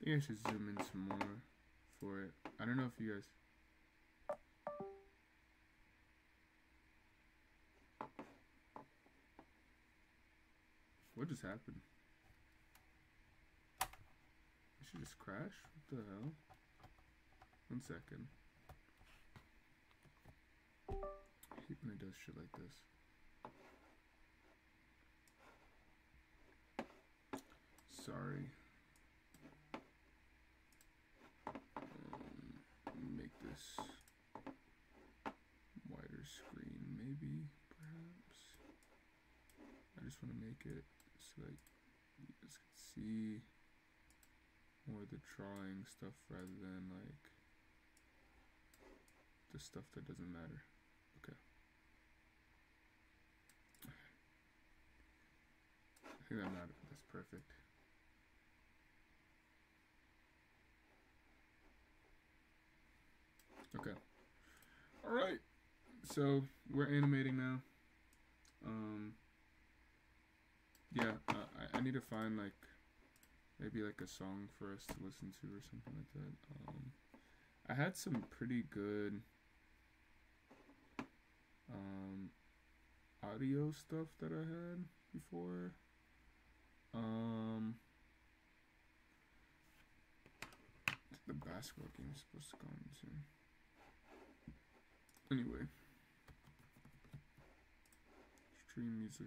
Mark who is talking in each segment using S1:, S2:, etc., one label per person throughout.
S1: Maybe I should zoom in some more for it. I don't know if you guys... What just happened? I should just crash? What the hell? 1 second. I hate when it does shit like this. Sorry. Make this wider screen, maybe, perhaps. I just want to make it so that you guys can see more of the drawing stuff rather than like the stuff that doesn't matter. Okay. I think that mattered. That's perfect. Okay. All right. So we're animating now. Yeah, I need to find like maybe like a song for us to listen to or something like that. I had some pretty good audio stuff that I had before. The basketball game is supposed to go on soon. Anyway, stream music.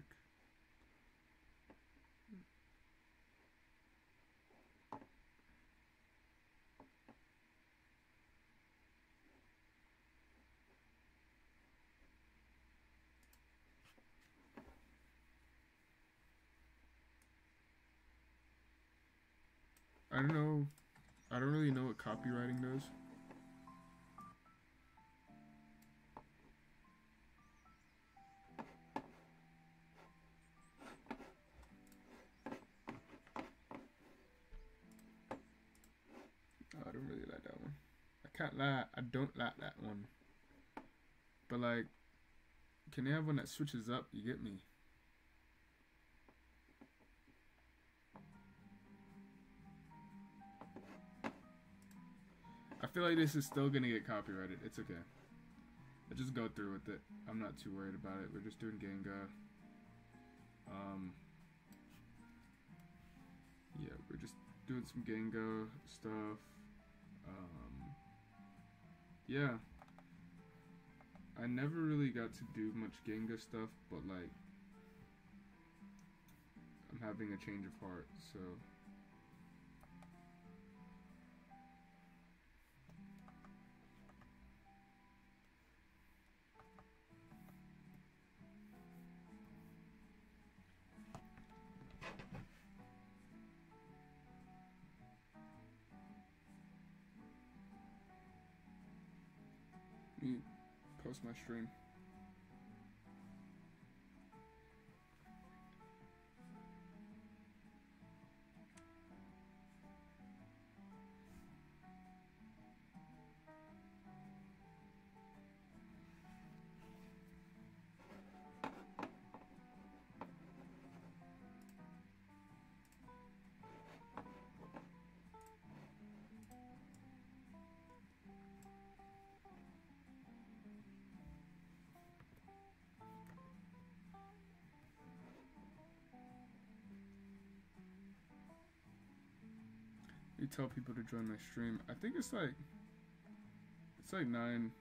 S1: I don't know. I don't really know what copywriting does. I don't really like that one. I can't lie, I don't like that one. But like, can they have one that switches up? You get me? I feel like this is still gonna get copyrighted. It's okay. I just go through with it. I'm not too worried about it. We're just doing Genga. Yeah, we're just doing some Genga stuff. Yeah. I never really got to do much Genga stuff, but like, I'm having a change of heart, so. Let me post my stream. You tell people to join my stream. I think it's like 9.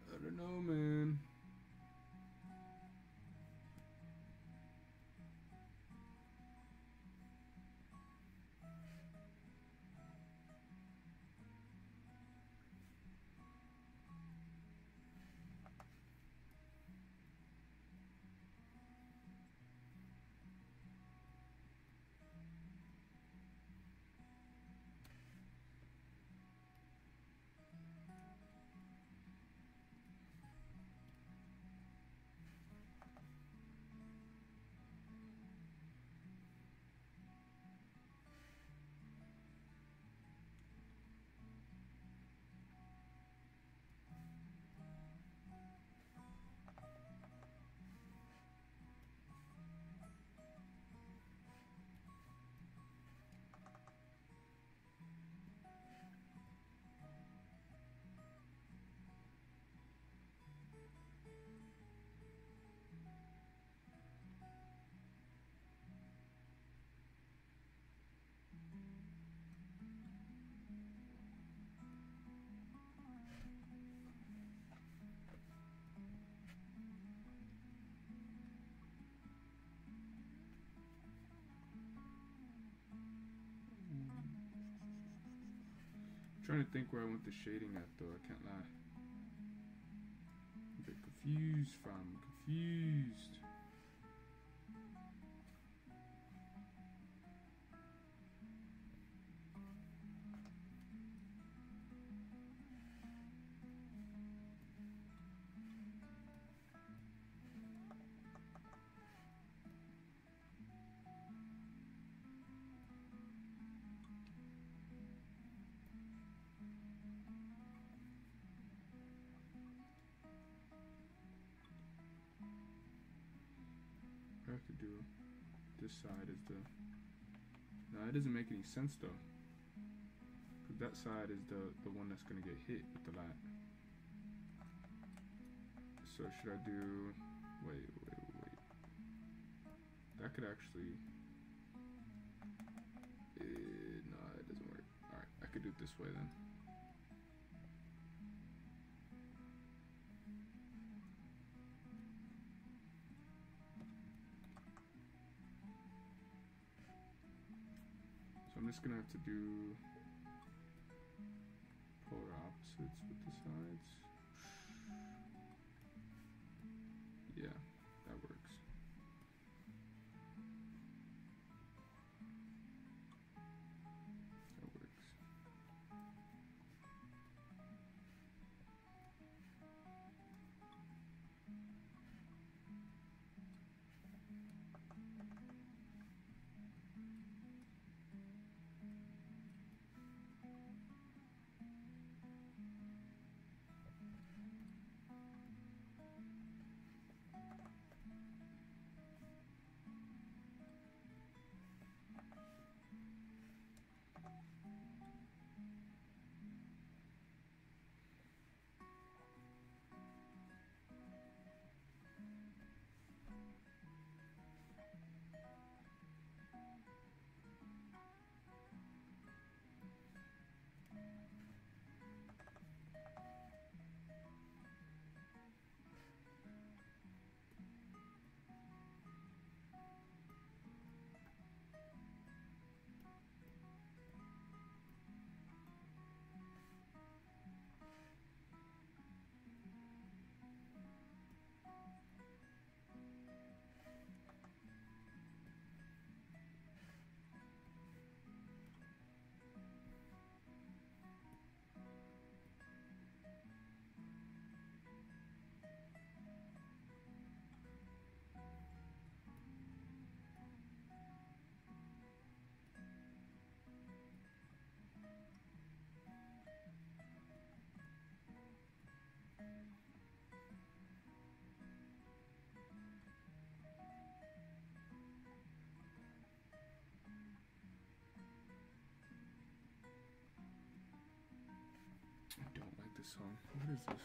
S1: I don't know, man. Trying to think where I want the shading at though, I can't lie. I'm a bit confused, fam. Confused. I have to do this side is the... No, it doesn't make any sense though. Cause that side is the one that's gonna get hit with the light. So should I do... Wait. That could actually... no, it doesn't work. Alright, I could do it this way then. So I'm just gonna have to do polar opposites with the sides. Yeah, that works. That works. I don't like this song. What is this?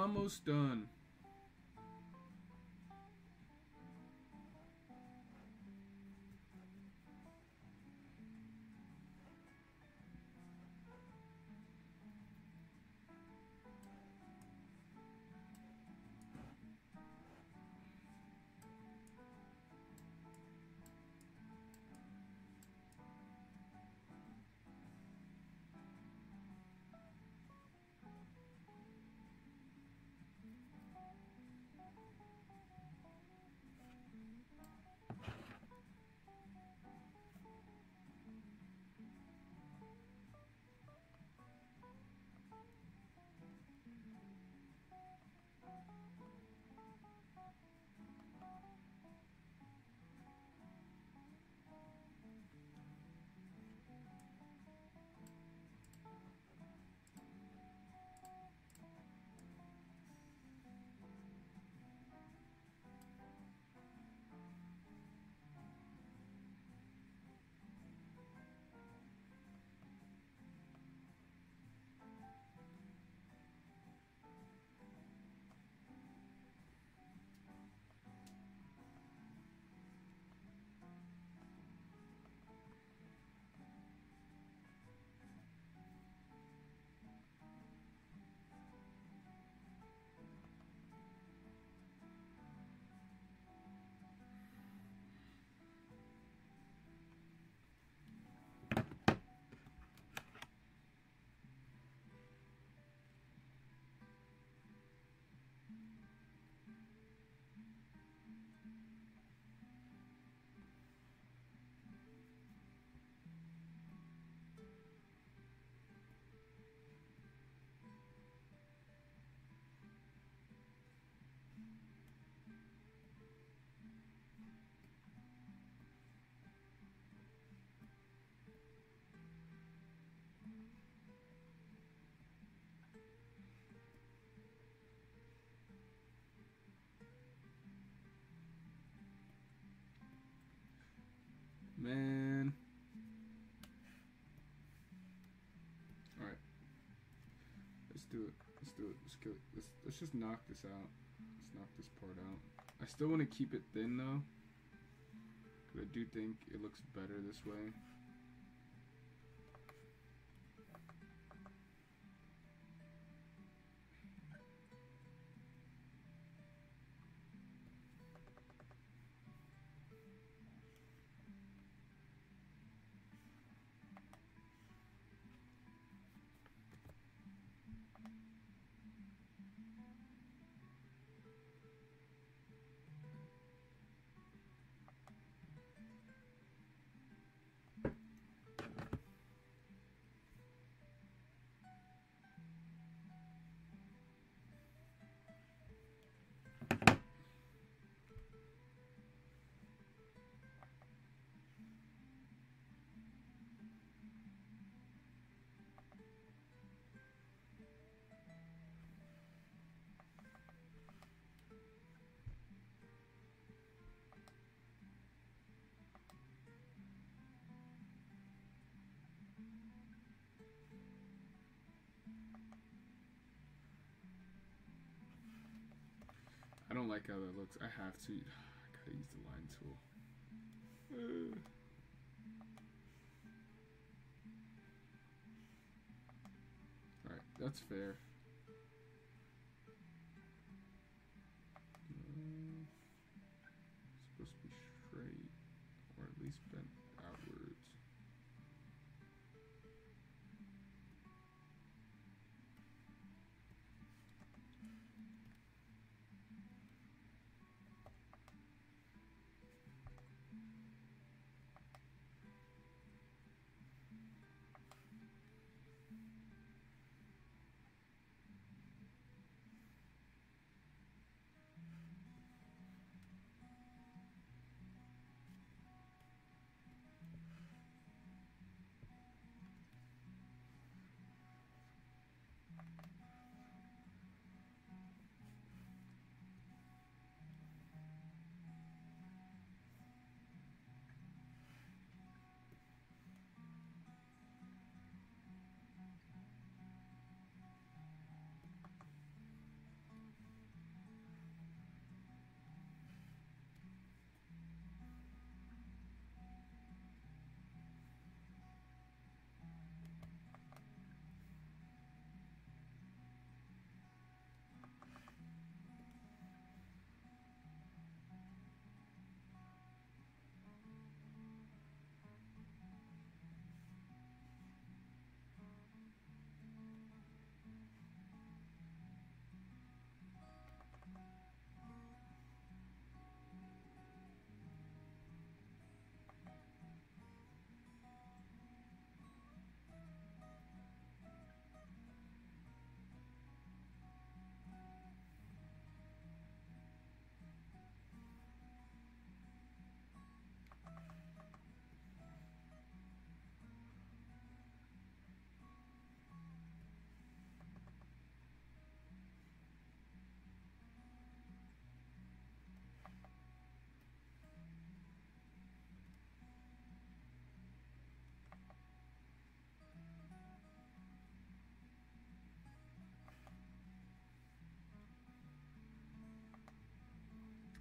S1: almost done. Man. Alright. Let's do it. Let's do it. Let's kill it. Let's just knock this out. Let's knock this part out. I still want to keep it thin though. But I do think it looks better this way. I don't like how that looks. I have to. I gotta use the line tool. Alright, that's fair. It's supposed to be straight, or at least bent outwards.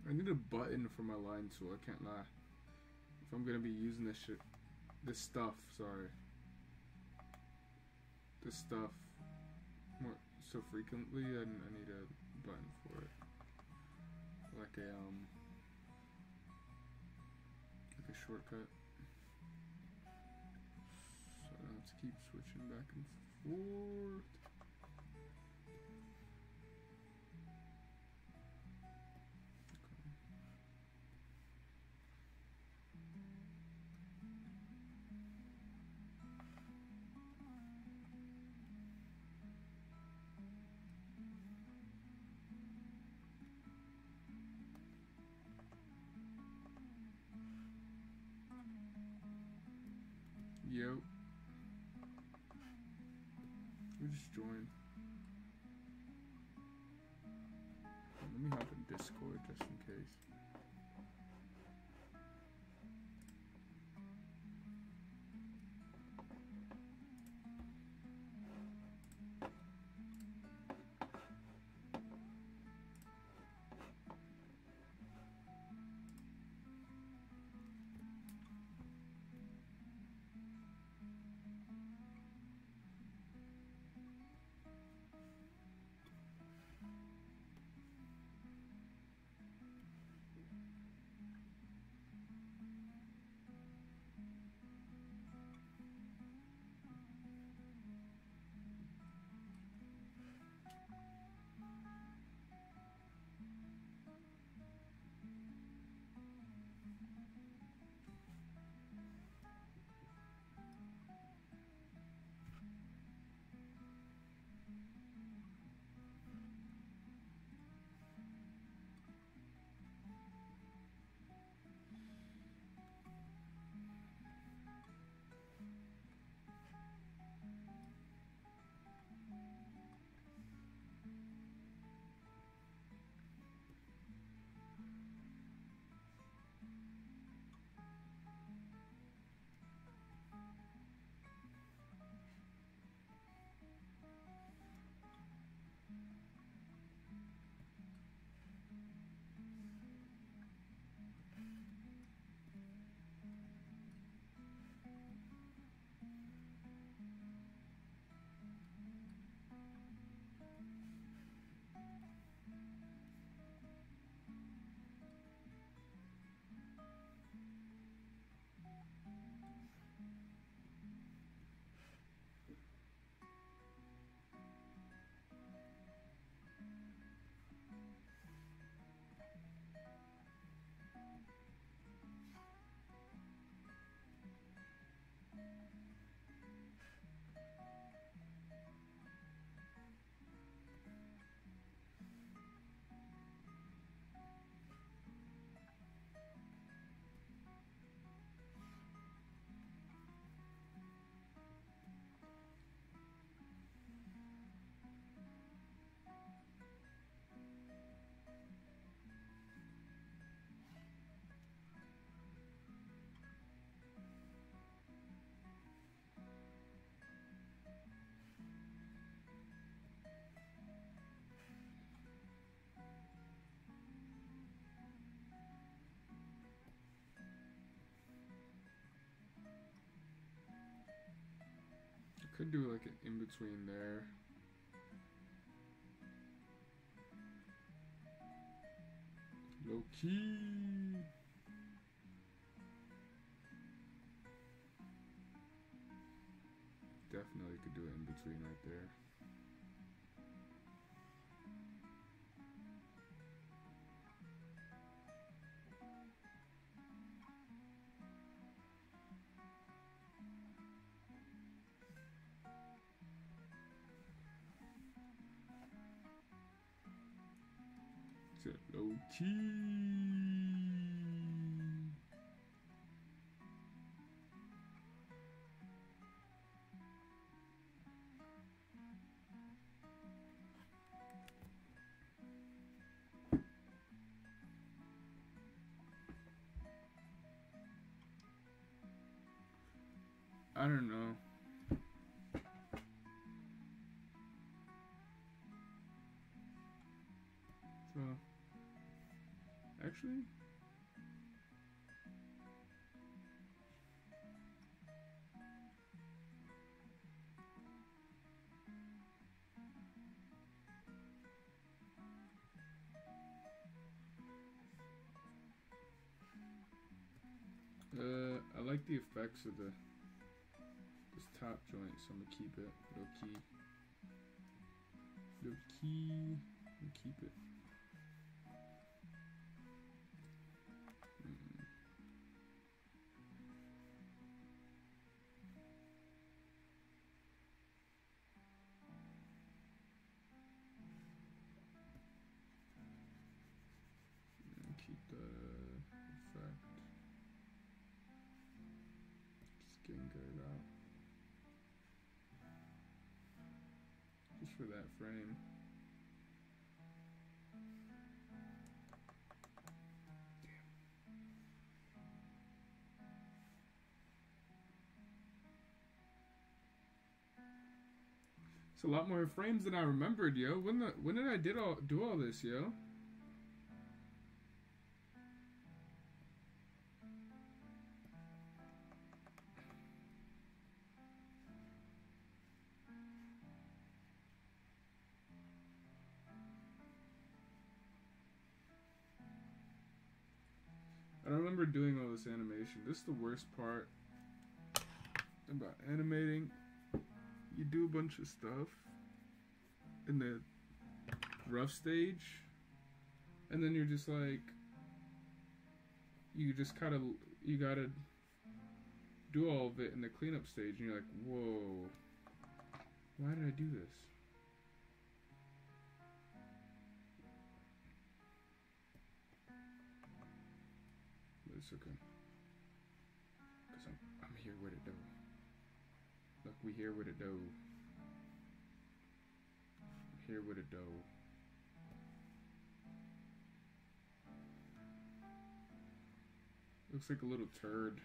S1: I need a button for my line tool, I can't lie. If I'm gonna be using this stuff more so frequently, I need a button for it. Like a shortcut. So I don't have to keep switching back and forth. Yo. We just joined. Let me hop in Discord just in case. Could do like an in between there. Low key. Definitely could do it in between right there. Low key. I don't know. So, actually, actually? I like the effects of this top joint, so I'm gonna keep it low key. Low key, and keep it. And keep the effect. Just Genga it out. Just for that frame. It's a lot more frames than I remembered, yo. When did I do all this, yo? I don't remember doing all this animation. This is the worst part about animating. You do a bunch of stuff in the rough stage, and then you're just like, you gotta do all of it in the cleanup stage, and you're like, whoa, why did I do this? But it's okay, because I'm here with it though. Look, we here with it though. Here with it though. Looks like a little turd.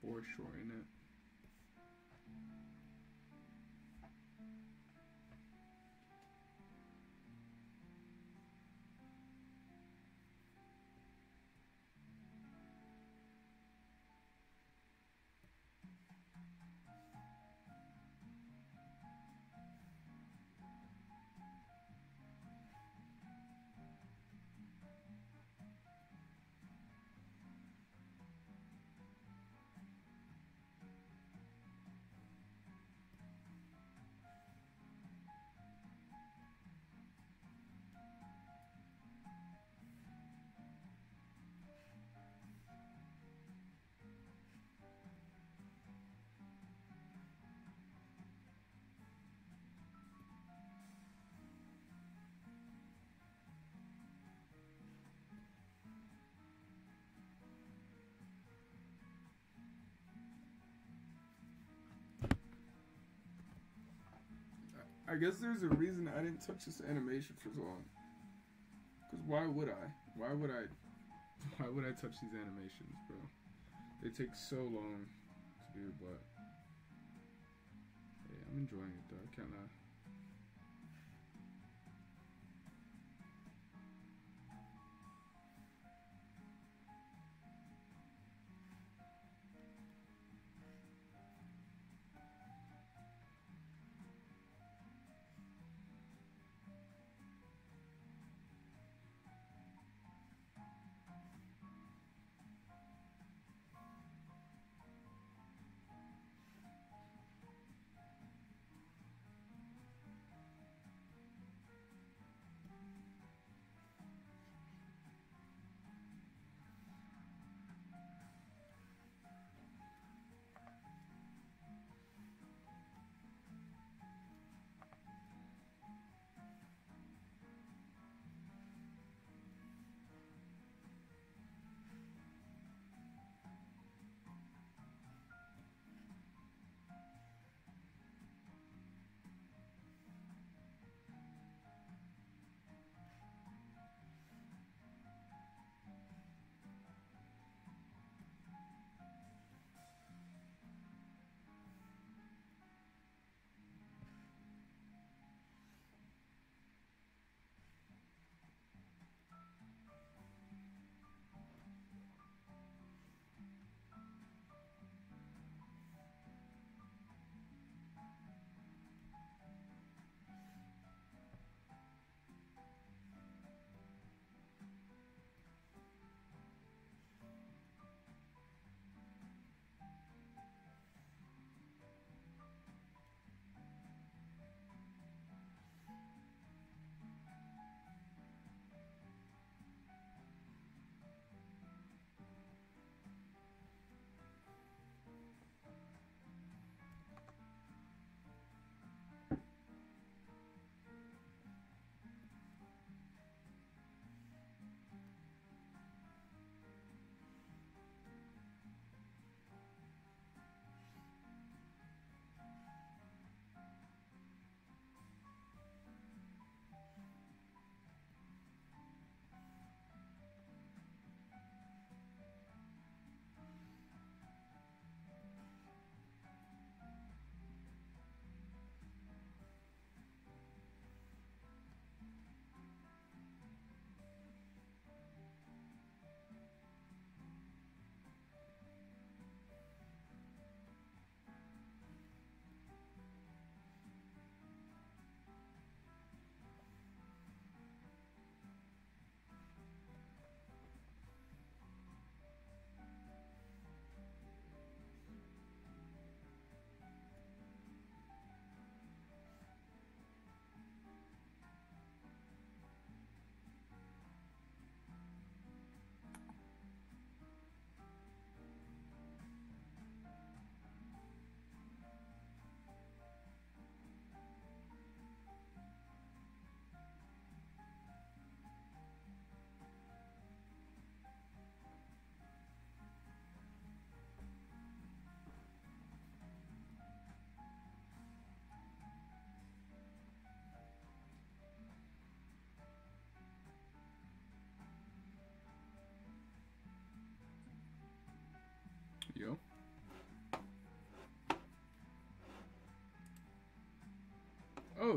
S1: before shorten it. I guess there's a reason I didn't touch this animation for so long. Cause why would I? Why would I touch these animations, bro? They take so long to do, but hey, I'm enjoying it though. I can't lie.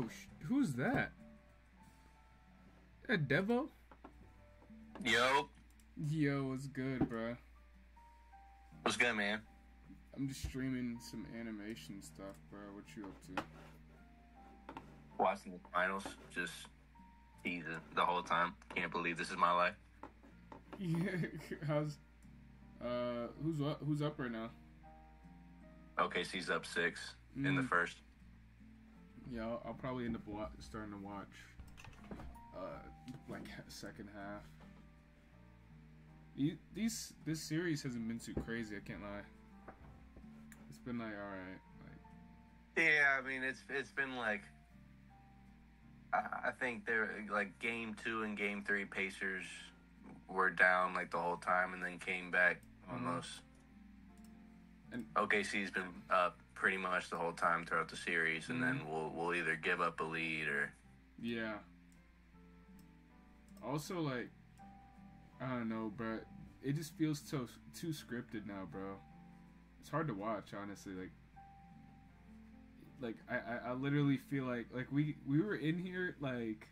S1: Oh, who's that? That Devo?
S2: Yo.
S1: Yo, what's good, bro?
S2: What's good, man?
S1: I'm just streaming some animation stuff, bro. What you up to?
S2: Watching the finals, just teasing the whole time. Can't believe this is my life.
S1: Yeah, how's who's up right now?
S2: OKC's up 6 in the first.
S1: Yeah, I'll probably end up starting to watch like second half. This series hasn't been too crazy. I can't lie. It's been like alright.
S2: Yeah, I mean it's been like I think they're like game 2 and game 3 Pacers were down like the whole time and then came back almost. And OKC's been up pretty much the whole time throughout the series, and then we'll either give up a lead or
S1: yeah. Also, like, I don't know, bro. It just feels too scripted now, bro. It's hard to watch, honestly. Like I literally feel like we were in here like,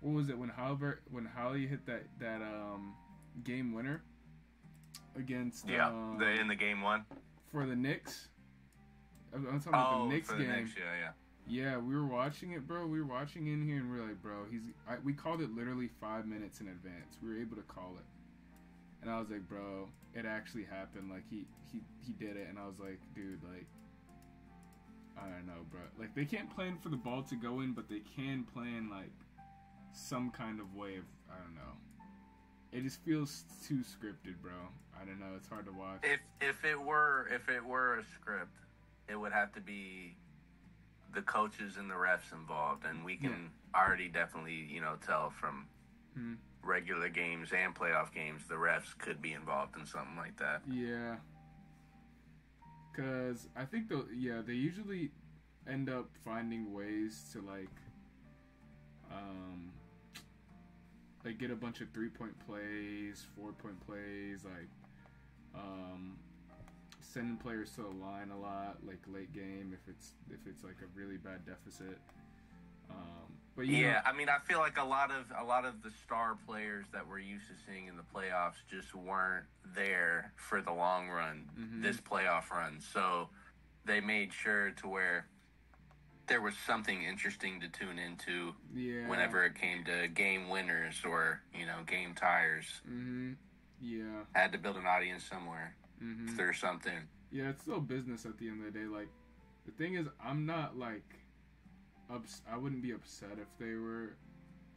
S1: what was it when Holly hit that game winner against
S2: in the game 1
S1: for the Knicks. I'm talking about the Knicks
S2: for
S1: game.
S2: The Knicks, yeah.
S1: Yeah, we were watching it, bro. We were watching in here, and we were like, bro, we called it literally 5 minutes in advance. We were able to call it, and I was like, bro, it actually happened. Like he did it, and I was like, dude, like, I don't know, bro. Like they can't plan for the ball to go in, but they can plan like some kind of way of, I don't know. It just feels too scripted, bro. I don't know. It's hard to watch.
S2: If it were a script, it would have to be the coaches and the refs involved, and we can already definitely tell from regular games and playoff games the refs could be involved in something like that.
S1: Yeah, because I think they usually end up finding ways to like get a bunch of 3-point plays, 4-point plays, like sending players to the line a lot, like late game if it's like a really bad deficit. But
S2: I mean, I feel like a lot of the star players that we're used to seeing in the playoffs just weren't there for the long run, this playoff run. So they made sure to where there was something interesting to tune into whenever it came to game winners or game tires.
S1: Yeah,
S2: had to build an audience somewhere through something.
S1: Yeah, it's still business at the end of the day. Like, the thing is, I'm not like I wouldn't be upset if they were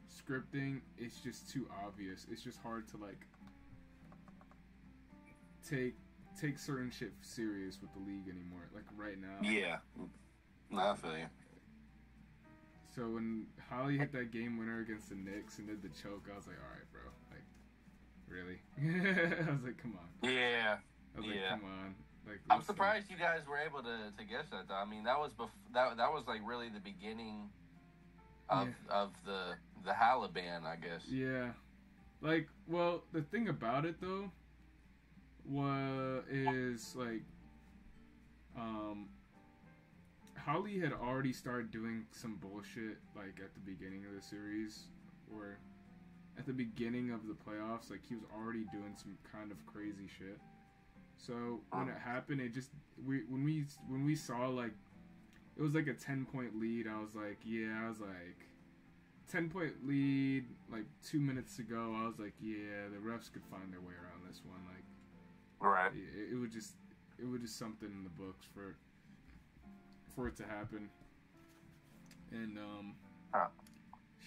S1: scripting. It's just too obvious. It's just hard to like take certain shit serious with the league anymore. Like right now.
S2: Yeah, I feel you.
S1: So when Holly hit that game winner against the Knicks and did the choke, I was like, all right, bro. Like, really? I was like, come on.
S2: Yeah.
S1: I was like, come on. Like,
S2: I'm surprised you guys were able to guess that, though. I mean, that was that was like really the beginning of the Halaban, I guess.
S1: Yeah. Like, well, the thing about it though is like Holly had already started doing some bullshit like at the beginning of the series, or at the beginning of the playoffs. Like he was already doing some kind of crazy shit. So when it happened, it just when we saw like it was like a 10-point lead, I was like 10-point lead like 2 minutes ago. I was like, yeah, the refs could find their way around this one. Like,
S2: right?
S1: It would just something in the books for it to happen, and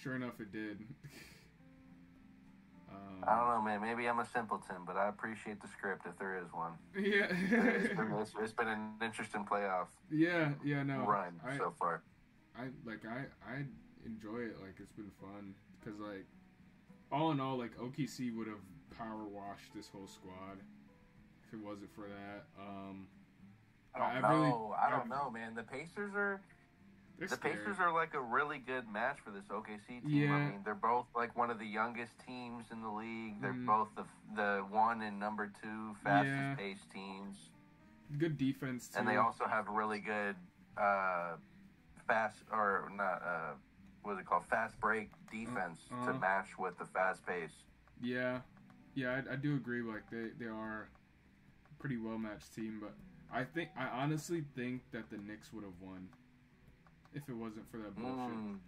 S1: sure enough, it did.
S2: I don't know, man. Maybe I'm a simpleton, but I appreciate the script if there is one.
S1: Yeah,
S2: it's been an interesting playoff.
S1: Yeah, no
S2: run so far.
S1: I enjoy it. Like it's been fun because like all in all, like OKC would have power washed this whole squad if it wasn't for that.
S2: I don't know, man. The Pacers are like a really good match for this OKC team.
S1: Yeah.
S2: I mean, they're both like one of the youngest teams in the league. They're both the 1 and number 2 fastest paced teams.
S1: Good defense too.
S2: And they also have really good fast or not what is it called, fast break defense to match with the fast pace.
S1: Yeah, I do agree. Like they are a pretty well matched team, but I honestly think that the Knicks would have won if it wasn't for that bullshit.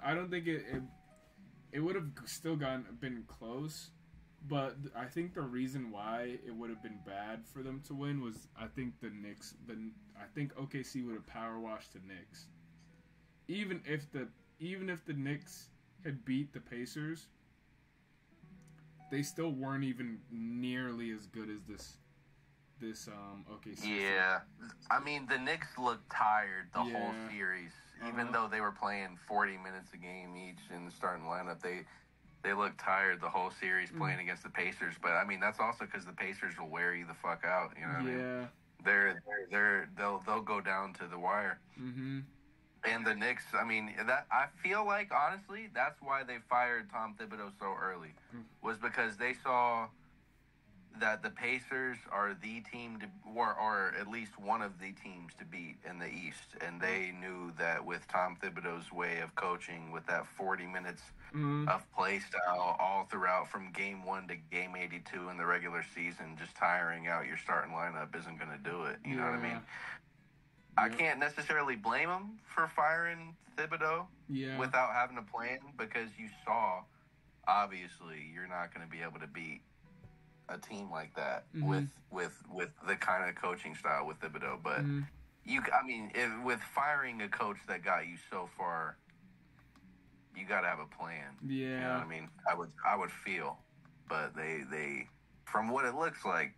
S1: I don't think it would have still been close, but I think the reason why it would have been bad for them to win was I think I think OKC would have power washed the Knicks. Even if the Knicks had beat the Pacers, they still weren't even nearly as good as this OKC.
S2: Yeah, I mean the Knicks looked tired the whole series, even though they were playing 40 minutes a game each in the starting lineup. They looked tired the whole series playing against the Pacers, but I mean that's also because the Pacers will wear you the fuck out. You know what I mean? They'll go down to the wire. Mm-hmm. And the Knicks, I mean, that I feel like honestly that's why they fired Tom Thibodeau so early, was because they saw that the Pacers are the team to, or at least one of the teams to beat in the East, and they knew that with Tom Thibodeau's way of coaching, with that 40 minutes of play style all throughout from game 1 to game 82 in the regular season, just tiring out your starting lineup isn't going to do it. You know what I mean? I can't necessarily blame him for firing Thibodeau without having a plan, because you saw, obviously, you're not going to be able to beat a team like that with the kind of coaching style with Thibodeau. But with firing a coach that got you so far, you got to have a plan. Yeah, you know what I mean. I would feel, but they from what it looks like,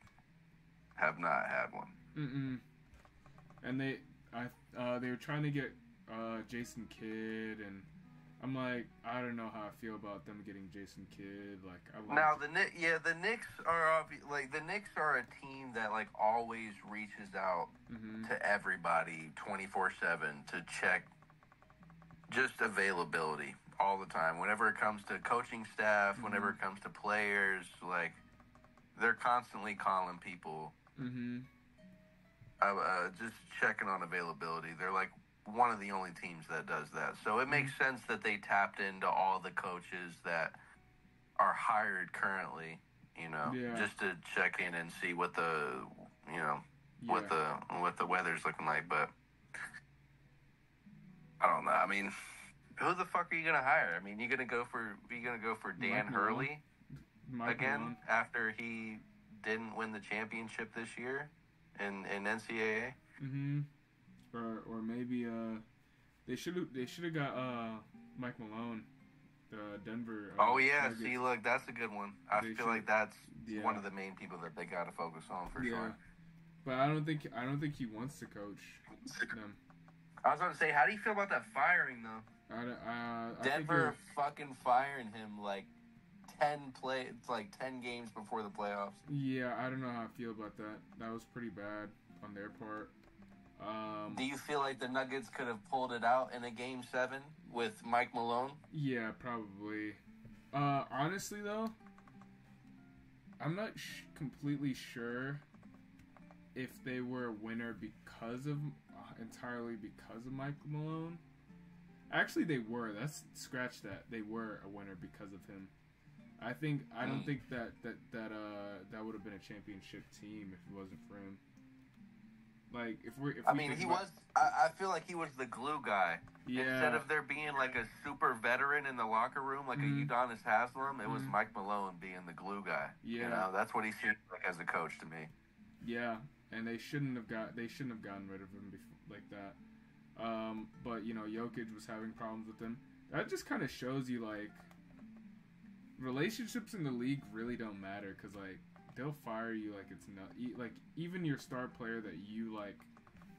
S2: have not had one.
S1: And they were trying to get Jason Kidd, and I'm like, I don't know how I feel about them getting Jason Kidd. Like,
S2: the Knicks are the Knicks are a team that like always reaches out to everybody 24/7 to check just availability all the time. Whenever it comes to coaching staff, whenever it comes to players, like they're constantly calling people, just checking on availability. They're like one of the only teams that does that. So it makes sense that they tapped into all the coaches that are hired currently, just to check in and see what what the weather's looking like. But I don't know. I mean, who the fuck are you gonna hire? I mean, you gonna go for Dan Hurley again after he didn't win the championship this year in NCAA?
S1: Or maybe they should have got Mike Malone, the Denver.
S2: Nuggets. See, look, that's a good one. I feel like that's one of the main people that they got to focus on for sure.
S1: But I don't think he wants to coach them.
S2: I was going to say, how do you feel about that firing though? Denver fucking firing him like 10 games before the playoffs.
S1: Yeah, I don't know how I feel about that. That was pretty bad on their part.
S2: Do you feel like the Nuggets could have pulled it out in a Game 7 with Mike Malone?
S1: Yeah, probably. Honestly, though, I'm not completely sure if they were a winner entirely because of Mike Malone. Actually, they were. Scratch that. They were a winner because of him. I don't think that would have been a championship team if it wasn't for him. Like I feel like he was the glue guy. Yeah. Instead of there being like a super veteran in the locker room, like a Udonis Haslem, it was Mike Malone being the glue guy. Yeah. That's what he seemed like as a coach to me. Yeah, and they shouldn't have gotten rid of him like that. But Jokic was having problems with him. That just kind of shows you like relationships in the league really don't matter, because like they'll fire you like it's not like even your star player that you like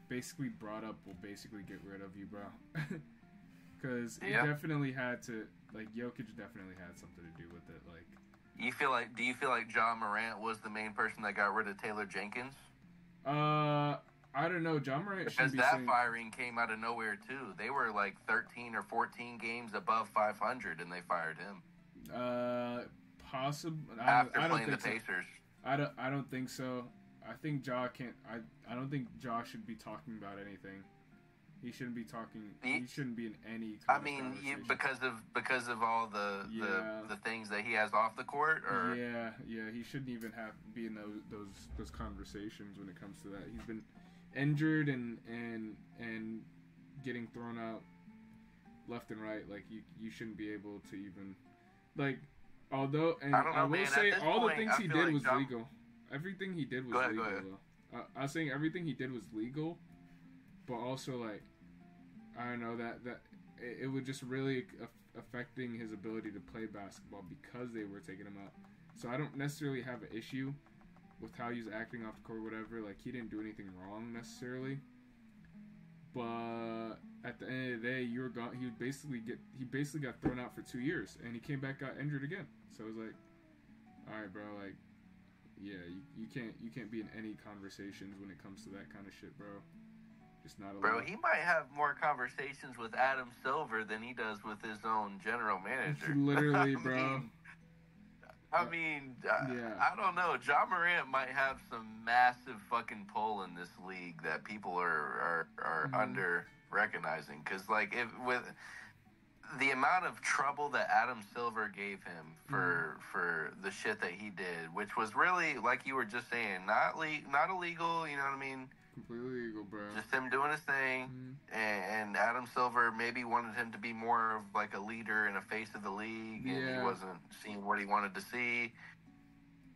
S1: basically brought up will basically get rid of you, bro. Because it definitely had to, like, Jokic definitely had something to do with it. Like,
S2: do you feel like John Morant was the main person that got rid of Taylor Jenkins?
S1: I don't know. John Morant,
S2: because firing came out of nowhere too. They were like 13 or 14 games above 500, and they fired him.
S1: Possible
S2: after playing the Pacers.
S1: I don't think so. I think Ja can't. I don't think Ja should be talking about anything. He shouldn't be talking. He shouldn't be in any.
S2: I mean, because of all the things that he has off the court, or
S1: yeah, he shouldn't even be in those conversations when it comes to that. He's been injured and getting thrown out left and right. Like you shouldn't be able to even like. Although, and I will say all the things he did was legal. Everything he did was legal. Though. I was saying everything he did was legal, but also like. I don't know that it was just really affecting his ability to play basketball because they were taking him out. So I don't necessarily have an issue with how he's acting off the court, or whatever. Like he didn't do anything wrong necessarily. But at the end of the day, you were gone. He basically got thrown out for 2 years, and he came back, got injured again. So it was like, all right, bro, like, yeah, you can't be in any conversations when it comes to that kind of shit, bro. Just not allowed.
S2: Bro, he might have more conversations with Adam Silver than he does with his own general manager.
S1: Literally, bro.
S2: I mean, I don't know. Ja Morant might have some massive fucking pull in this league that people are under recognizing. Because, like, with the amount of trouble that Adam Silver gave him for the shit that he did, which was really, like you were just saying, not illegal, you know what I mean?
S1: Completely legal, bro.
S2: Just him doing his thing, and Adam Silver maybe wanted him to be more of like a leader and a face of the league, and he wasn't seeing what he wanted to see,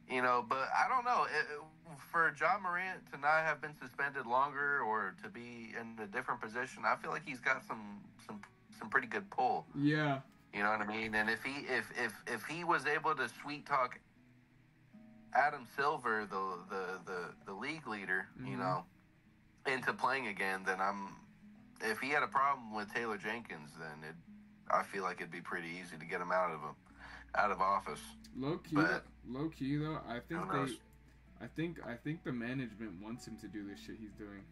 S2: you know. But I don't know, for Ja Morant to not have been suspended longer or to be in a different position, I feel like he's got some pretty good pull.
S1: Yeah,
S2: you know what I mean. And if he was able to sweet talk Adam Silver, the league leader, you know, into playing again, then if he had a problem with Taylor Jenkins, then I feel like it'd be pretty easy to get him out of office.
S1: Low key though, I think the management wants him to do this shit he's doing.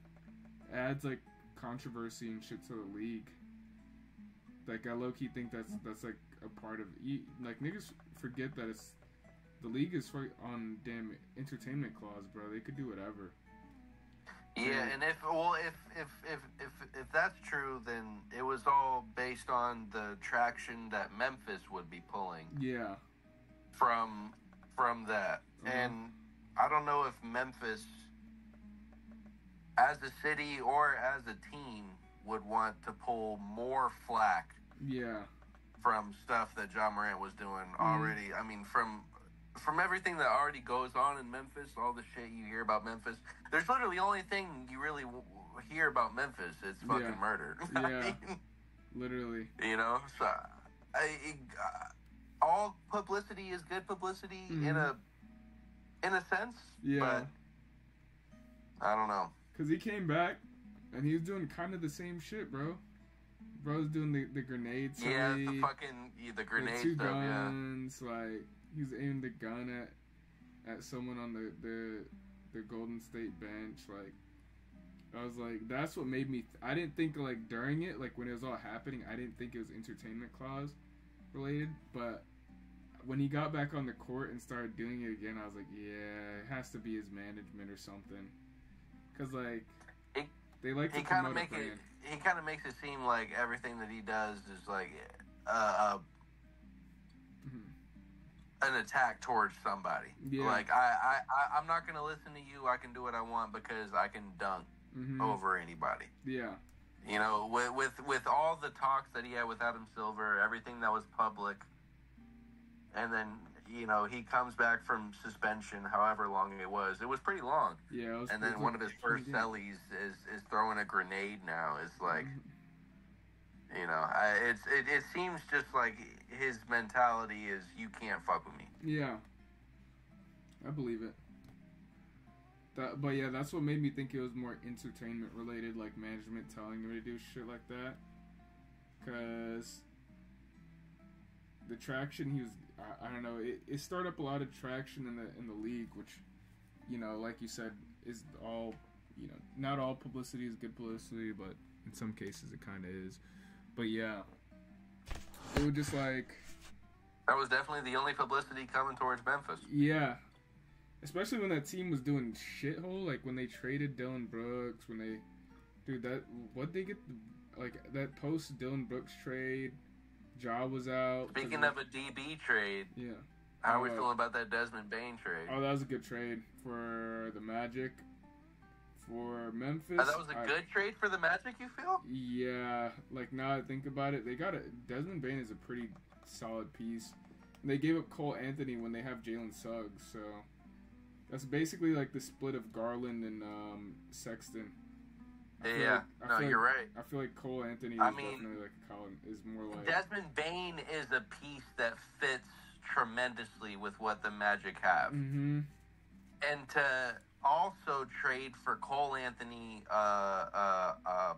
S1: It adds like controversy and shit to the league. Like I low key think that's like a part of like niggas forget that the league is on damn entertainment clause, bro. They could do whatever.
S2: Yeah, and if that's true, then it was all based on the traction that Memphis would be pulling.
S1: Yeah.
S2: From that, and I don't know if Memphis, as a city or as a team, would want to pull more flack.
S1: Yeah. From
S2: stuff that Ja Morant was doing already. I mean, from everything that already goes on in Memphis, all the shit you hear about Memphis, there's literally the only thing you really hear about Memphis. It's fucking murder.
S1: Yeah,
S2: I mean,
S1: literally.
S2: You know, so all publicity is good publicity in a sense.
S1: Yeah.
S2: But I don't know.
S1: Cause he came back and he was doing kind of the same shit, bro. Bro's doing the grenade stuff.
S2: Yeah, the grenade
S1: two
S2: stuff.
S1: Guns, like. He's aiming the gun at someone on the Golden State bench. Like, I was like, that's what made me. I didn't think like during it, like when it was all happening, I didn't think it was entertainment clause related. But when he got back on the court and started doing it again, I was like, yeah, it has to be his management or something. Cause like they like to promote a brand.
S2: He kind of makes it seem like everything that he does is like an attack towards somebody.
S1: Yeah.
S2: Like I'm not gonna listen to you. I can do what I want because I can dunk over anybody.
S1: Yeah.
S2: You know, with all the talks that he had with Adam Silver, everything that was public, and then you know he comes back from suspension, however long it was pretty long.
S1: Yeah.
S2: And then one of his first sellies is throwing a grenade. Now it's like. You know, it seems just like his mentality is you can't fuck with me.
S1: Yeah, I believe it. But yeah, that's what made me think it was more entertainment related, like management telling him to do shit like that. Cause the traction he was, I don't know, it started up a lot of traction in the league, which, you know, like you said, is all, you know, not all publicity is good publicity, but in some cases it kind of is. But yeah, it was just like...
S2: That was definitely the only publicity coming towards Memphis.
S1: Yeah. Especially when that team was doing shithole, like when they traded Dillon Brooks, when they Dude, what they get, like, that post Dylan Brooks trade, Ja was out.
S2: Speaking of a DB trade,
S1: yeah.
S2: How are we feeling about that Desmond Bain trade?
S1: Oh, that was a good trade for the Magic. For Memphis.
S2: That was a good trade for the Magic, you feel?
S1: Yeah. Like, now I think about it, they got Desmond Bain is a pretty solid piece. And they gave up Cole Anthony when they have Jalen Suggs, so that's basically like the split of Garland and Sexton.
S2: Yeah, you're right.
S1: I feel like Cole Anthony is definitely like a column, is more like...
S2: Desmond Bain is a piece that fits tremendously with what the Magic have.
S1: Mm-hmm.
S2: And to also trade for Cole Anthony,
S1: I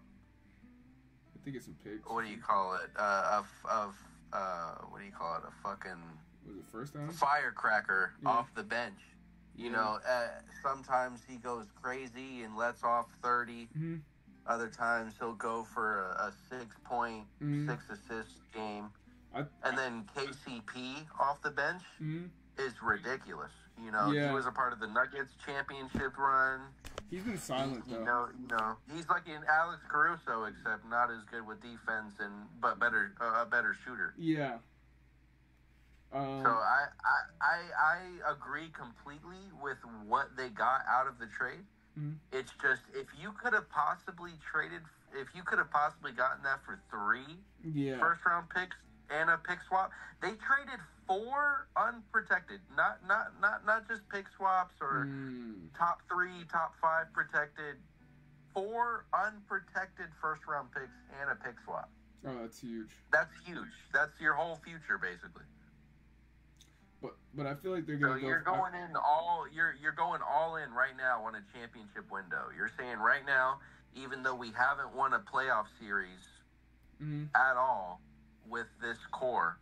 S1: think it's some picks.
S2: what do you call it? What do you call it? A fucking...
S1: Was it first time?
S2: Firecracker off the bench. You know, sometimes he goes crazy and lets off 30.
S1: Mm-hmm.
S2: Other times he'll go for a 6-point, 6-assist game. And then KCP off the bench is ridiculous. You know, he was a part of the Nuggets championship run.
S1: He's been silent, though.
S2: You know, he's like an Alex Caruso, except not as good with defense but a better shooter.
S1: Yeah.
S2: So I agree completely with what they got out of the trade.
S1: Mm-hmm.
S2: It's just if you could have possibly gotten that for 3 first round picks and a pick swap, they traded 4 unprotected, not just pick swaps or top 3, top 5 protected, 4 unprotected first round picks and a pick swap.
S1: Oh, that's huge.
S2: That's huge. That's your whole future, basically.
S1: But I feel like they're gonna
S2: go. You're going you're going all in right now on a championship window. You're saying right now, even though we haven't won a playoff series at all with this core,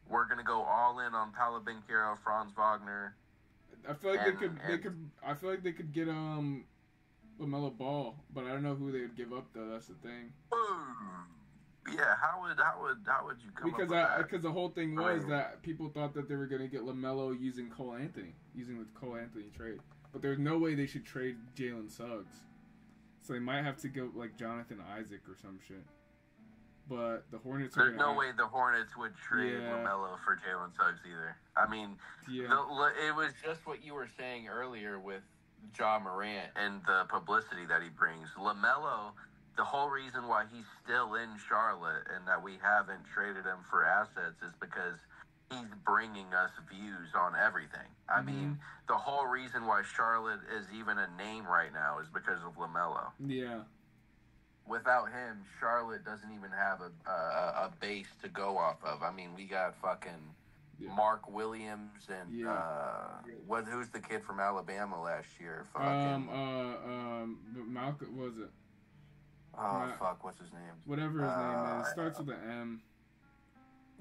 S2: we're gonna go all in on Paolo Banchero, Franz Wagner.
S1: I feel like I feel like they could get LaMelo Ball, but I don't know who they would give up though. That's the thing.
S2: Yeah, how would you come up with that?
S1: Because the whole thing was that people thought that they were going to get LaMelo using the Cole Anthony trade. But there's no way they should trade Jalen Suggs. So they might have to go like Jonathan Isaac or some shit. But the Hornets
S2: There's no way the Hornets would trade LaMelo for Jalen Suggs either. I mean, it was just what you were saying earlier with Ja Morant and the publicity that he brings. LaMelo... The whole reason why he's still in Charlotte and that we haven't traded him for assets is because he's bringing us views on everything. I mean, the whole reason why Charlotte is even a name right now is because of LaMelo.
S1: Yeah.
S2: Without him, Charlotte doesn't even have a base to go off of. I mean, we got fucking Mark Williams and who's the kid from Alabama last year?
S1: Fucking Malcolm, what was it?
S2: What's his name?
S1: Whatever his name is, starts with an M.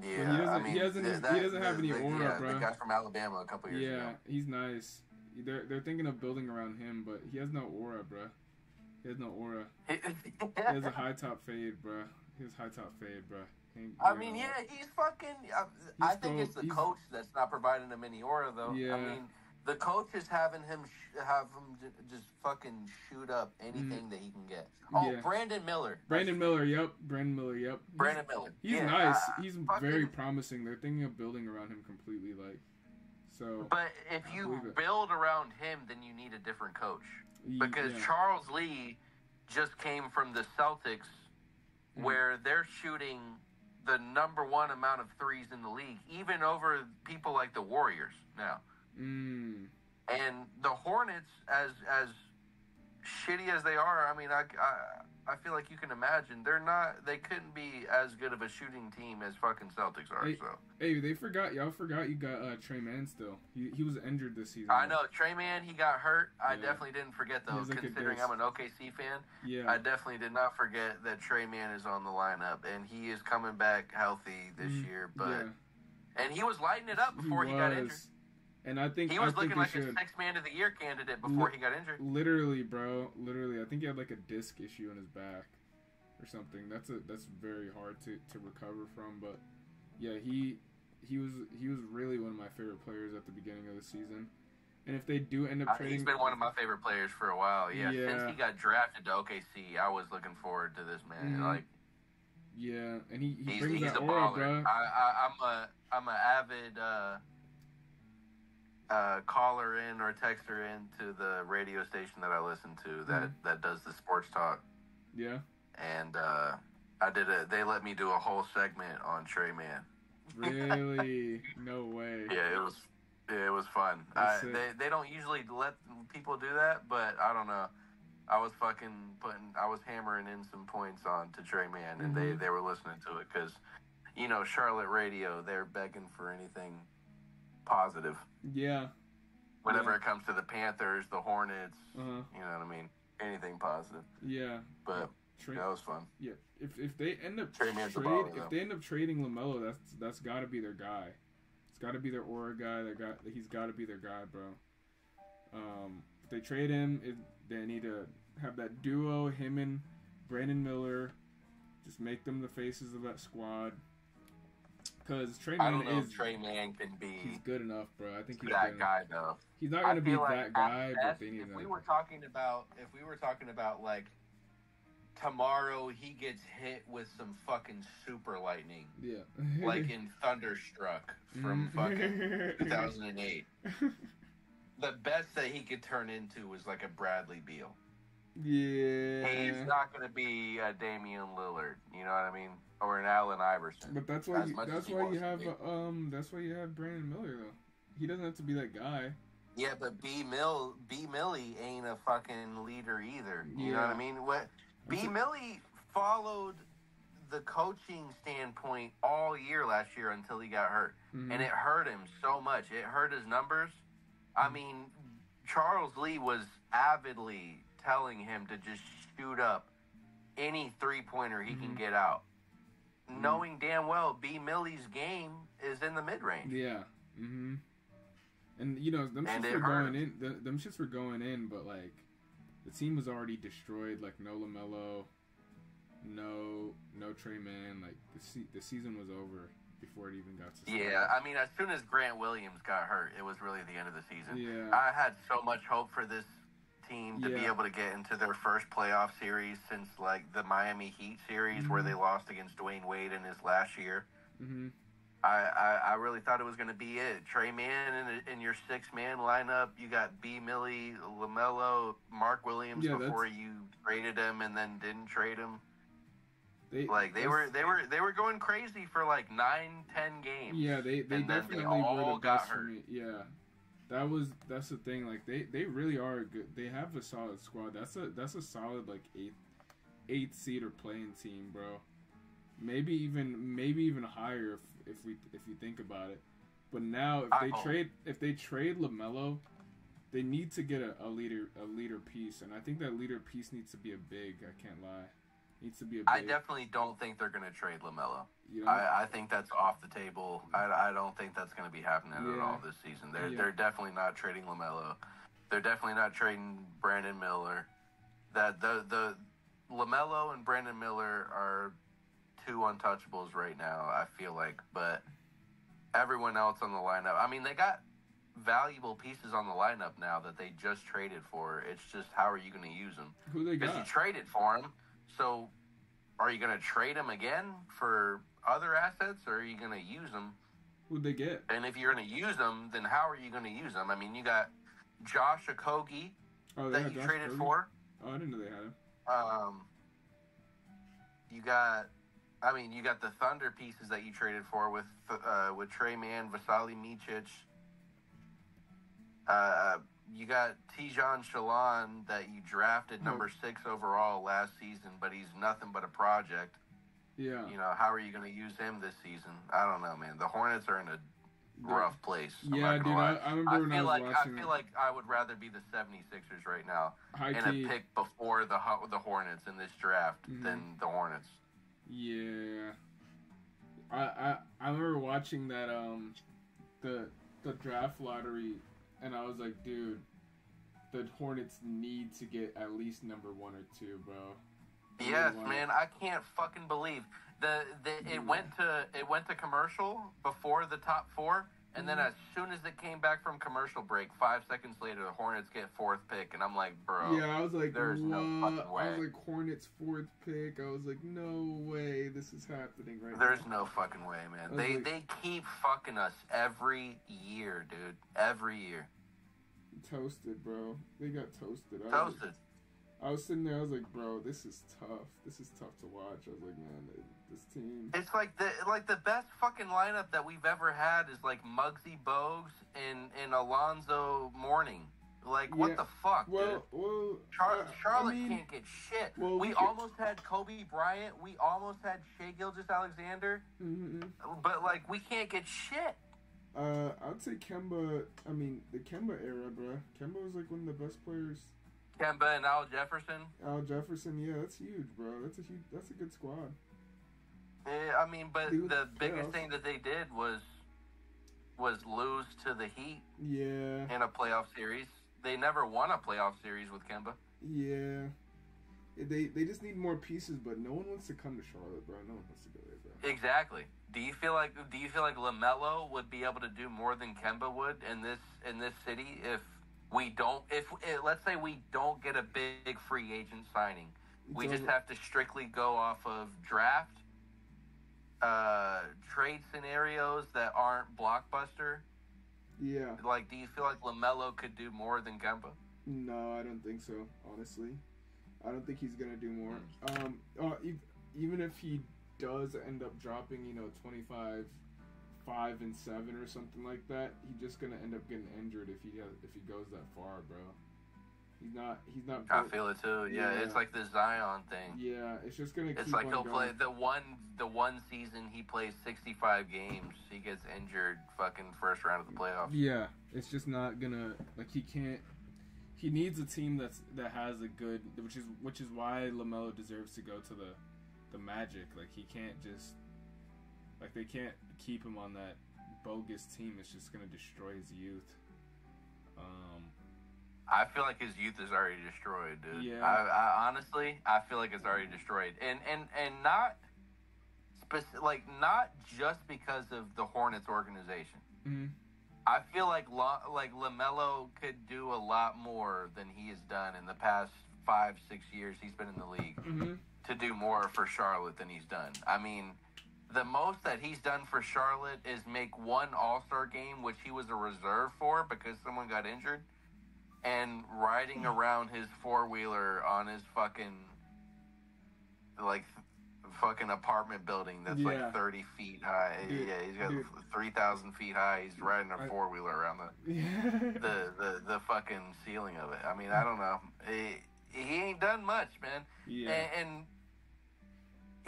S2: Yeah,
S1: he doesn't have any aura, bro.
S2: The guy from Alabama a couple years ago.
S1: Yeah, he's nice. They're thinking of building around him, but he has no aura, bro. He has no aura. He has a high top fade, bro. He's
S2: fucking. I think it's the coach that's not providing him any aura, though.
S1: Yeah.
S2: I mean, the coach is having him just fucking shoot up anything that he can get. Oh, yeah. Brandon Miller.
S1: Brandon Miller, yep. He's nice. He's very promising. They're thinking of building around him completely, like. So.
S2: But if you build around him, then you need a different coach. Because Charles Lee just came from the Celtics, where they're shooting the number 1 amount of threes in the league, even over people like the Warriors now. And the Hornets, as shitty as they are, I mean, I feel like you can imagine they couldn't be as good of a shooting team as fucking Celtics are.
S1: Hey, y'all forgot you got Trey Mann still. He was injured this season.
S2: I know Trey Mann, he got hurt. I definitely didn't forget though, considering I'm an OKC fan.
S1: Yeah,
S2: I definitely did not forget that Trey Mann is on the lineup and he is coming back healthy this year. But and he was lighting it up before he got injured.
S1: And I think
S2: he was looking like a 6th man of the year candidate before he got injured.
S1: Literally, bro. Literally, I think he had like a disc issue in his back or something. That's very hard to recover from. But yeah, he was really one of my favorite players at the beginning of the season. And if they do end up trading...
S2: He's been one of my favorite players for a while. Yeah, since he got drafted to OKC, I was looking forward to this man.
S1: Mm-hmm.
S2: Like,
S1: yeah, and he brings that
S2: a
S1: aura,
S2: baller.
S1: bro.
S2: I'm an avid caller in or texter in to the radio station that I listen to that does the sports talk.
S1: Yeah.
S2: And they let me do a whole segment on Trey Man.
S1: Really? No way.
S2: Yeah, it was fun. They don't usually let people do that, but I don't know. I was hammering in some points on to Trey Man, and they were listening to it because, you know, Charlotte radio, they're begging for anything positive.
S1: Yeah.
S2: Whenever it comes to the Panthers, the Hornets, you know what I mean? Anything positive.
S1: Yeah.
S2: But that was fun.
S1: Yeah. If they end up trading LaMelo, that's got to be their guy. It's got to be their aura guy. He's got to be their guy, bro. If they trade him, they need to have that duo, him and Brandon Miller. Just make them the faces of that squad. Because Trey Man
S2: Trey Man can be.
S1: He's good enough, bro. I think he's
S2: that guy though.
S1: He's not gonna be that guy, but they need.
S2: If we were talking about like tomorrow, he gets hit with some fucking super lightning.
S1: Yeah.
S2: Like in Thunderstruck from fucking 2008. The best that he could turn into was like a Bradley Beal.
S1: Yeah.
S2: He's not going to be a Damian Lillard, you know what I mean, or an Allen Iverson.
S1: But that's why you have Brandon Miller though. He doesn't have to be that guy.
S2: Yeah, but B Millie ain't a fucking leader either. You know what I mean? B Millie followed the coaching standpoint all year last year until he got hurt, and it hurt him so much. It hurt his numbers. I mean, Charles Lee was avidly telling him to just shoot up any three-pointer he can get out, knowing damn well B. Millie's game is in the mid-range.
S1: Yeah. And, you know, them shits were going in, but, like, the team was already destroyed. Like, no LaMelo, no Trey Man. Like, the season was over before it even got to start.
S2: Yeah, I mean, as soon as Grant Williams got hurt, it was really the end of the season.
S1: Yeah.
S2: I had so much hope for this team to be able to get into their first playoff series since, like, the Miami Heat series where they lost against Dwayne Wade in his last year. I really thought it was going to be it. Trey Man in your six-man lineup. You got B. Millie, LaMelo, Mark Williams before you traded him and then didn't trade him. They were going crazy for like 9-10 games.
S1: Yeah, they definitely were the best for me. Yeah, that's the thing. Like they really are good. They have a solid squad. That's a solid like eighth seed or playing team, bro. Maybe even higher if you think about it. But now if they trade LaMelo, they need to get a leader piece, and I think that leader piece needs to be a big. I can't lie. Needs to be a big.
S2: I definitely don't think they're going to trade LaMelo. I think that's off the table. I don't think that's going to be happening at all this season. They're definitely not trading LaMelo. They're definitely not trading Brandon Miller. That the LaMelo and Brandon Miller are two untouchables right now, I feel like. But everyone else on the lineup, I mean, they got valuable pieces on the lineup now that they just traded for. It's just how are you going to use them?
S1: Who they got?
S2: Because you traded for them. So, are you going to trade them again for other assets, or are you going to use them?
S1: Who'd they get?
S2: And if you're going to use them, then how are you going to use them? I mean, you got Josh Okogie that you traded for.
S1: Oh, I didn't know they had him.
S2: You got the Thunder pieces that you traded for with Trey Man, Vasily Micic. You got Tijan Shalon that you drafted number 6 overall last season, but he's nothing but a project.
S1: Yeah.
S2: You know, how are you going to use him this season? I don't know, man. The Hornets are in a rough place.
S1: Yeah, dude, I remember when I was watching.
S2: I feel like I would rather be the 76ers right now
S1: High-key.
S2: a pick before the Hornets in this draft than the Hornets.
S1: Yeah. I remember watching that the draft lottery, and I was like, dude, the Hornets need to get at least number 1 or 2, bro.
S2: Yes, man, I can't fucking believe it went to commercial before the top 4, And then as soon as it came back from commercial break, 5 seconds later, the Hornets get 4th pick, and I'm like, bro.
S1: Yeah, I was like,
S2: there's
S1: what?
S2: No fucking way.
S1: I was like, Hornets 4th pick. I was like, no way, this is happening right
S2: There's
S1: now.
S2: no fucking way, man. They keep fucking us every year, dude. Every year.
S1: Toasted, bro. They got toasted. I was sitting there, I was like, bro, this is tough. This is tough to watch. I was like, man, this team.
S2: It's like the best fucking lineup that we've ever had is like Muggsy Bogues and Alonzo Mourning. Like, yeah. What the fuck, dude? Charlotte can't get shit.
S1: Well,
S2: we almost had Kobe Bryant. We almost had Shai Gilgeous-Alexander.
S1: Mm-hmm.
S2: But, like, we can't get shit.
S1: I'd say Kemba, the Kemba era, bro. Kemba was, like, one of the best players.
S2: Kemba and Al Jefferson.
S1: Al Jefferson, yeah, that's huge, bro. That's a good squad.
S2: Yeah, but the biggest thing that they did was lose to the Heat.
S1: Yeah.
S2: In a playoff series. They never won a playoff series with Kemba.
S1: Yeah. They just need more pieces, but no one wants to come to Charlotte, bro. No one wants to go there, bro.
S2: Exactly. Do you feel like LaMelo would be able to do more than Kemba would in this city if let's say we don't get a big free agent signing? We just have to strictly go off of draft, trade scenarios that aren't blockbuster.
S1: Yeah.
S2: Like, do you feel like LaMelo could do more than Kemba?
S1: No, I don't think so, honestly. I don't think he's going to do more. Even if he does end up dropping, 25, 5 and 7 or something like that, he's just going to end up getting injured if he goes that far, bro. He's not.
S2: I feel it too. Yeah, it's like the Zion thing.
S1: Yeah, it's just gonna.
S2: It's like he'll play the one season he plays 65 games. He gets injured, fucking first round of the playoffs.
S1: Yeah, it's just not gonna he can't. He needs a team that has a good, which is why LaMelo deserves to go to the Magic. Like, he can't just they can't keep him on that bogus team. It's just gonna destroy his youth.
S2: I feel like his youth is already destroyed, dude.
S1: Yeah.
S2: I honestly, I feel like it's already destroyed, and not not just because of the Hornets organization.
S1: Mm-hmm.
S2: I feel like LaMelo could do a lot more than he has done in the past 5-6 years he's been in the league.
S1: Mm-hmm.
S2: To do more for Charlotte than he's done. The most that he's done for Charlotte is make one All-Star game, which he was a reserve for because someone got injured. And riding around his four-wheeler on his fucking apartment building that's 30 feet high.
S1: Dude,
S2: he's got 3,000 feet high. He's riding a four-wheeler around the fucking ceiling of it. I don't know. He ain't done much, man.
S1: Yeah.
S2: And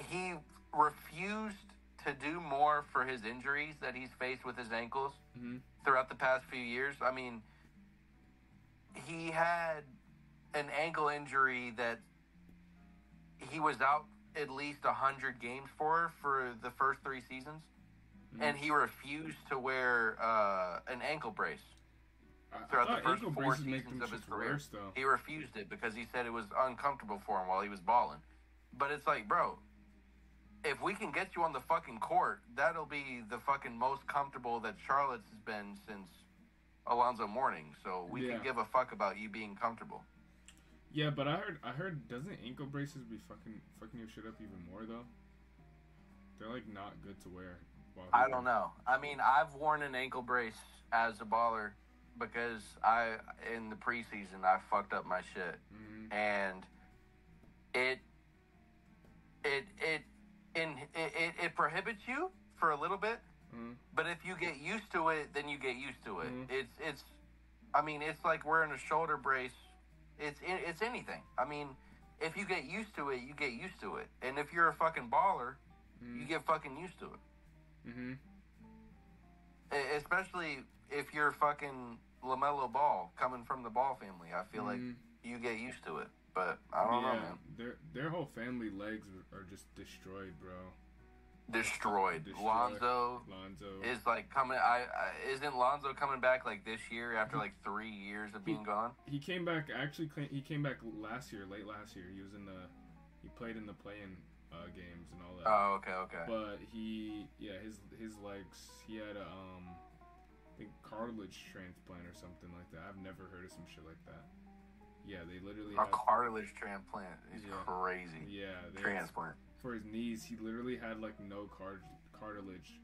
S2: he refused to do more for his injuries that he's faced with his ankles throughout the past few years. He had an ankle injury that he was out at least 100 games for the first 3 seasons, and he refused to wear an ankle brace throughout the first 4 seasons of his career. He refused it because he said it was uncomfortable for him while he was balling. But it's like, bro, if we can get you on the fucking court, that'll be the fucking most comfortable that Charlotte's has been since Alonzo Mourning, so we can give a fuck about you being comfortable.
S1: Yeah, but I heard doesn't ankle braces be fucking your shit up even more though? They're not good to wear.
S2: I don't know. I've worn an ankle brace as a baller because in the preseason I fucked up my shit, and it prohibits you for a little bit. But if you get used to it, then you get used to it. It's like wearing a shoulder brace. It's anything. If you get used to it, you get used to it. And if you're a fucking baller, you get fucking used to it. Especially if you're fucking LaMelo Ball, coming from the Ball family. I feel like you get used to it. But I don't know, man.
S1: Their whole family legs are just destroyed, bro.
S2: Destroyed. Lonzo is coming. Isn't Lonzo coming back this year after 3 years of being gone?
S1: He came back. Actually, he came back last year, late last year. He was he played in the play-in games and all that.
S2: Oh, okay.
S1: But his legs. He had think cartilage transplant or something like that. I've never heard of some shit like that. Yeah, they literally
S2: A cartilage transplant is crazy.
S1: Yeah,
S2: transplant.
S1: For his knees, he literally had like no cartilage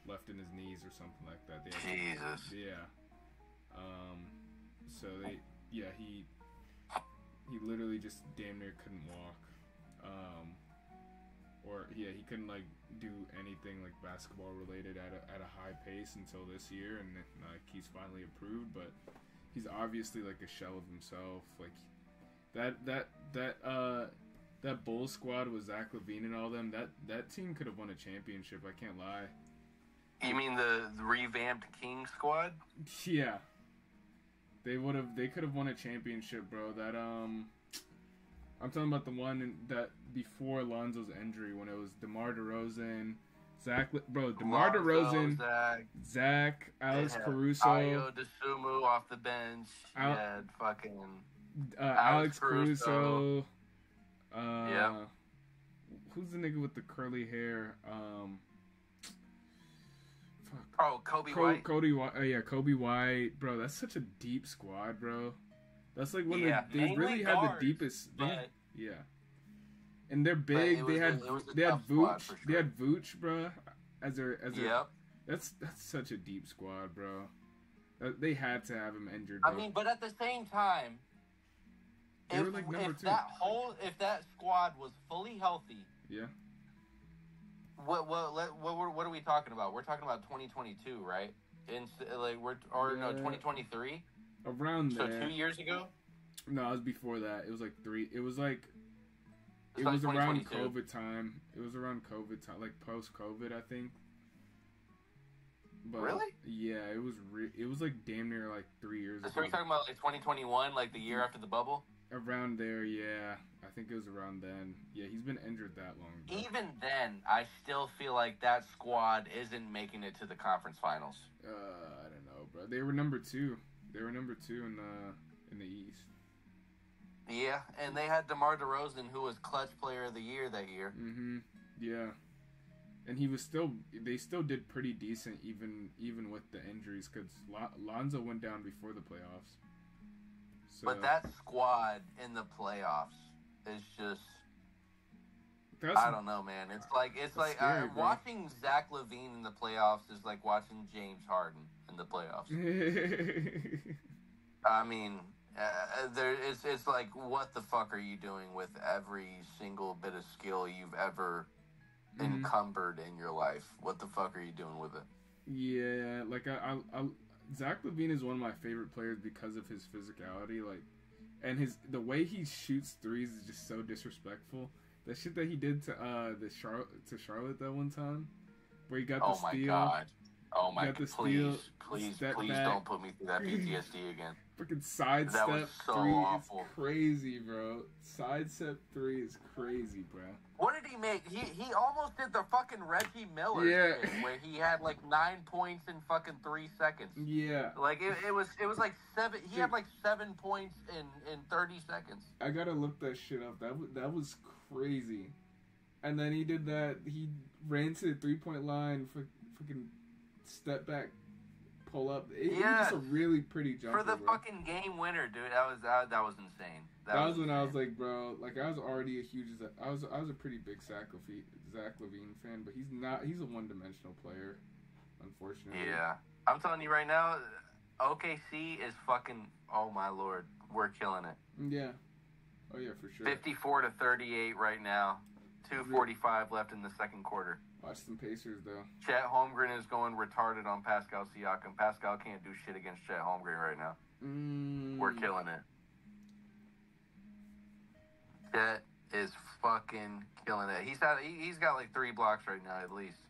S1: left in his knees or something like that.
S2: Jesus.
S1: Yeah. So he literally just damn near couldn't walk. He couldn't like do anything like basketball related at a high pace until this year, and like he's finally improved, but he's obviously like a shell of himself. Like that Bulls squad with Zach LaVine and all them, that team could have won a championship, I can't lie.
S2: You mean the revamped King squad?
S1: Yeah. They could have won a championship, bro. That I'm talking about the one that before Lonzo's injury, when it was DeMar DeRozan, DeMar DeRozan, Zach, Alex Caruso,
S2: Ayo Dosunmu off the bench, fucking
S1: Alex Caruso.
S2: Yeah.
S1: Who's the nigga with the curly hair?
S2: Kobe White.
S1: Kobe White, bro. That's such a deep squad, bro. That's like they really had the deepest. Yeah, and they're big. They had Vooch. They had Vooch, bro. That's such a deep squad, bro. They had to have him injured. Bro.
S2: I mean, but at the same time, if that squad was fully healthy,
S1: yeah.
S2: What are we talking about? We're talking about 2022, right? 2023.
S1: Around there.
S2: So 2 years ago.
S1: No, it was before that. It was like 3. It was like. It was around COVID time. It was around COVID time, like post-COVID, I think. But,
S2: really?
S1: Yeah, it was. It was like damn near like 3 years ago.
S2: So you're talking about like 2021, like the year after the bubble?
S1: Around there, yeah. I think it was around then. Yeah, he's been injured that long. Bro.
S2: Even then, I still feel like that squad isn't making it to the conference finals.
S1: I don't know, bro. They were number 2. They were number 2 in the East.
S2: Yeah, and they had DeMar DeRozan, who was clutch player of the year that year.
S1: Mm-hmm. Yeah. And they still did pretty decent even with the injuries, because Lonzo went down before the playoffs. So,
S2: but that squad in the playoffs is just, I don't know, man. It's like
S1: scary,
S2: watching Zach LaVine in the playoffs is like watching James Harden in the playoffs. I mean, it's like, what the fuck are you doing with every single bit of skill you've ever encumbered in your life? What the fuck are you doing with it?
S1: Yeah, like I Zach LaVine is one of my favorite players because of his physicality, like, and the way he shoots threes is just so disrespectful. The shit that he did to Charlotte that one time, where he got the steal.
S2: Oh my god! Please don't put me through that PTSD again.
S1: Freaking sidestep three is crazy, bro. Sidestep 3 is crazy, bro.
S2: What did he make? He almost did the fucking Reggie Miller thing, where he had like 9 points in fucking 3 seconds.
S1: Yeah.
S2: Like it was like 7. He had like 7 points in 30 seconds.
S1: I gotta look that shit up. That was crazy. And then he did that. He ran to the 3-point line for fucking step back. Pull up. It was just a really pretty jumper
S2: for the fucking game winner, dude. That was insane. That was when
S1: I was like, bro, like I was already I was a pretty big Zach LaVine fan, but he's not. He's a one-dimensional player, unfortunately.
S2: Yeah, I'm telling you right now, OKC is fucking. Oh my lord, we're killing it.
S1: Yeah. Oh yeah, for sure.
S2: 54-38 right now. 2:45 left in the second quarter.
S1: Watch some Pacers, though.
S2: Chet Holmgren is going retarded on Pascal Siakam. Pascal can't do shit against Chet Holmgren right now. We're killing it. Chet is fucking killing it. He's got like 3 blocks right now at least.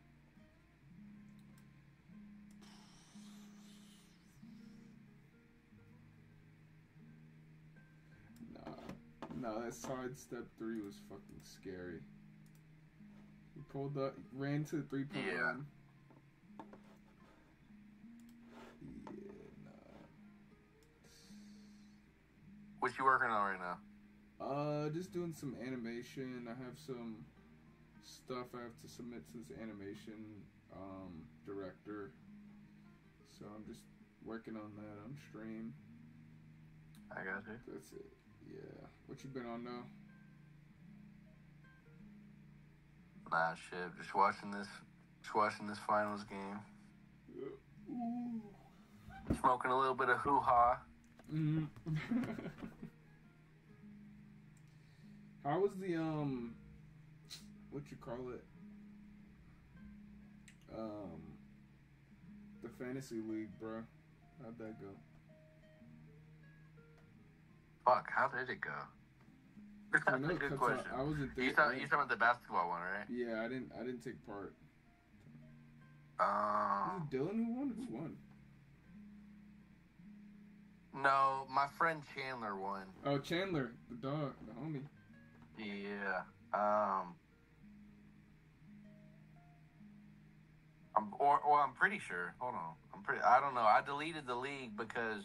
S1: No, that sidestep 3 was fucking scary. He ran to the 3-point line. Yeah, nah.
S2: What you working on right now?
S1: Just doing some animation. I have some stuff I have to submit to this animation director. So I'm just working on that on stream.
S2: I got you.
S1: That's it. Yeah. What you been on though?
S2: Nah, shit. Just watching this finals game.
S1: Ooh.
S2: Smoking a little bit of hoo-ha.
S1: Mm. How was the what you call it? The fantasy league, bro. How'd that go?
S2: Fuck, how did it go? That's a good question.
S1: I wasn't there.
S2: You talking about the basketball one, right?
S1: Yeah, I didn't take part. Was
S2: Um,
S1: it Dylan who won? Who won?
S2: no, my friend Chandler won.
S1: Oh, Chandler, the dog, the homie.
S2: Yeah. I'm pretty sure. Hold on. I don't know. I deleted the league because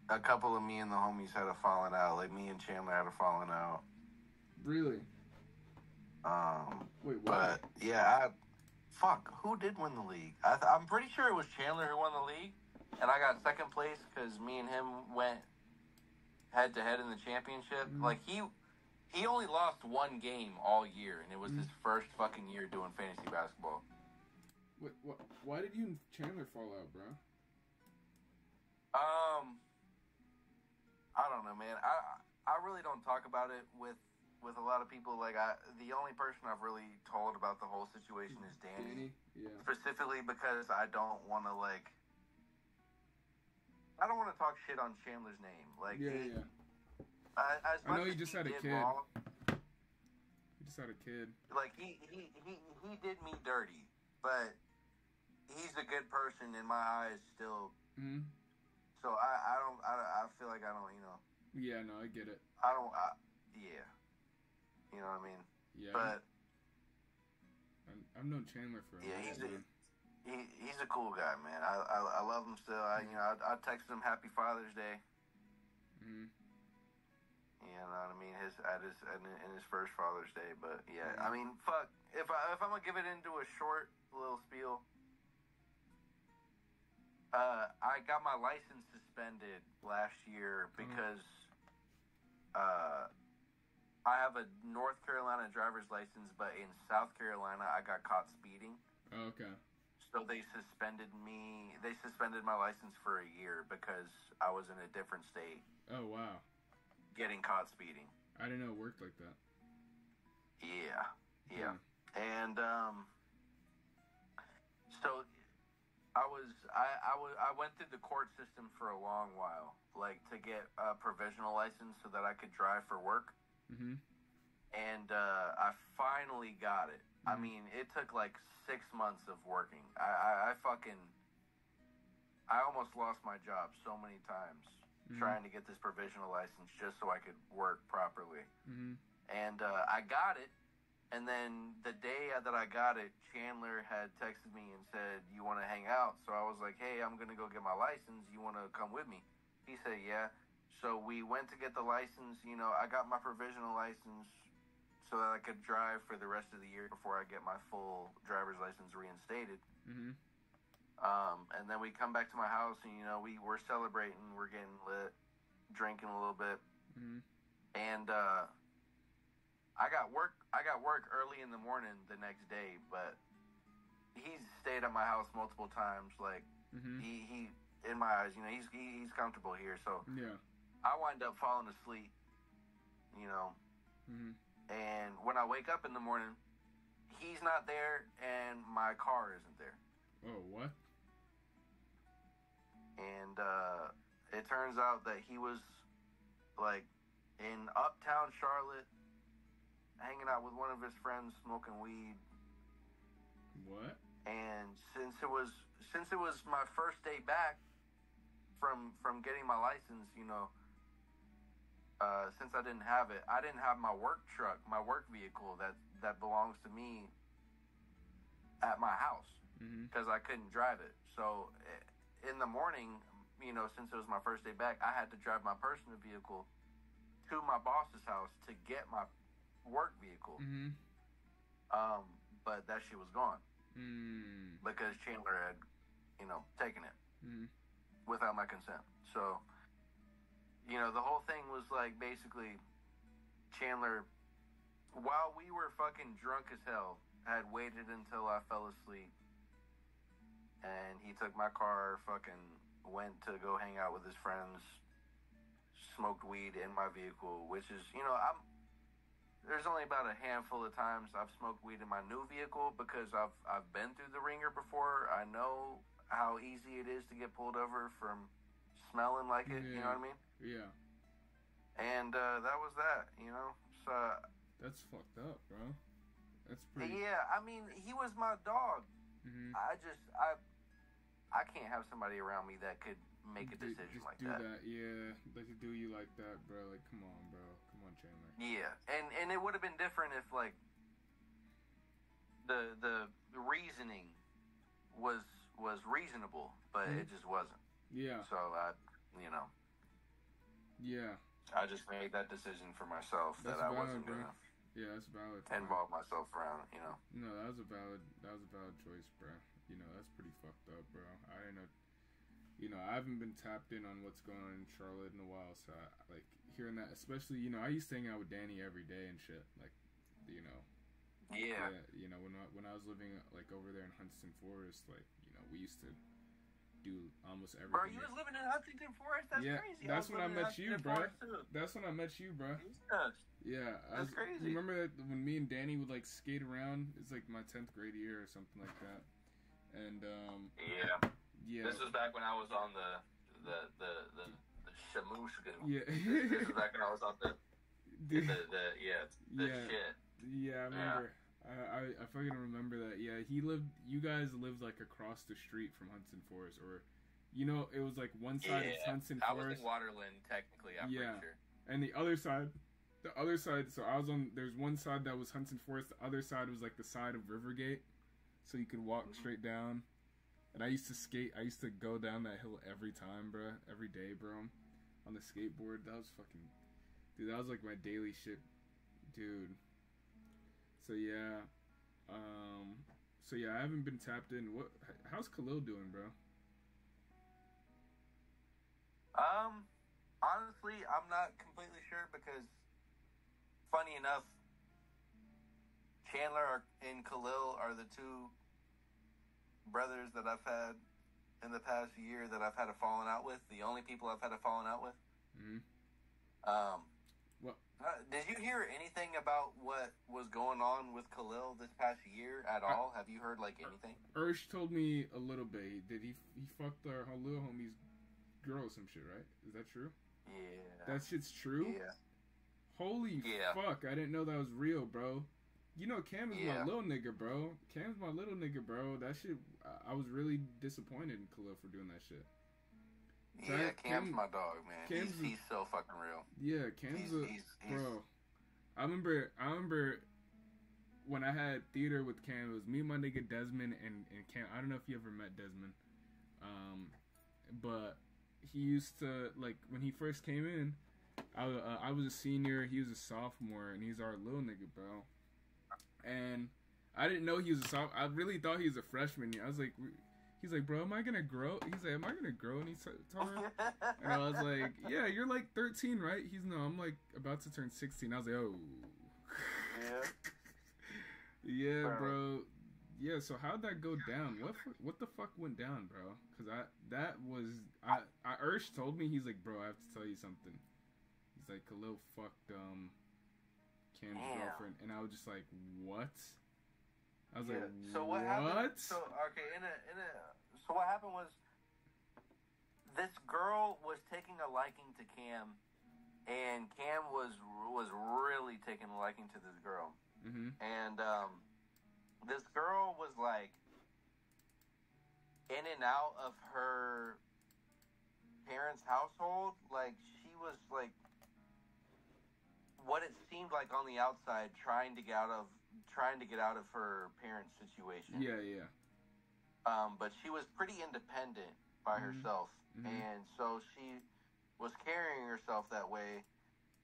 S2: a couple of me and the homies had a falling out. Like me and Chandler had a falling out.
S1: Really? Wait, what?
S2: But yeah, fuck. Who did win the league? I'm pretty sure it was Chandler who won the league, and I got second place because me and him went head to head in the championship.
S1: Mm-hmm.
S2: Like he only lost one game all year, and it was his first fucking year doing fantasy basketball.
S1: Wait, what? Why did you and Chandler fall out, bro?
S2: I don't know, man. I really don't talk about it with a lot of people. Like the only person I've really told about the whole situation is Danny.
S1: Yeah.
S2: Specifically because I don't want to I don't want to talk shit on Chandler's name. Like
S1: Yeah.
S2: I
S1: know he just had a kid. He just had a kid.
S2: Like he did me dirty, but he's a good person in my eyes still.
S1: Mm-hmm.
S2: So I feel like I don't,
S1: Yeah, no, I get it.
S2: Yeah. You know what I mean?
S1: Yeah.
S2: But
S1: I've known Chandler for a while.
S2: He's a cool guy, man. I love him still. I texted him Happy Father's Day.
S1: Mm-hmm.
S2: You know what I mean? In his first Father's Day. But yeah, I mean, fuck. If I'm gonna give it into a short little spiel, I got my license suspended last year because I have a North Carolina driver's license, but in South Carolina I got caught speeding.
S1: Oh, okay.
S2: So they suspended my license for a year because I was in a different state.
S1: Oh, wow. Getting
S2: caught speeding.
S1: I didn't know it worked like that.
S2: Yeah. And so I went through the court system for a long while, like to get a provisional license so that I could drive for work.
S1: Mm-hmm.
S2: And I finally got it.
S1: Mm-hmm.
S2: I mean, it took like 6 months of working. I almost lost my job so many times trying to get this provisional license just so I could work properly.
S1: Mm-hmm.
S2: And I got it. And then the day that I got it, Chandler had texted me and said, "You want to hang out?" So I was like, "Hey, I'm going to go get my license. You want to come with me?" He said, "Yeah." So we went to get the license. I got my provisional license so that I could drive for the rest of the year before I get my full driver's license reinstated.
S1: Mm-hmm.
S2: And then we come back to my house and, we're celebrating. We're getting lit, drinking a little bit.
S1: Mm-hmm.
S2: And I got work early in the morning the next day, but he's stayed at my house multiple times. Like, he in my eyes, he's comfortable here. So
S1: yeah,
S2: I wind up falling asleep,
S1: Mm-hmm.
S2: And when I wake up in the morning, he's not there and my car isn't there.
S1: Oh, what?
S2: And it turns out that he was like in uptown Charlotte hanging out with one of his friends smoking weed.
S1: What?
S2: And since it was my first day back from getting my license, since I didn't have it, I didn't have my work truck, my work vehicle that belongs to me at my house because I couldn't drive it. So in the morning, since it was my first day back, I had to drive my personal vehicle to my boss's house to get my work vehicle.
S1: Mm-hmm.
S2: But that shit was gone because Chandler had taking it without my consent. So, the whole thing was like basically Chandler, while we were fucking drunk as hell, had waited until I fell asleep, and he took my car, fucking went to go hang out with his friends, smoked weed in my vehicle, which is, there's only about a handful of times I've smoked weed in my new vehicle because I've been through the ringer before. I know how easy it is to get pulled over from smelling like it.
S1: Yeah.
S2: You know what I mean?
S1: Yeah.
S2: And that was that. So
S1: that's fucked up, bro. That's pretty.
S2: Yeah, I mean, he was my dog.
S1: Mm-hmm.
S2: I can't have somebody around me that could make a decision
S1: just
S2: like
S1: do
S2: that.
S1: Yeah, like to do you like that, bro. Like, come on, bro. Come on, Chandler.
S2: Yeah, and it would have been different if like the reasoning was reasonable, but it just wasn't.
S1: Yeah.
S2: So
S1: Yeah.
S2: I just made that decision for myself that I wasn't gonna.
S1: Yeah, that's valid.
S2: Involve myself around,
S1: No, that was a valid choice, bro. That's pretty fucked up, bro. I didn't know. I haven't been tapped in on what's going on in Charlotte in a while, so I, like hearing that, especially, I used to hang out with Danny every day and shit, like,
S2: Yeah.
S1: When I was living like over there in Huntington Forest, like, we used to do almost everything.
S2: Bro, you was living in Huntington Forest? That's crazy.
S1: That's when I met you, bro. That's when I met you, bro. Yeah.
S2: That's crazy.
S1: You remember that when me and Danny would like skate around? It's like my 10th grade year or something like that. And yeah.
S2: This was back when I was on the shamushka.
S1: Yeah.
S2: This was back when I was on the shit.
S1: Yeah, I remember. I fucking remember that. Yeah, you guys lived like across the street from Huntington Forest, or, it was like one side is Huntington Forest.
S2: I was in Waterland, technically, I'm pretty sure.
S1: And the other side, so I was there's one side that was Huntington Forest, the other side was like the side of Rivergate, so you could walk straight down. And I used to skate, I used to go down that hill every time, bro, every day, bro, on the skateboard. That was fucking, dude, that was like my daily shit, dude. So yeah, I haven't been tapped in. How's Khalil doing, bro?
S2: Honestly, I'm not completely sure because, funny enough, Chandler and Khalil are the two brothers that I've had in the past year that I've had a falling out with. The only people I've had a falling out with.
S1: Mm-hmm.
S2: Did you hear anything about what was going on with Khalil this past year at all? Have you heard like anything?
S1: Ursh told me a little bit. He fucked our little homie's girl or some shit, right? Is that true?
S2: Yeah.
S1: That shit's true?
S2: Yeah.
S1: Holy fuck, I didn't know that was real, bro. Cam is my little nigga, bro. Cam's my little nigga, bro. That shit, I was really disappointed in Khalil for doing that shit.
S2: Yeah, Cam's my dog, man. He's so fucking real.
S1: Yeah, Cam's bro. I remember when I had theater with Cam, it was me, my nigga Desmond, and Cam. I don't know if you ever met Desmond, but he used to, like, when he first came in, I was a senior, he was a sophomore, and he's our little nigga, bro. And I didn't know he was a sophomore. I really thought he was a freshman. I was like, he's like, bro, am I gonna grow? He's like, am I gonna grow any taller? And I was like, yeah, you're like 13, right? He's no, I'm like about to turn 16. I was like, oh.
S2: Yeah.
S1: Yeah, bro. Yeah, so how'd that go down? What the fuck went down, bro? Because Ursh told me, he's like, bro, I have to tell you something. He's like, Khalil fucked Cam's girlfriend, and I was just like, what? I was like,
S2: so what happened? So what happened was this girl was taking a liking to Cam, and Cam was really taking a liking to this girl.
S1: Mm-hmm.
S2: And this girl was like in and out of her parents' household. Like, she was like what it seemed like on the outside, trying to get out of her parents' situation.
S1: Yeah.
S2: But she was pretty independent by herself, and so she was carrying herself that way.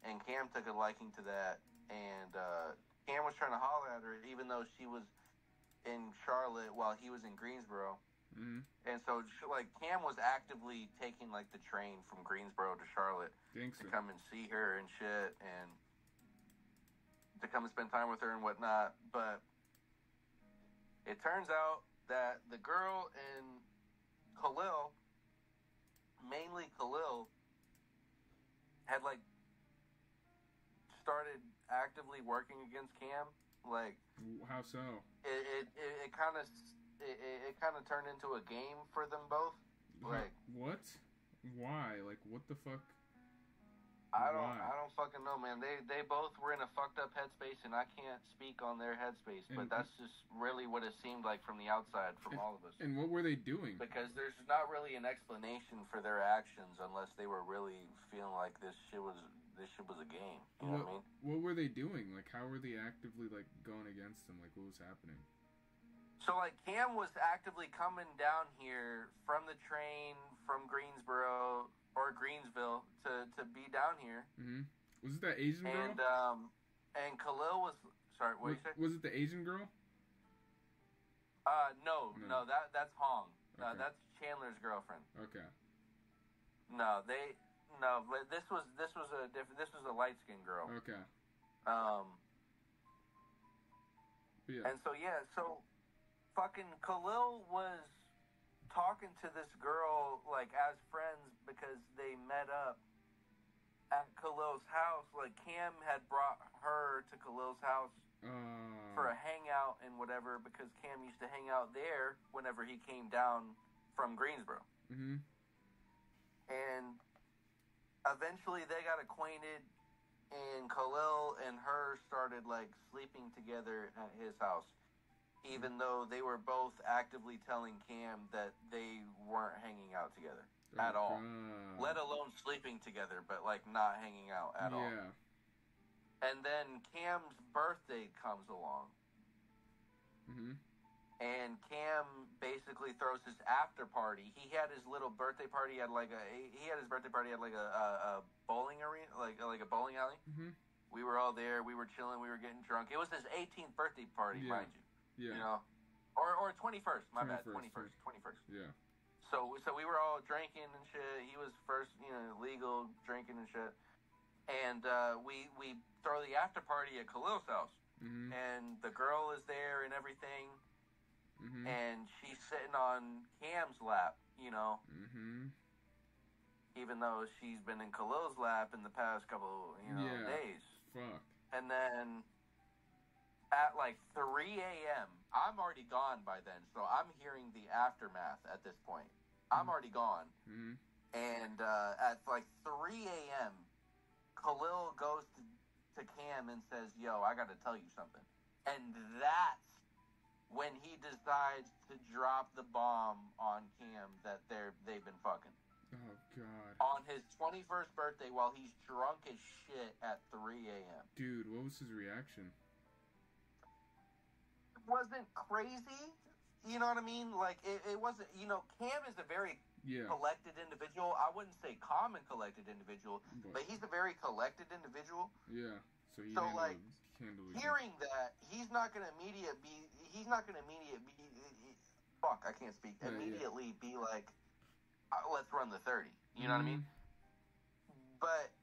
S2: And Cam took a liking to that, and Cam was trying to holler at her, even though she was in Charlotte while he was in Greensboro.
S1: Mm-hmm.
S2: And so, like, Cam was actively taking, like, the train from Greensboro to Charlotte to come and see her and shit, and to come and spend time with her and whatnot. But it turns out that the girl and Khalil, mainly Khalil, had, like, started actively working against Cam. Like,
S1: how so?
S2: It kind of turned into a game for them both. Like,
S1: what? Why? Like, what the fuck?
S2: I don't fucking know, man. They both were in a fucked up headspace, and I can't speak on their headspace, but that's just really what it seemed like from the outside, from all of us.
S1: And what were they doing?
S2: Because there's not really an explanation for their actions unless they were really feeling like this shit was a game. You know what I mean?
S1: What were they doing? Like, how were they actively, like, going against them? Like, what was happening?
S2: So, like, Cam was actively coming down here from the train from Greensboro or Greensville to be down here.
S1: Mm-hmm. Was it that Asian girl?
S2: And Khalil was... Sorry, what did you say?
S1: Was it the Asian girl?
S2: No, that's Hong.
S1: Okay.
S2: That's Chandler's girlfriend.
S1: Okay.
S2: No, but this was a different... This was a light-skinned girl.
S1: Okay.
S2: Yeah. And so fucking Khalil was talking to this girl, like, as friends because they met up at Khalil's house. Like, Cam had brought her to Khalil's house for a hangout and whatever because Cam used to hang out there whenever he came down from Greensboro.
S1: Mm-hmm.
S2: And eventually they got acquainted, and Khalil and her started, like, sleeping together at his house, even though they were both actively telling Cam that they weren't hanging out together at all, let alone sleeping together, but, like, not hanging out at all.
S1: Yeah.
S2: And then Cam's birthday comes along.
S1: Mm-hmm.
S2: And Cam basically throws his after party. He had his little birthday party at, like, a bowling arena, like a bowling alley.
S1: Mm-hmm.
S2: We were all there. We were chilling. We were getting drunk. It was his 18th birthday party, mind you.
S1: Yeah.
S2: You know, or 21st. My bad. 21st.
S1: Yeah.
S2: So we were all drinking and shit. He was first, legal drinking and shit. And we throw the after party at Khalil's house.
S1: Mm-hmm.
S2: And the girl is there and everything.
S1: Mm-hmm.
S2: And she's sitting on Cam's lap,
S1: Mm-hmm.
S2: even though she's been in Khalil's lap in the past couple, days.
S1: Fuck.
S2: And then at like 3 a.m., I'm already gone by then, so I'm hearing the aftermath at this point. I'm already gone.
S1: Mm-hmm.
S2: And at like 3 a.m., Khalil goes to Cam and says, "Yo, I got to tell you something." And that's when he decides to drop the bomb on Cam that they've been fucking.
S1: Oh, God.
S2: On his 21st birthday while he's drunk as shit at 3 a.m.
S1: Dude, what was his reaction?
S2: It wasn't crazy. You know what I mean? Like, it wasn't, Cam is a very collected individual. I wouldn't say calm and collected individual, but he's a very collected individual.
S1: Yeah. So
S2: hearing that, he's not going to immediately be like, let's run the 30. You know what I mean? But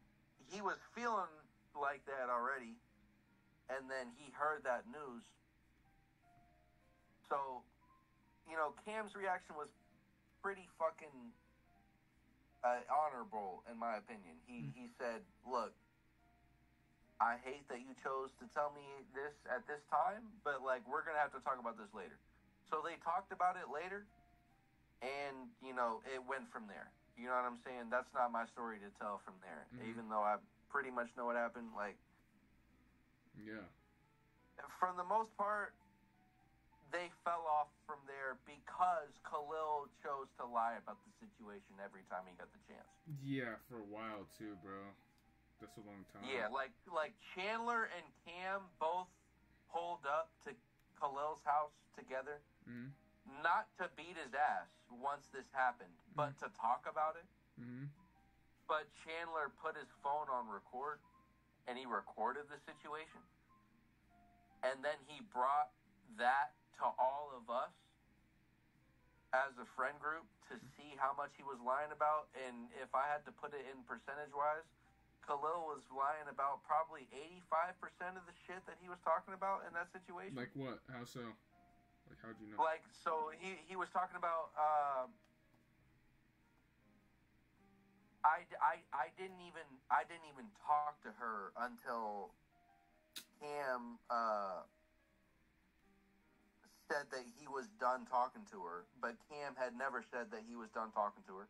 S2: he was feeling like that already, and then he heard that news. So, Cam's reaction was pretty fucking honorable, in my opinion. He said, "Look, I hate that you chose to tell me this at this time, but, like, we're going to have to talk about this later." So they talked about it later, and, it went from there. You know what I'm saying? That's not my story to tell from there, even though I pretty much know what happened. Like,
S1: yeah.
S2: For the most part, they fell off from there because Khalil chose to lie about the situation every time he got the chance.
S1: Yeah, for a while, too, bro. That's a long time.
S2: Yeah, like Chandler and Cam both pulled up to Khalil's house together, not to beat his ass once this happened, but to talk about it.
S1: Mm-hmm.
S2: But Chandler put his phone on record, and he recorded the situation, and then he brought that to all of us, as a friend group to see how much he was lying about, and if I had to put it in percentage-wise, Khalil was lying about probably 85% of the shit that he was talking about in that situation.
S1: Like what? How so? Like, how'd you know?
S2: Like, so he was talking about, I didn't even talk to her until Cam, said that he was done talking to her, but Cam had never said that he was done talking to her.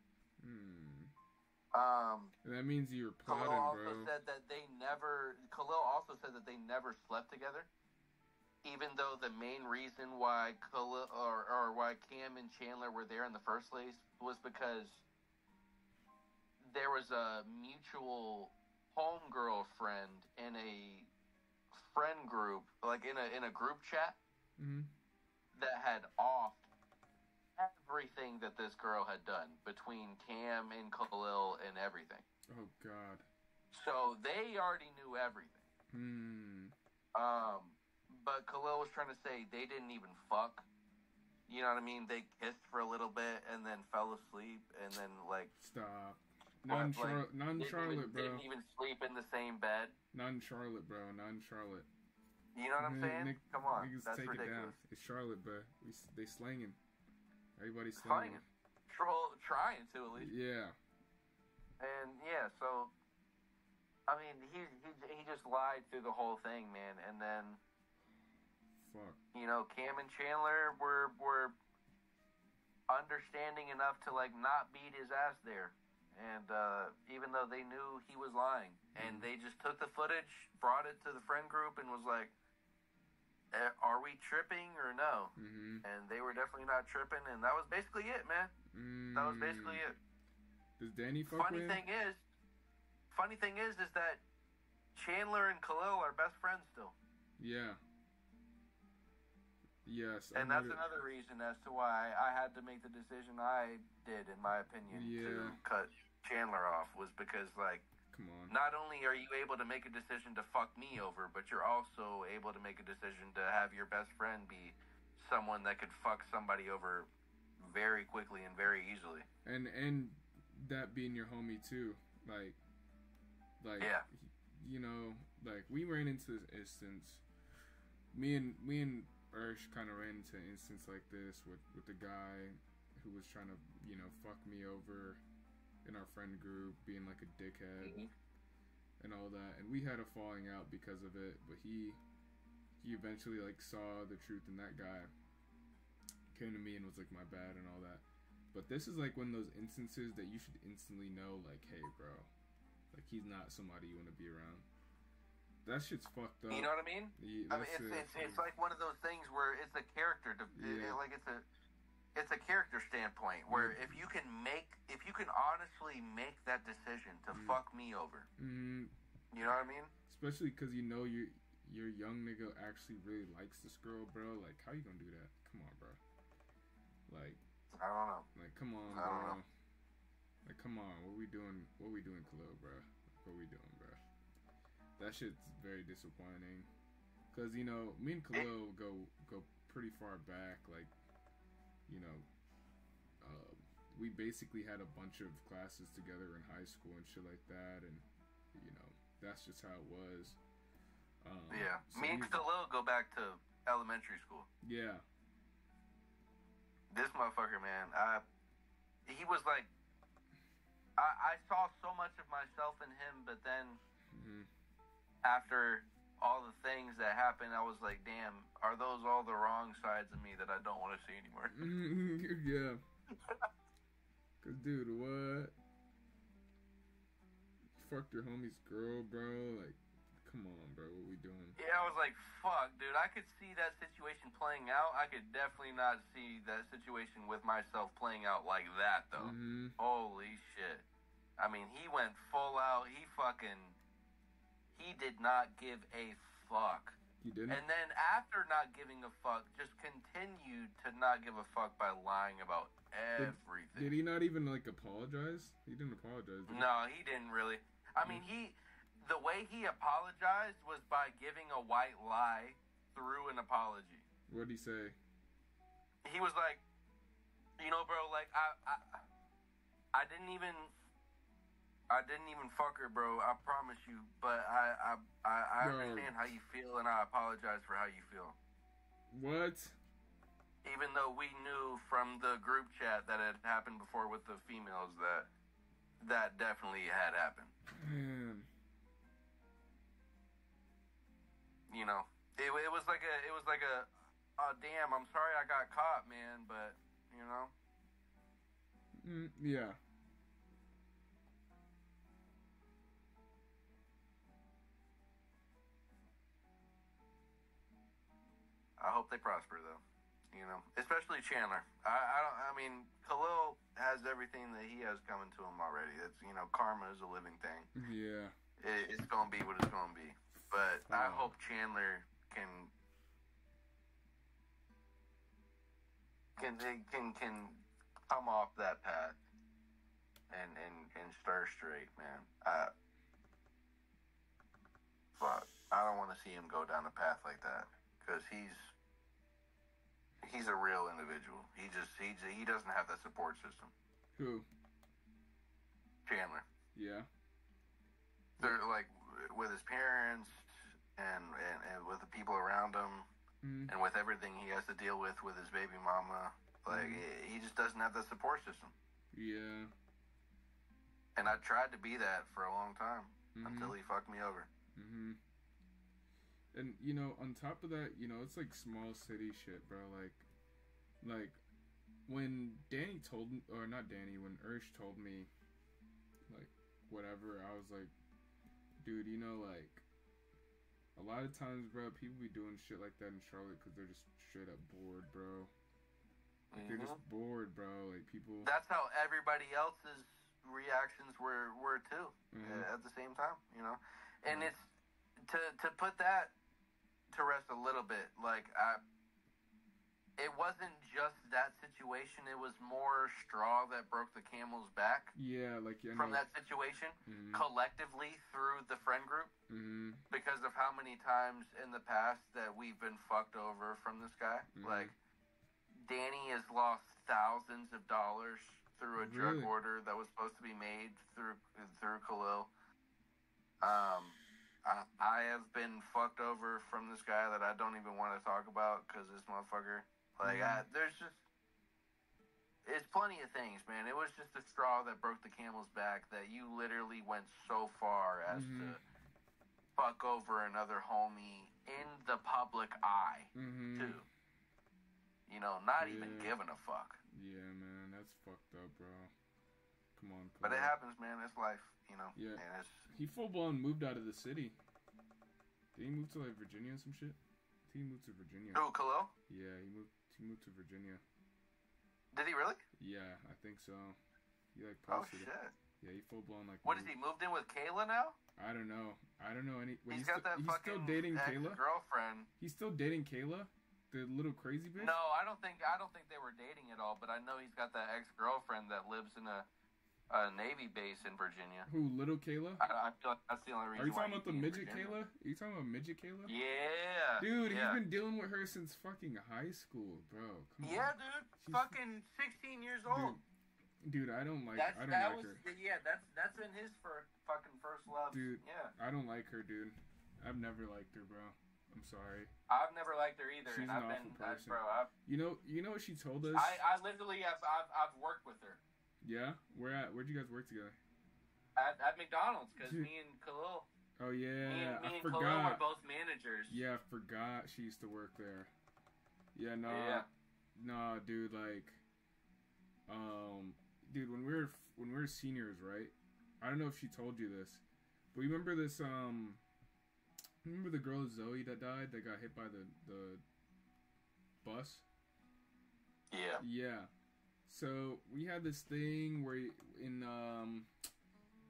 S1: That means you were plotting,
S2: Khalil also
S1: bro.
S2: said that Khalil also said that they never slept together, even though the main reason why Khalil or why Cam and Chandler were there in the first place was because there was a mutual homegirl friend in a friend group, like in a group chat, that had offed everything that this girl had done between Cam and Khalil and everything.
S1: Oh God.
S2: So they already knew everything. But Khalil was trying to say they didn't even fuck. You know what I mean? They kissed for a little bit and then fell asleep and then like
S1: stop. Non-Charlotte, bro.
S2: Didn't even sleep in the same bed.
S1: Non-Charlotte, bro. Non-Charlotte.
S2: You know what I'm saying? Come on,
S1: niggas
S2: that's
S1: take
S2: ridiculous.
S1: It down. It's Charlotte, bro. They slanging. Everybody's slanging.
S2: Trying to at least.
S1: Yeah.
S2: And yeah, so I mean, he just lied through the whole thing, man. And then,
S1: fuck.
S2: You know, Cam and Chandler were understanding enough to like not beat his ass there. And even though they knew he was lying, and they just took the footage, brought it to the friend group, and was like, "Are we tripping or no?" And they were definitely not tripping, and that was basically it, man. That was basically it.
S1: Does Danny fuck with him?
S2: Funny thing is that Chandler and Khalil are best friends still.
S1: Yeah. Yes.
S2: And that's another reason as to why I had to make the decision I did, in my opinion, to cut Chandler off, was because, like,
S1: come on.
S2: Not only are you able to make a decision to fuck me over, but you're also able to make a decision to have your best friend be someone that could fuck somebody over very quickly and very easily.
S1: And that being your homie too, like
S2: yeah.
S1: You know, like we ran into this instance. Me and Ursh kind of ran into an instance like this with the guy who was trying to, you know, fuck me over in our friend group, being like a dickhead and all that. And we had a falling out because of it, but he eventually like saw the truth in that guy, came to me and was like, my bad and all that. But this is like one of those instances that you should instantly know, like, hey bro, like he's not somebody you want to be around. That shit's fucked up.
S2: You know what I mean?
S1: Yeah,
S2: I mean, it's like one of those things where it's a character, it's a character standpoint where if you can honestly make that decision to fuck me over, you know what I mean?
S1: Especially because you know your young nigga actually really likes this girl, bro. Like, how you gonna do that? Come on, bro. Like,
S2: I don't know.
S1: Like, come on, bro.
S2: I don't know.
S1: Like, come on. What we doing, Khalil, bro? What we doing, bro? That shit's very disappointing. Cause you know, me and Khalil go pretty far back. Like, you know, we basically had a bunch of classes together in high school and shit like that, and you know, that's just how it was.
S2: Yeah,
S1: so
S2: me and Khalil go back to elementary school.
S1: Yeah.
S2: This motherfucker, man, he was like, I saw so much of myself in him, but then after all the things that happened, I was like, damn, are those all the wrong sides of me that I don't want to see anymore?
S1: Yeah. Cause dude, what? You fucked your homie's girl, bro? Like, come on, bro, what we doing?
S2: Yeah, I was like, fuck, dude, I could see that situation playing out. I could definitely not see that situation with myself playing out like that, though. Holy shit. I mean, he went full out. He did not give a fuck.
S1: He didn't?
S2: And then after not giving a fuck, just continued to not give a fuck by lying about everything.
S1: Did he not even, like, apologize? He didn't apologize, did he?
S2: No, he didn't really. I mean, the way he apologized was by giving a white lie through an apology.
S1: What'd he say?
S2: He was like, You know, bro, like I didn't even fuck her, bro. I promise you. But I understand how you feel, and I apologize for how you feel.
S1: What?
S2: Even though we knew from the group chat that it happened before with the females, that definitely had happened.
S1: Man.
S2: You know, it was like a, oh damn, I'm sorry I got caught, man. But you know.
S1: Yeah.
S2: I hope they prosper, though. You know, especially Chandler. I mean, Khalil has everything that he has coming to him already. It's, you know, karma is a living thing.
S1: Yeah.
S2: It's gonna be what it's gonna be. But I hope Chandler can come off that path and stir straight, man. Fuck, I don't want to see him go down a path like that, because he's a real individual. He doesn't have that support system.
S1: Who?
S2: Chandler.
S1: Yeah.
S2: They're like with his parents and with the people around him, and with everything he has to deal with his baby mama. Like he just doesn't have that support system.
S1: Yeah.
S2: And I tried to be that for a long time until he fucked me over.
S1: Mm-hmm. And, you know, on top of that, you know, it's like small city shit, bro. Like when Danny told me, or not Danny, when Ursh told me, like, whatever, I was like, dude, you know, like, a lot of times, bro, people be doing shit like that in Charlotte because they're just straight up bored, bro. Like, they're just bored, bro. Like, people...
S2: That's how everybody else's reactions were too, at the same time, you know? And it's, to put that to rest a little bit, like, it wasn't just that situation, it was more straw that broke the camel's back.
S1: Yeah, like, you know,
S2: from that situation, collectively through the friend group, because of how many times in the past that we've been fucked over from this guy. Like, Danny has lost thousands of dollars through a drug order that was supposed to be made through Khalil. I have been fucked over from this guy that I don't even want to talk about because this motherfucker. Like, there's just... It's plenty of things, man. It was just a straw that broke the camel's back that you literally went so far as to fuck over another homie in the public eye, too. You know, not even giving a fuck.
S1: Yeah, man, that's fucked up, bro. Come on.
S2: But it happens, man. It's life, you know.
S1: Yeah.
S2: And
S1: he full-blown moved out of the city. Did he move to, like, Virginia or some shit? I think he moved to Virginia.
S2: Who, Khalil?
S1: Yeah, he moved to Virginia.
S2: Did he really?
S1: Yeah, I think so. He, like, posted
S2: it.
S1: Yeah, he full-blown, like...
S2: What, is he moved in with Kayla now?
S1: I don't know any... Wait,
S2: he's got that fucking
S1: still dating Kayla?
S2: Girlfriend.
S1: He's still dating Kayla? The little crazy bitch?
S2: No, I don't think they were dating at all, but I know he's got that ex-girlfriend that lives in a Navy base in Virginia.
S1: Who, little Kayla?
S2: I feel like that's the only reason.
S1: Are you talking about the midget Kayla? Are you talking about midget Kayla?
S2: Yeah.
S1: Dude, he's been dealing with her since fucking high school, bro. Come on.
S2: Yeah, dude. She's fucking 16 years old.
S1: Dude, I don't like her.
S2: Yeah, that's been his fucking first love.
S1: Dude,
S2: yeah.
S1: I don't like her, dude. I've never liked her, bro. I'm sorry.
S2: I've never liked her either.
S1: She's
S2: and
S1: an awful person. You know what she told us?
S2: I literally I've worked with her.
S1: Yeah? Where'd you guys work together?
S2: At McDonald's, because me and Khalil.
S1: Oh yeah,
S2: me
S1: I
S2: and
S1: forgot.
S2: Khalil were both managers.
S1: Yeah, I forgot she used to work there. Yeah, no.
S2: Yeah.
S1: No, dude, like, dude, when we were seniors, right? I don't know if she told you this, but you remember this, remember the girl Zoe that died, that got hit by the bus?
S2: Yeah.
S1: Yeah. So, we had this thing where in,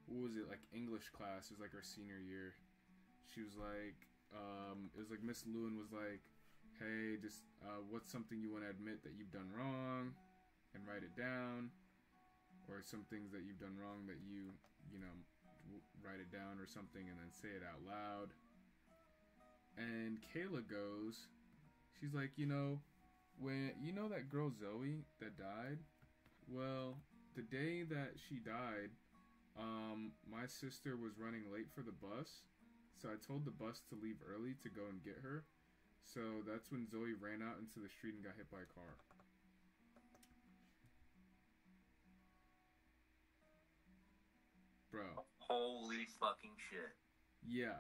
S1: what was it, like, English class, it was like our senior year. She was like, it was like Miss Lewin was like, hey, just, what's something you want to admit that you've done wrong, and write it down, or some things that you've done wrong that you know, write it down or something, and then say it out loud. And Kayla goes, she's like, you know, when, you know that girl Zoe that died? Well, the day that she died, my sister was running late for the bus, so I told the bus to leave early to go and get her. So that's when Zoe ran out into the street and got hit by a car. Bro.
S2: Holy fucking shit.
S1: Yeah.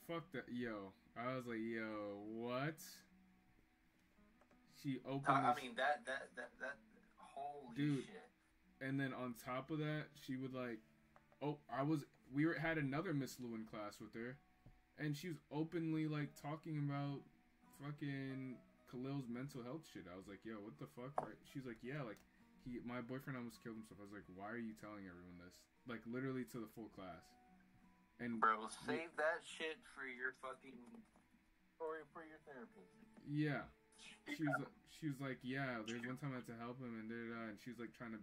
S1: Fuck that. Yo. I was like, yo, what? She opened
S2: I mean, that holy
S1: dude,
S2: shit.
S1: And then on top of that, she would like, had another Miss Lewin class with her, and she was openly like talking about fucking Khalil's mental health shit. I was like, yo, what the fuck? Right? She's like, yeah, like my boyfriend almost killed himself. I was like, why are you telling everyone this? Like literally to the full class. And
S2: bro, save that shit for your fucking or for your therapist.
S1: Yeah. She was like, yeah, there's one time I had to help him and and she was like trying to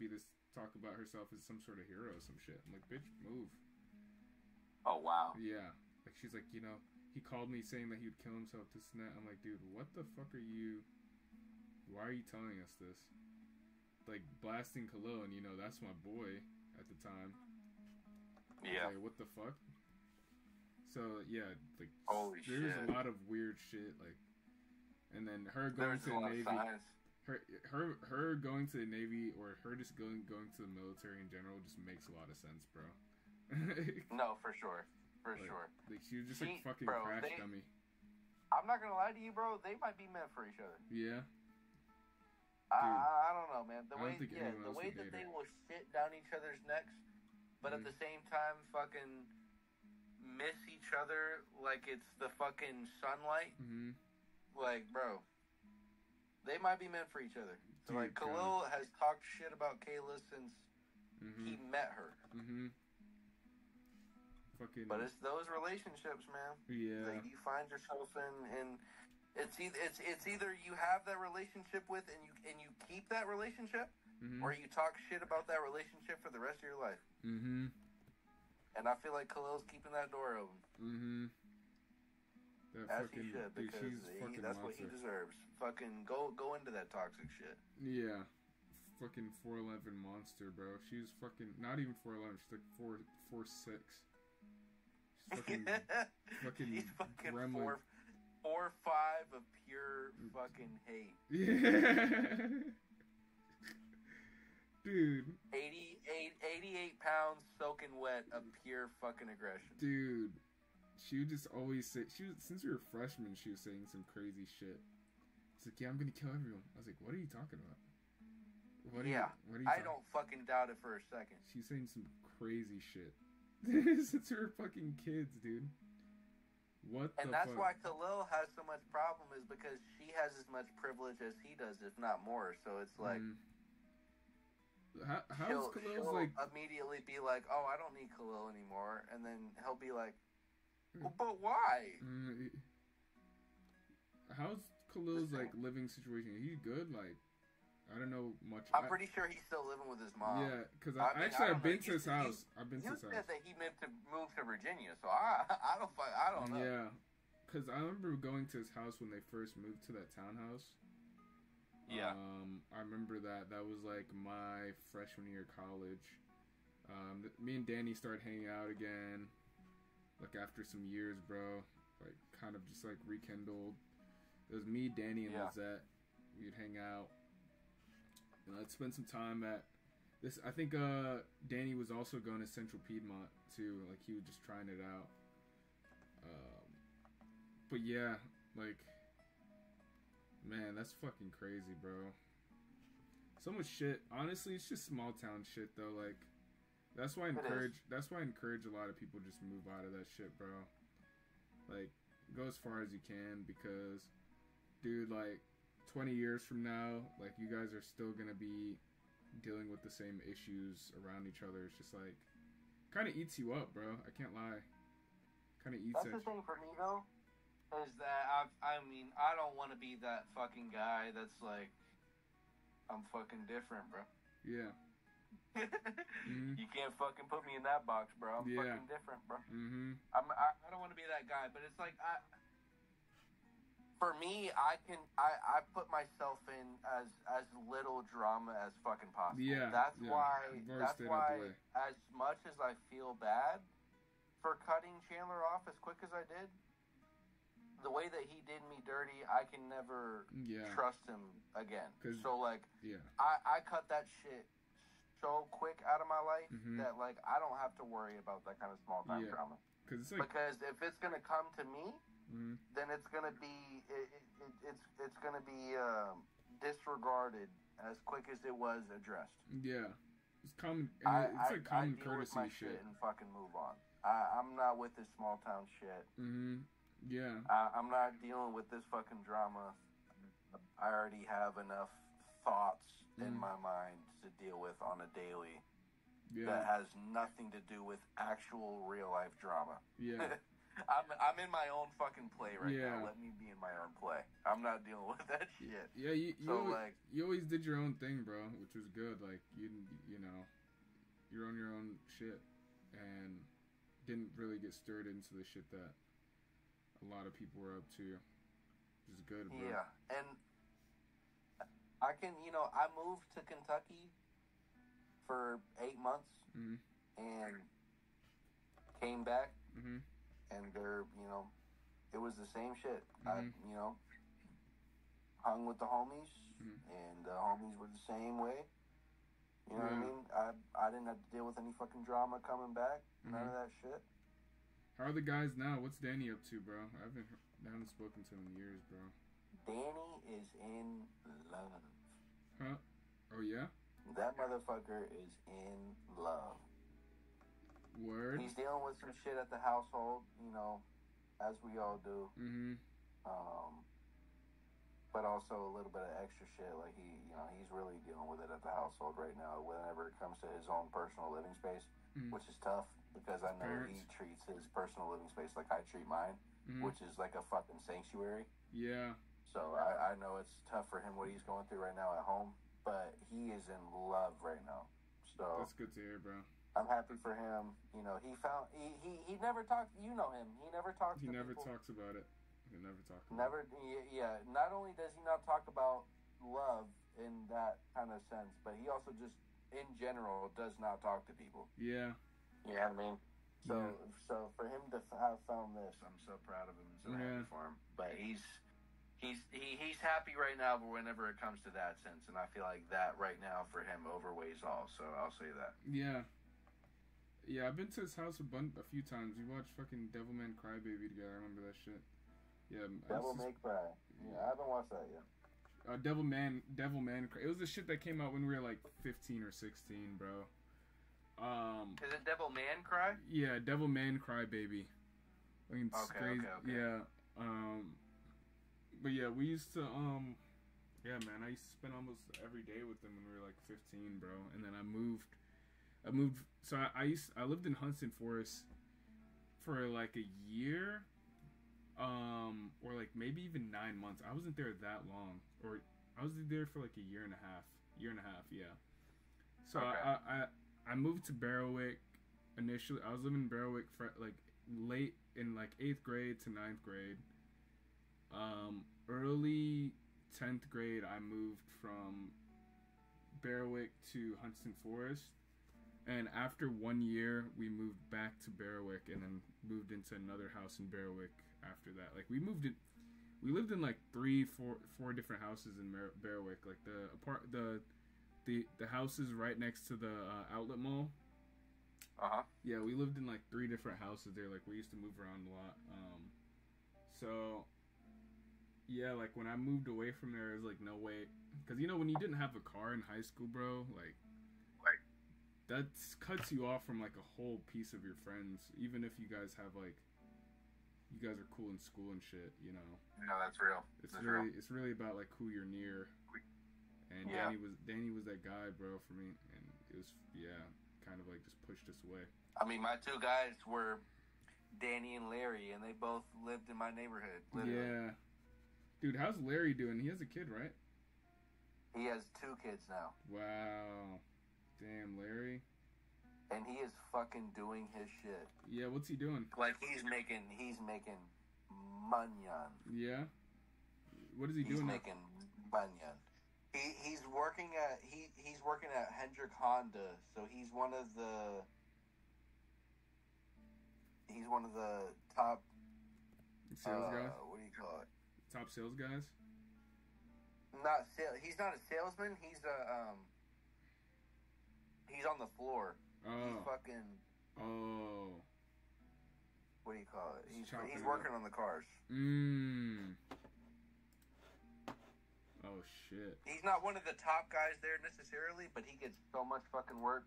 S1: talk about herself as some sort of hero or some shit. I'm like, bitch, move.
S2: Oh wow.
S1: Yeah. Like she's like, he called me saying that he would kill himself, this and that. I'm like, dude, what the fuck are you? Why are you telling us this? Like blasting Khalil, and that's my boy at the time.
S2: Yeah.
S1: Like, what the fuck? So yeah, like
S2: holy
S1: there's
S2: shit.
S1: a lot of weird shit, like, and then her going to the Navy, her going to the Navy, or her just going to the military in general just makes a lot of sense, bro.
S2: No, for sure, sure.
S1: Like she was just like fucking crash dummy.
S2: I'm not gonna lie to you, bro. They might be meant for each other.
S1: Yeah.
S2: I don't know, man. The way that they
S1: her.
S2: will shit down each other's necks, but at the same time, fucking miss each other like it's the fucking sunlight.
S1: Mm-hmm.
S2: Like, bro, they might be meant for each other. So, like, Khalil has talked shit about Kayla since he met her.
S1: Mm-hmm. Fucking.
S2: But it's those relationships, man.
S1: Yeah.
S2: That you find yourself in. It's either you have that relationship with and you keep that relationship, or you talk shit about that relationship for the rest of your life.
S1: Mm-hmm.
S2: And I feel like Khalil's keeping that door open.
S1: Mm-hmm.
S2: As he should, because that's what he deserves. Fucking go into that toxic shit.
S1: Yeah. Fucking 4'11" monster, bro. She's fucking not even 4'11". She's like 4'6". She's fucking
S2: She's fucking
S1: gremlin.
S2: 4'5" of pure fucking hate.
S1: Yeah. Dude.
S2: 88 pounds soaking wet of pure fucking aggression.
S1: Dude. She would just always say, since we were freshmen, she was saying some crazy shit. It's like, yeah, I'm gonna kill everyone. I was like, what are you talking about? What are you
S2: I don't fucking doubt it for a second.
S1: She's saying some crazy shit. Since we were fucking kids, dude.
S2: And that's why Khalil has so much problem, is because she has as much privilege as he does, if not more. So it's like,
S1: how's Khalil's like
S2: immediately be like, oh, I don't need Khalil anymore, and then he'll be like, well, but why?
S1: How's Khalil's like living situation? He's good, like. I don't know much.
S2: I'm pretty sure he's still living with his mom.
S1: Yeah, because I've been to his house. I've been to his house.
S2: You said that he meant to move to Virginia, so I don't know.
S1: Yeah, because I remember going to his house when they first moved to that townhouse.
S2: Yeah.
S1: I remember that was like my freshman year of college. Me and Danny started hanging out again, like after some years, bro. Like kind of just like rekindled. It was me, Danny, and Lizette. We'd hang out. And let's spend some time at this. I think Danny was also going to Central Piedmont too. Like he was just trying it out. But yeah, like, man, that's fucking crazy, bro. So much shit. Honestly, it's just small town shit though. Like, that's why I encourage a lot of people just move out of that shit, bro. Like, go as far as you can, because, dude, like, 20 years from now, like, you guys are still gonna be dealing with the same issues around each other. It's just like, kind of eats you up, bro. I can't lie. Kind of eats
S2: it. That's the thing for me, though, is that I don't want to be that fucking guy that's like, I'm fucking different, bro.
S1: Yeah.
S2: You can't fucking put me in that box, bro. I'm fucking different, bro. I don't want to be that guy, but it's like, For me, I put myself in as little drama as fucking possible.
S1: Yeah,
S2: That's
S1: yeah.
S2: why as much as I feel bad for cutting Chandler off as quick as I did, the way that he did me dirty, I can never trust him again. So like, I cut that shit so quick out of my life that like I don't have to worry about that kind of small time drama. Because if it's gonna come to me, then it's gonna be it's gonna be disregarded as quick as it was addressed.
S1: Yeah, it's common. It's like common
S2: I
S1: courtesy
S2: deal with my shit and fucking move on. I'm not with this small town shit.
S1: Yeah.
S2: I'm not dealing with this fucking drama. I already have enough thoughts in my mind to deal with on a daily that has nothing to do with actual real life drama.
S1: Yeah.
S2: I'm in my own fucking play right now. Let me be in my own play. I'm not dealing with that shit.
S1: Yeah, you always did your own thing, bro, which was good. Like you know, you're on your own shit and didn't really get stirred into the shit that a lot of people were up to, which is good, bro.
S2: Yeah, and I can, I moved to Kentucky for 8 months and came back, and there, it was the same shit. I, hung with the homies, and the homies were the same way. You know what I mean? I didn't have to deal with any fucking drama coming back. None of that shit.
S1: How are the guys now? What's Danny up to, bro? I haven't spoken to him in years, bro.
S2: Danny is in love.
S1: Huh? Oh, yeah?
S2: That motherfucker is in love.
S1: Word?
S2: He's dealing with some shit at the household, as we all do. But also a little bit of extra shit. Like, he's really dealing with it at the household right now whenever it comes to his own personal living space, which is tough because I know he treats his personal living space like I treat mine, which is like a fucking sanctuary.
S1: Yeah. So
S2: I know it's tough for him what he's going through right now at home, but he is in love right now. So
S1: that's good to hear, bro.
S2: I'm happy for him. He found he never talked. You know him. He never talks.
S1: He
S2: to
S1: never
S2: people.
S1: Talks about it. He never talks.
S2: Never. Yeah. Not only does he not talk about love in that kind of sense, but he also just in general does not talk to people.
S1: Yeah.
S2: You know what I mean? So for him to have found this, I'm so proud of him and so happy for him. But he's happy right now, but whenever it comes to that sense, and I feel like that right now for him overweighs all. So I'll say that.
S1: Yeah. Yeah, I've been to his house a few times. We watched fucking Devilman Crybaby together. I remember that shit. Yeah.
S2: Devilman Cry. Yeah, I haven't watched that yet.
S1: Devilman Cry. It was the shit that came out when we were like 15 or 16, bro.
S2: Is it Devilman Cry?
S1: Yeah, Devilman Crybaby. I mean, it's crazy.
S2: Okay.
S1: Yeah. But yeah, we used to yeah, man, I used to spend almost every day with them when we were like 15, bro. And then I moved. So I lived in Huntston Forest for like a year, or like maybe even 9 months. I wasn't there that long, or I was there for like a year and a half, yeah. So I moved to Berwick initially. I was living in Berwick for like late in like 8th grade to 9th grade. Early 10th grade, I moved from Berwick to Huntston Forest. And after 1 year, we moved back to Berwick and then moved into another house in Berwick after that. Like, we lived in like four different houses in Berwick. Like, the houses right next to the outlet mall. Yeah, we lived in like 3 different houses there. Like, we used to move around a lot. So, yeah, like, when I moved away from there, it was like, no way. Because, when you didn't have a car in high school, bro, like, that cuts you off from like a whole piece of your friends, even if you guys have like, you guys are cool in school and shit,
S2: No, that's real.
S1: It's really about like who you're near. And Danny was that guy, bro, for me, and it was kind of like just pushed us away.
S2: I mean, my 2 guys were Danny and Larry, and they both lived in my neighborhood. Literally.
S1: Yeah, dude, how's Larry doing? He has a kid, right?
S2: He has 2 kids now.
S1: Wow. Damn, Larry.
S2: And he is fucking doing his shit.
S1: Yeah, what's he doing?
S2: Like, he's making money.
S1: Yeah? What is he
S2: He's
S1: doing?
S2: making banyan. He's working at Hendrick Honda, so he's one of the top
S1: Sales guys.
S2: What do you call it?
S1: Top sales guys.
S2: Not sale. He's not a salesman. He's on the floor.
S1: Oh.
S2: He's fucking.
S1: Oh.
S2: What do you call it? He's
S1: up.
S2: working on the cars.
S1: Oh shit.
S2: He's not one of the top guys there necessarily, but he gets so much fucking work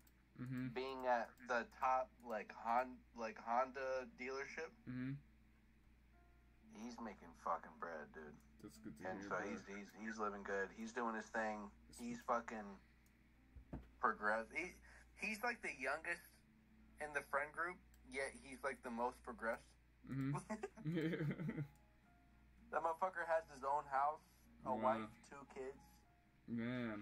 S2: being at the top Honda dealership. He's making fucking bread, dude.
S1: That's good to hear.
S2: And so he's living good. He's doing his thing. He's fucking progressed. He's like the youngest in the friend group, yet he's like the most progressed. That motherfucker has his own house, a wife, 2 kids.
S1: Man,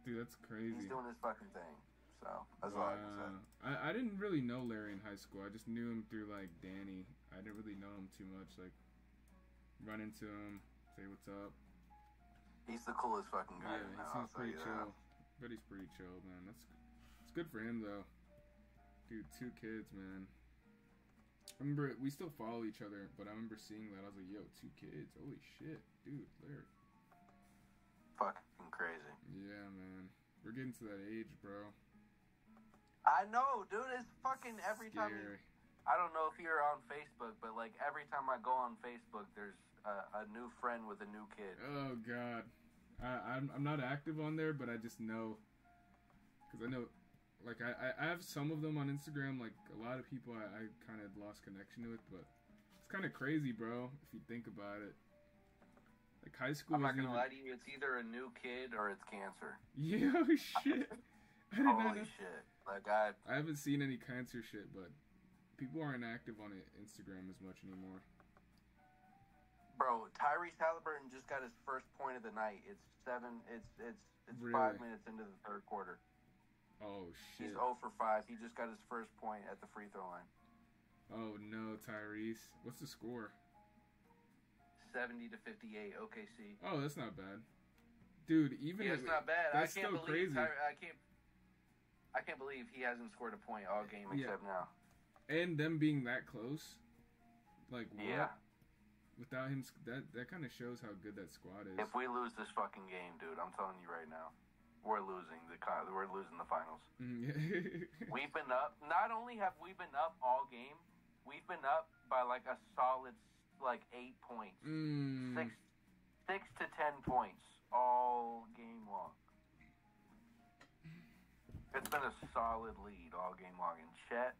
S1: dude, that's crazy.
S2: He's doing his fucking thing. So that's all I can say.
S1: I didn't really know Larry in high school. I just knew him through like Danny. I didn't really know him too much. Like run into him, say what's up.
S2: He's the coolest fucking guy.
S1: Yeah, he seems pretty chill. But he's pretty chill, man. It's good for him though. Dude, 2 kids, man. I remember we still follow each other, but I remember seeing that. I was like, yo, 2 kids. Holy shit, dude, Larry.
S2: Fucking crazy.
S1: Yeah, man. We're getting to that age, bro.
S2: I know, dude. It's fucking every
S1: Scary.
S2: time. I don't know if you're on Facebook, but like every time I go on Facebook, there's a new friend with a new kid.
S1: Oh God, I'm not active on there, but I just know, because I know, like I have some of them on Instagram. Like a lot of people, I kind of lost connection with, but it's kind of crazy, bro. If you think about it, like high school.
S2: I'm not gonna lie to you. It's either a new kid or it's cancer.
S1: Yeah, shit. I did
S2: Holy shit! Like I
S1: haven't seen any cancer shit, but people aren't active on Instagram as much anymore.
S2: Bro, Tyrese Halliburton just got his first point of the night. It's
S1: Really?
S2: 5 minutes into the third quarter.
S1: Oh shit!
S2: He's 0 for 5. He just got his first point at the free throw line.
S1: Oh no, Tyrese! What's the score?
S2: 70-58, OKC.
S1: Oh, that's not bad, dude. Even
S2: it's not bad.
S1: That's
S2: I can't
S1: still
S2: believe
S1: crazy.
S2: I can't believe he hasn't scored a point all game except now.
S1: And them being that close, like what?
S2: Yeah.
S1: Without him, that kind of shows how good that squad is.
S2: If we lose this fucking game, dude, I'm telling you right now, we're losing the finals. We've been up. Not only have we been up all game, we've been up by like a solid 8 points, 6 to 10 points all game long. It's been a solid lead all game long, and Chet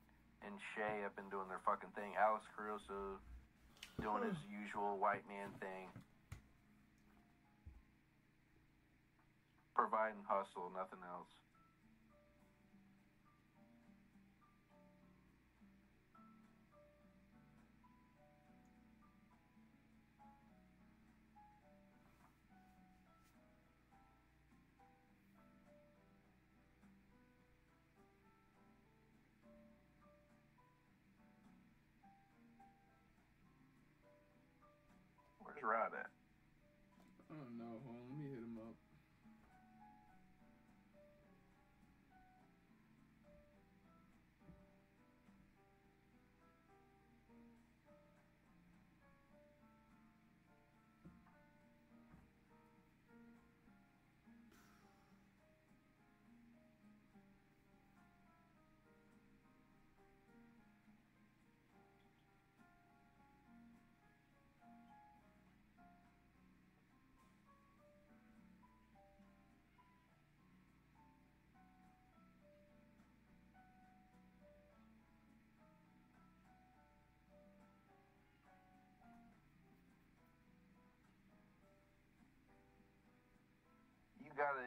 S2: and Shea have been doing their fucking thing. Alex Caruso doing his usual white man thing. Providing hustle, nothing else. Where's Rod at?
S1: I don't know. Hold on, let me hit him up.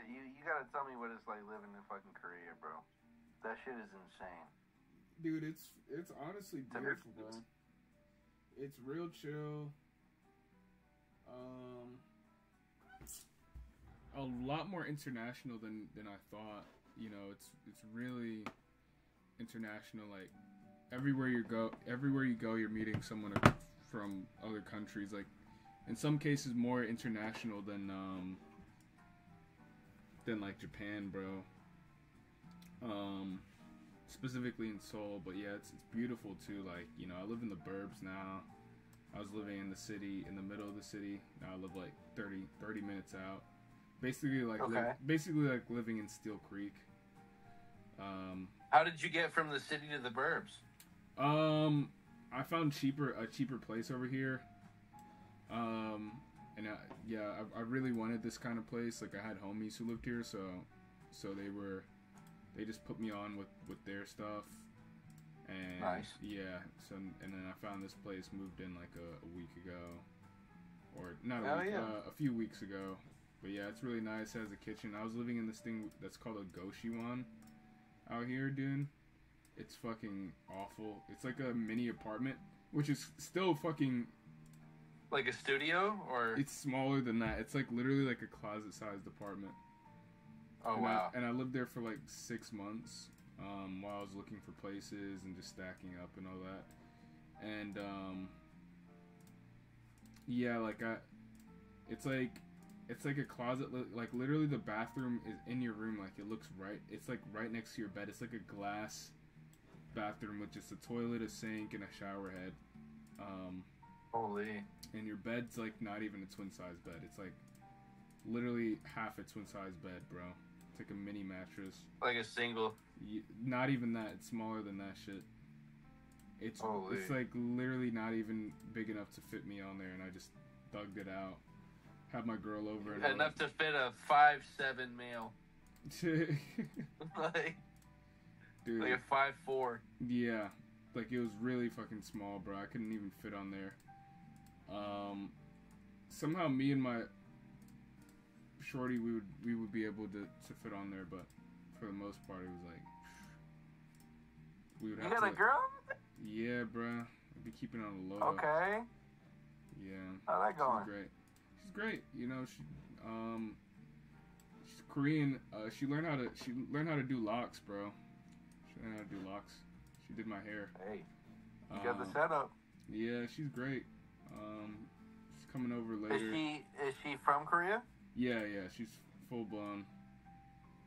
S2: You gotta tell me what it's like living in fucking Korea, bro. That shit is insane.
S1: Dude, it's honestly beautiful, bro. It's real chill. A lot more international than I thought. You know, it's really international. Like everywhere you go, you're meeting someone from other countries. Like in some cases more international than like Japan, bro. Specifically in Seoul, but yeah, it's beautiful too. Like, you know, I live in the burbs now. I was living in the city, in the middle of the city. Now I live like 30 minutes out. Basically like living in Steel Creek.
S2: How did you get from the city to the burbs?
S1: I found a cheaper place over here. And I really wanted this kind of place. Like, I had homies who lived here, so they just put me on with their stuff. And
S2: nice.
S1: Yeah, so and then I found this place, moved in like a week ago, or not a few weeks ago. But yeah, it's really nice. It has a kitchen. I was living in this thing that's called a Goshiwan out here, dude. It's fucking awful. It's like a mini apartment, which is still fucking...
S2: Like a studio, or...
S1: It's smaller than that. It's like literally like a closet-sized apartment.
S2: Oh, wow.
S1: And I lived there for like 6 months while I was looking for places and just stacking up and all that. And, yeah, like it's like a closet, like literally the bathroom is in your room. Like, it looks right, it's like right next to your bed. It's like a glass bathroom with just a toilet, a sink, and a shower head.
S2: Holy.
S1: And your bed's like not even a twin size bed. It's like literally half a twin size bed, bro. It's like a mini mattress.
S2: Like a single.
S1: Not even that. It's smaller than that shit. It's like literally not even big enough to fit me on there, and I just thugged it out. Had my girl over. And
S2: enough to fit a 5'7" male. Like, dude, like a 5'4".
S1: Yeah, like it was really fucking small, bro. I couldn't even fit on there. Somehow me and my shorty, we would be able to fit on there, but for the most part, it was like we would have.
S2: You got a girl?
S1: Yeah, bro. I'd be keeping it on the low.
S2: Okay.
S1: Yeah.
S2: How's that going?
S1: She's great. You know, she's Korean. She learned how to do locks, bro. She learned how to do locks. She did my hair.
S2: Hey, you got the setup.
S1: Yeah, she's great. She's coming over later.
S2: Is she from Korea?
S1: Yeah, she's full blown.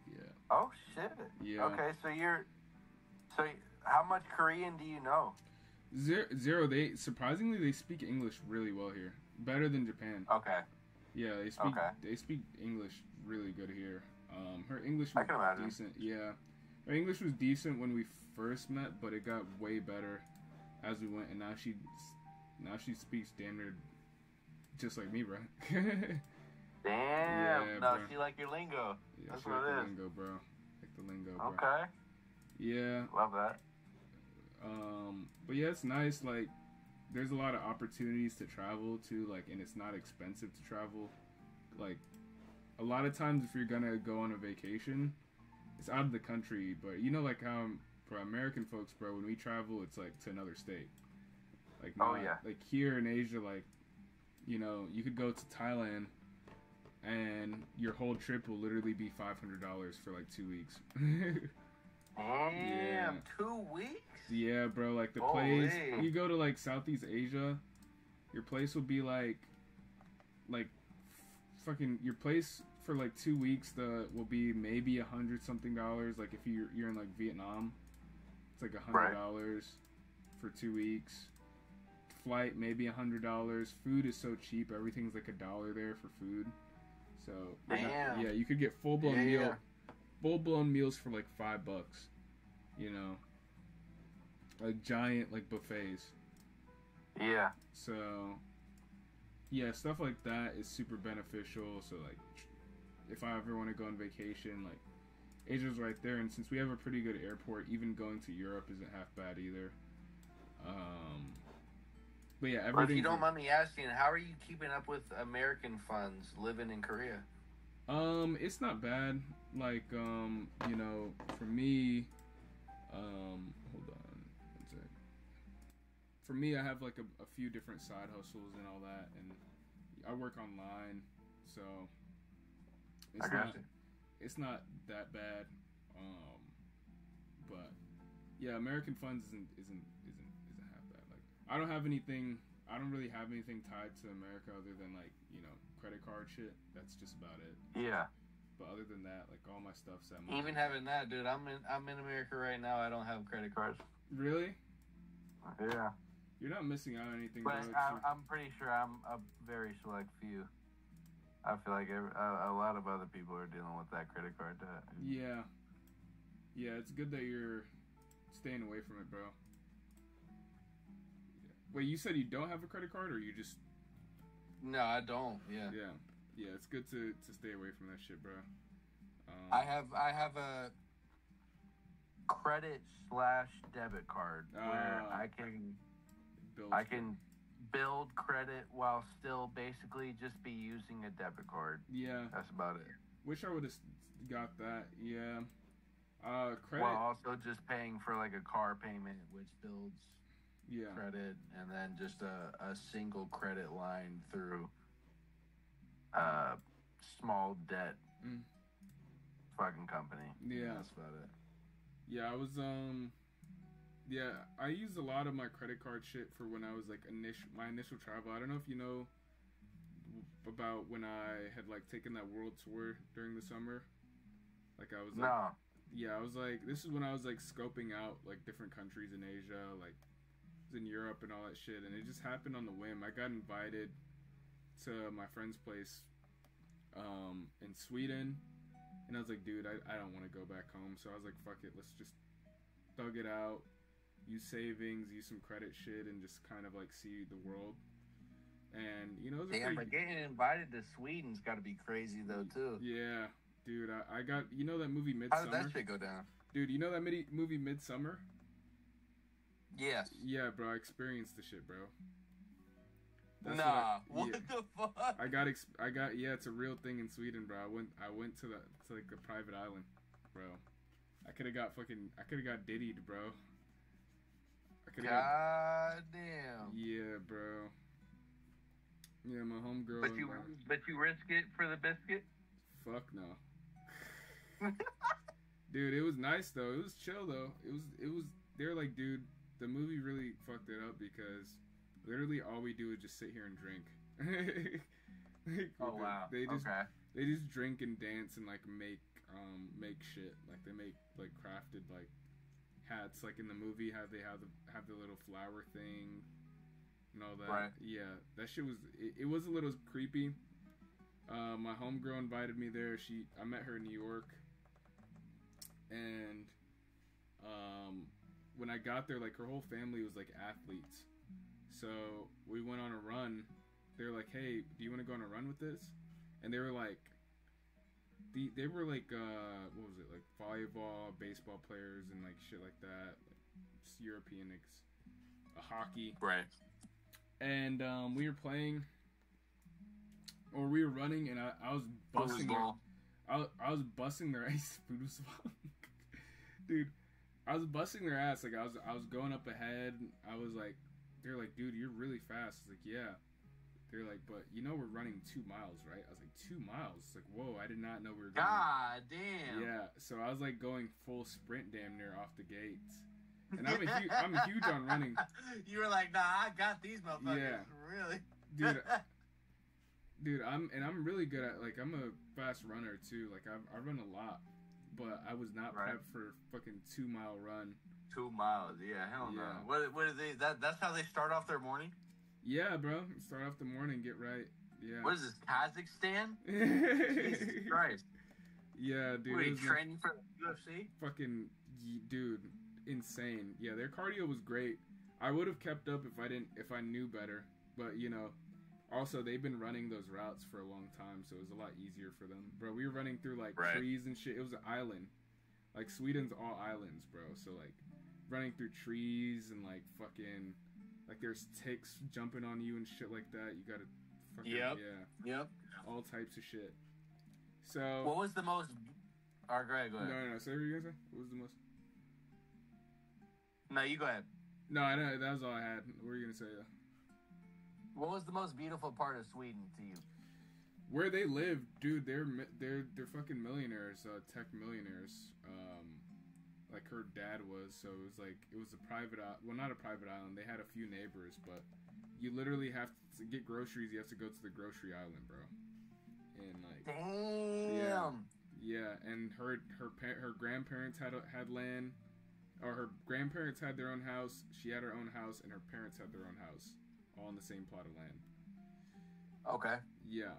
S1: Yeah.
S2: Oh shit.
S1: Yeah.
S2: Okay, so how much Korean do you know?
S1: Zero. They surprisingly speak English really well here, better than Japan.
S2: Okay.
S1: Yeah, they speak English really good here. Her English
S2: was
S1: decent. Yeah, her English was decent when we first met, but it got way better as we went, and now she speaks damn near just like me, bro.
S2: Damn.
S1: Yeah,
S2: no,
S1: bro.
S2: she like your lingo.
S1: Yeah,
S2: that's
S1: she
S2: what
S1: like
S2: it
S1: the
S2: is.
S1: lingo, bro. Like the lingo, bro.
S2: Okay.
S1: Yeah.
S2: Love that.
S1: But yeah, it's nice. Like, there's a lot of opportunities to travel too. Like, and it's not expensive to travel. Like, a lot of times if you're gonna go on a vacation, it's out of the country. But you know, like how for American folks, bro, when we travel, it's like to another state. Like, like here in Asia, like, you know, you could go to Thailand, and your whole trip will literally be $500 for like 2 weeks.
S2: Damn, 2 weeks?
S1: Yeah, bro. Like the place, you go to like Southeast Asia, your place will be like fucking your place for like 2 weeks. Will be maybe $100-something. Like if you're in like Vietnam, it's like $100 for 2 weeks. Flight maybe $100. Food is so cheap. Everything's like $1 there for food. So yeah, you could get full blown meals for like $5. You know, like giant like buffets.
S2: Yeah.
S1: So yeah, stuff like that is super beneficial. So like, if I ever want to go on vacation, like Asia's right there, and since we have a pretty good airport, even going to Europe isn't half bad either. But yeah,
S2: if you don't mind me asking, how are you keeping up with American funds living in Korea?
S1: It's not bad. Like, you know, for me, hold on one sec. For me, I have like a few different side hustles and all that, and I work online, so it's not that bad. But yeah, American funds isn't half bad. Like, I don't have anything. I don't really have anything tied to America other than like, you know, credit card shit. That's just about it.
S2: Yeah.
S1: But other than that, like all my stuff's at
S2: Even having that, dude, I'm in America right now. I don't have credit cards.
S1: Really?
S2: Yeah.
S1: You're not missing out on anything.
S2: But I'm pretty sure I'm a very select few. I feel like a lot of other people are dealing with that credit card debt.
S1: Yeah. Yeah, it's good that you're staying away from it, bro. Yeah. Wait, you said you don't have a credit card, or you just...
S2: No, I don't. Yeah.
S1: Yeah. Yeah, it's good to stay away from that shit, bro.
S2: I have a credit/debit card where I can build credit while still basically just be using a debit card.
S1: Yeah.
S2: That's about it.
S1: Wish I would have got that. Yeah. Credit.
S2: While also just paying for like a car payment, which builds credit, and then just a single credit line through small debt fucking company.
S1: Yeah.
S2: That's about it.
S1: Yeah, I was yeah, I used a lot of my credit card shit for when I was like my initial travel. I don't know if you know about when I had like taken that world tour during the summer. Like I was like,
S2: no.
S1: Yeah, I was like, this is when I was like scoping out like different countries in Asia, like I was in Europe and all that shit, and it just happened on the whim. I got invited to my friend's place in Sweden, and I was like, dude, I don't want to go back home. So I was like, fuck it, let's just thug it out, use savings, use some credit shit, and just kind of like see the world. And you know,
S2: damn, but getting invited to Sweden's got to be crazy though too.
S1: Yeah, dude, I got, you know that movie Midsummer?
S2: How did that shit go down?
S1: Dude, you know that movie Midsummer?
S2: Yes.
S1: Yeah, bro, I experienced the shit, bro.
S2: What the fuck?
S1: I got yeah, it's a real thing in Sweden, bro. I went to like a private island, bro. I could have got diddied, bro.
S2: God damn.
S1: Yeah, bro. Yeah, my homegirl.
S2: But you risk it for the biscuit?
S1: Fuck no. Dude, it was nice though. It was chill though. It was. They're like, dude, the movie really fucked it up because literally all we do is just sit here and drink.
S2: Oh wow.
S1: They just drink and dance and like make shit. Like they make like crafted like hats, like in the movie how they have the little flower thing and all that.
S2: Right.
S1: Yeah, that shit was it was a little creepy. My homegirl invited me there. I met her in New York, and when I got there, like her whole family was like athletes. So we went on a run. They were like, "Hey, do you want to go on a run with this?" And they were like, they were like, what was it, like volleyball, baseball players, and like shit like that, like just European, hockey.
S2: Right.
S1: And we were playing, or we were running, and I was busting their, I was busting their ass. Dude, I was busting their ass. Like I was going up ahead. I was like, they're like, dude, you're really fast. I was like, yeah. They're like, but you know we're running 2 miles, right? I was like, 2 miles? It's like, whoa, I did not know we were going.
S2: God damn.
S1: Yeah, so I was like going full sprint damn near off the gates. And I'm huge on running.
S2: You were like, nah, I got these motherfuckers. Yeah. Really?
S1: Dude, I'm really good at, like, I'm a fast runner too. Like I run a lot, but I was not prepped for a fucking 2 mile run.
S2: 2 miles, yeah, hell no. What are they? That's how they start off their morning?
S1: Yeah, bro. Start off the morning, get right. Yeah.
S2: What is this, Kazakhstan? Jesus Christ.
S1: Yeah, dude.
S2: Were you training for the UFC?
S1: Fucking, dude, insane. Yeah, their cardio was great. I would have kept up if I knew better. But, you know, also they've been running those routes for a long time, so it was a lot easier for them. Bro, we were running through, like, trees and shit. It was an island. Like, Sweden's all islands, bro. So, like, running through trees and, like, fucking... Like, there's ticks jumping on you and shit like that. You gotta fucking...
S2: Yep.
S1: All types of shit. So...
S2: What was the most... Alright, go ahead.
S1: No. So what were you gonna say? What was the most...
S2: No, you go ahead.
S1: No, I know. That was all I had. What were you gonna say?
S2: What was the most beautiful part of Sweden to you?
S1: Where they live, dude. They're fucking millionaires. Tech millionaires. like her dad was. So it was like it was a private, well, not a private island. They had a few neighbors, but you literally have to get groceries. You have to go to the grocery island, bro. And like,
S2: damn.
S1: Yeah, and her grandparents had land, or her grandparents had their own house. She had her own house, and her parents had their own house, all on the same plot of land.
S2: Okay.
S1: Yeah.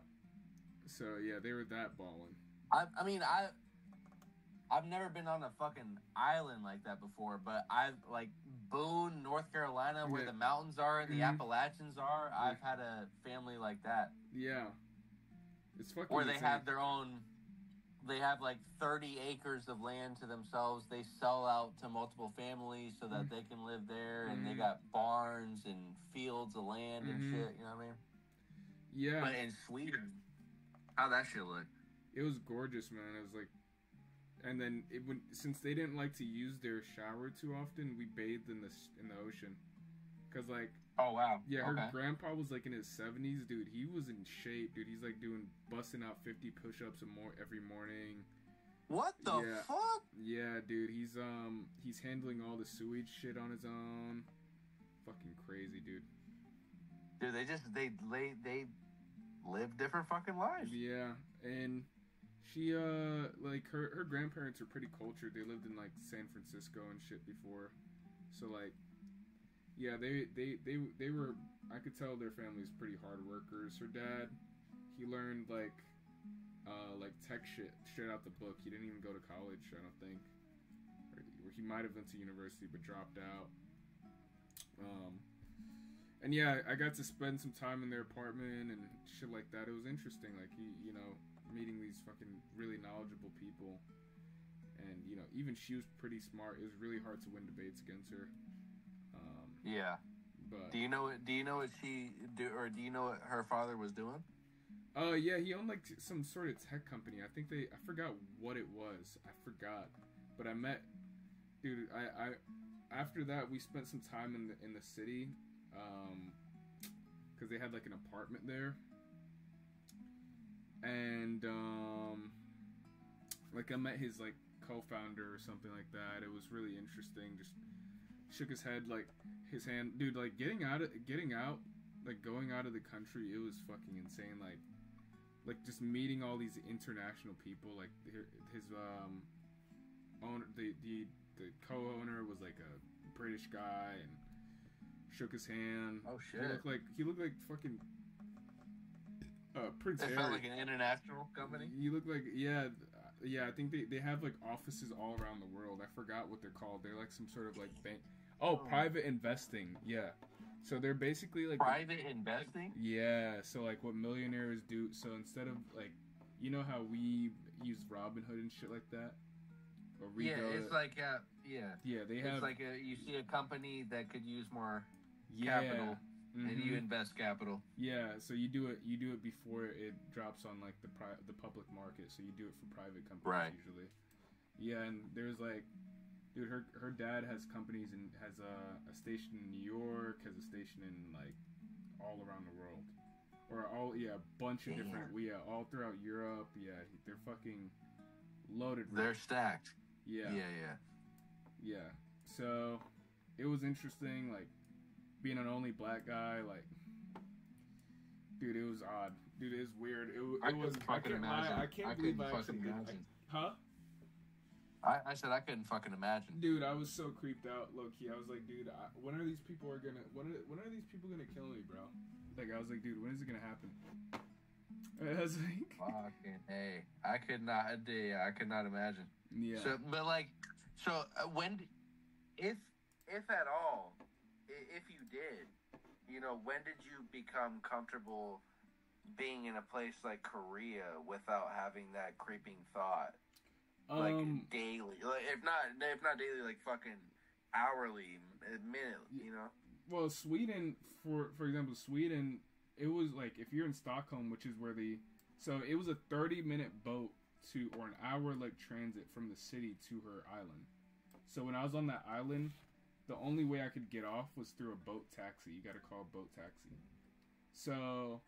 S1: So yeah, they were that balling.
S2: I mean, I've never been on a fucking island like that before, but I've like Boone, North Carolina, where the mountains are and the Appalachians are. I've had a family like that.
S1: Yeah. It's fucking
S2: where they
S1: insane.
S2: have their own. They have like 30 acres of land to themselves. They sell out to multiple families so that they can live there, and they got barns and fields of land and shit. You know what I mean?
S1: Yeah.
S2: But in Sweden, how'd that shit look?
S1: It was gorgeous, man. It was like, and then since they didn't like to use their shower too often, we bathed in the ocean, cause like.
S2: Oh wow.
S1: Yeah, her grandpa was like in his 70s, dude. He was in shape, dude. He's like busting out 50 push-ups every morning.
S2: What the fuck?
S1: Yeah, dude. He's handling all the sewage shit on his own. Fucking crazy, dude.
S2: Dude, they live different fucking lives.
S1: Yeah, and she like her grandparents are pretty cultured. They lived in like San Francisco and shit before, so like. Yeah, they were. I could tell their family's pretty hard workers. Her dad, he learned like tech shit straight out the book. He didn't even go to college, I don't think. Or he might have went to university but dropped out. And yeah, I got to spend some time in their apartment and shit like that. It was interesting, like meeting these fucking really knowledgeable people. And even she was pretty smart. It was really hard to win debates against her.
S2: Yeah, but do you know what she do, or do you know what her father was doing?
S1: Yeah, he owned like some sort of tech company. I forgot what it was. But I met, dude. I after that we spent some time in the city, because they had like an apartment there, and like I met his like co-founder or something like that. It was really interesting. Just shook his head, like his hand, dude. Like getting out, like going out of the country. It was fucking insane. Like just meeting all these international people. Like his owner, the co-owner was like a British guy, and shook his hand.
S2: Oh shit!
S1: He looked like fucking Prince Harry.
S2: It felt like an international company.
S1: You look like yeah. I think they have like offices all around the world. I forgot what they're called. They're like some sort of like bank. Oh, private investing. Yeah. So they're basically like
S2: private investing.
S1: Yeah. So like what millionaires do. So instead of like, how we use Robinhood and shit like that. Or we
S2: it's like yeah.
S1: Yeah, they have.
S2: It's like you see a company that could use more capital. And you invest capital.
S1: Yeah, so you do it before it drops on like the public market. So you do it for private companies usually. Yeah, and there's like, dude, her dad has companies and has a station in New York, has a station in like all around the world, or a bunch of different all throughout Europe. Yeah, they're fucking loaded.
S2: They're stacked.
S1: Yeah. Yeah. So it was interesting, like. Being an only black guy, like, dude, it was odd. Dude, it was weird. It was.
S2: I can't imagine.
S1: I can't believe I actually did. Huh?
S2: I said I couldn't fucking imagine.
S1: Dude, I was so creeped out, low key. I was like, dude, when are these people gonna kill me, bro? Like, I was like, dude, when is it gonna happen? I was like,
S2: fucking hey, I could not imagine.
S1: Yeah.
S2: So, but when, if at all. If you did, when did you become comfortable being in a place like Korea without having that creeping thought, like daily, like if not daily, like fucking hourly, minute,
S1: Well, Sweden, for example, it was like if you're in Stockholm, which is where so it was a 30-minute boat or an hour like transit from the city to her island. So when I was on that island. The only way I could get off was through a boat taxi. You got to call a boat taxi. So,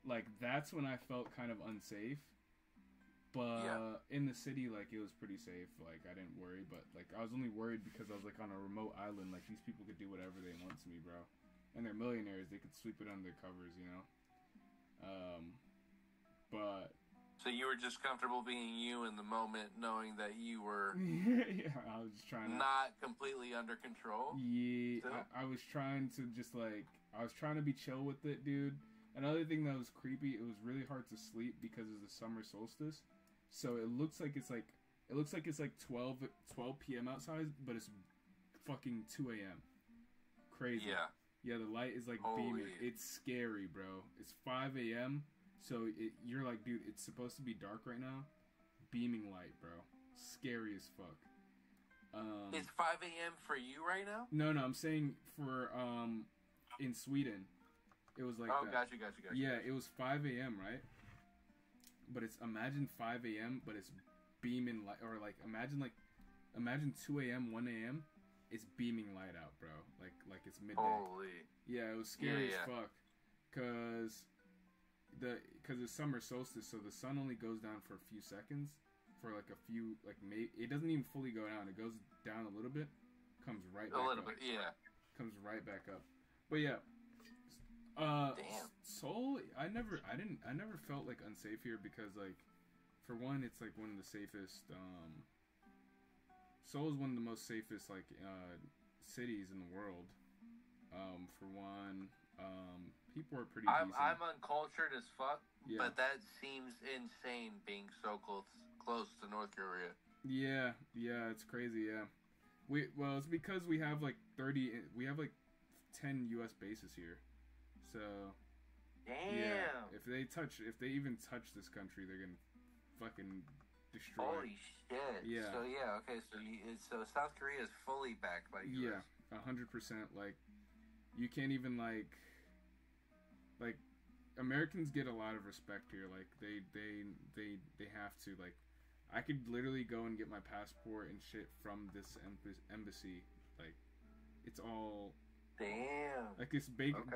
S1: like, that's when I felt kind of unsafe. But in the city, like, it was pretty safe. Like, I didn't worry. But, like, I was only worried because I was, like, on a remote island. Like, these people could do whatever they want to me, bro. And they're millionaires. They could sweep it under their covers, you know? But...
S3: So you were just comfortable being you in the moment, knowing that you were...
S1: yeah, I was just trying to...
S3: Not completely under control?
S1: Yeah, I was trying to just, like... I was trying to be chill with it, dude. Another thing that was creepy, it was really hard to sleep because it's the summer solstice. So it looks like it's like 12 p.m. outside, but it's fucking 2 a.m. Crazy. Yeah, the light is like beaming. It's scary, bro. It's 5 a.m. So you're like, dude, it's supposed to be dark right now. Beaming light, bro. Scary as fuck.
S3: It's 5 a.m. for you right now?
S1: No, I'm saying for in Sweden. It was like that.
S3: Gotcha.
S1: Yeah, it was 5 a.m., right? But it's, imagine 5 a.m., but it's beaming light, or like, imagine 2 a.m., 1 a.m., it's beaming light out, bro. Like it's midday.
S3: Holy.
S1: Yeah, it was scary as fuck. Cause it's summer solstice, so the sun only goes down for a few seconds, for like a few, like, it doesn't even fully go down. It goes down a little bit, comes right back up.
S3: A little bit, yeah.
S1: Comes right back up. But yeah.
S3: Damn.
S1: Seoul, I never felt like unsafe here because, like, for one, it's like one of the safest. Seoul is one of the most safest, like, cities in the world. For one, people are pretty decent.
S3: I'm uncultured as fuck,
S1: yeah.
S3: But that seems insane being so close to North Korea.
S1: Yeah, it's crazy. Yeah, it's because we have like 10 U.S. bases here. So,
S3: damn.
S1: Yeah, if they even touch this country, they're gonna fucking destroy.
S3: Holy shit.
S1: Yeah.
S3: So yeah, okay. So South Korea is fully backed by US.
S1: Yeah, 100%. Like, you can't even like Americans get a lot of respect here. Like they have to. Like, I could literally go and get my passport and shit from this embassy. Like, it's all.
S3: Damn.
S1: Like, it's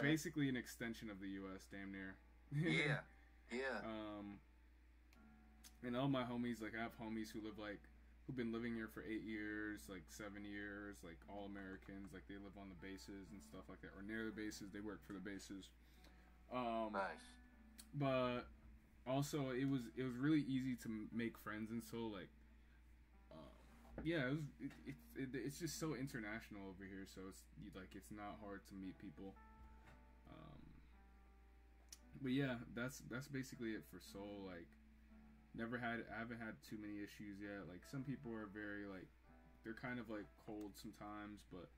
S1: basically an extension of the U.S. Damn near.
S3: Yeah.
S1: And all my homies, like, I have homies who've been living here for 8 years, like 7 years, like, all Americans, like, they live on the bases and stuff like that, or near the bases. They work for the bases.
S3: Nice.
S1: But also, it was really easy to make friends, and so, like, yeah, it's just so international over here, so it's not hard to meet people. But yeah, that's basically it for Seoul. Like, I haven't had too many issues yet. Like, some people are very, like, they're kind of like cold sometimes, but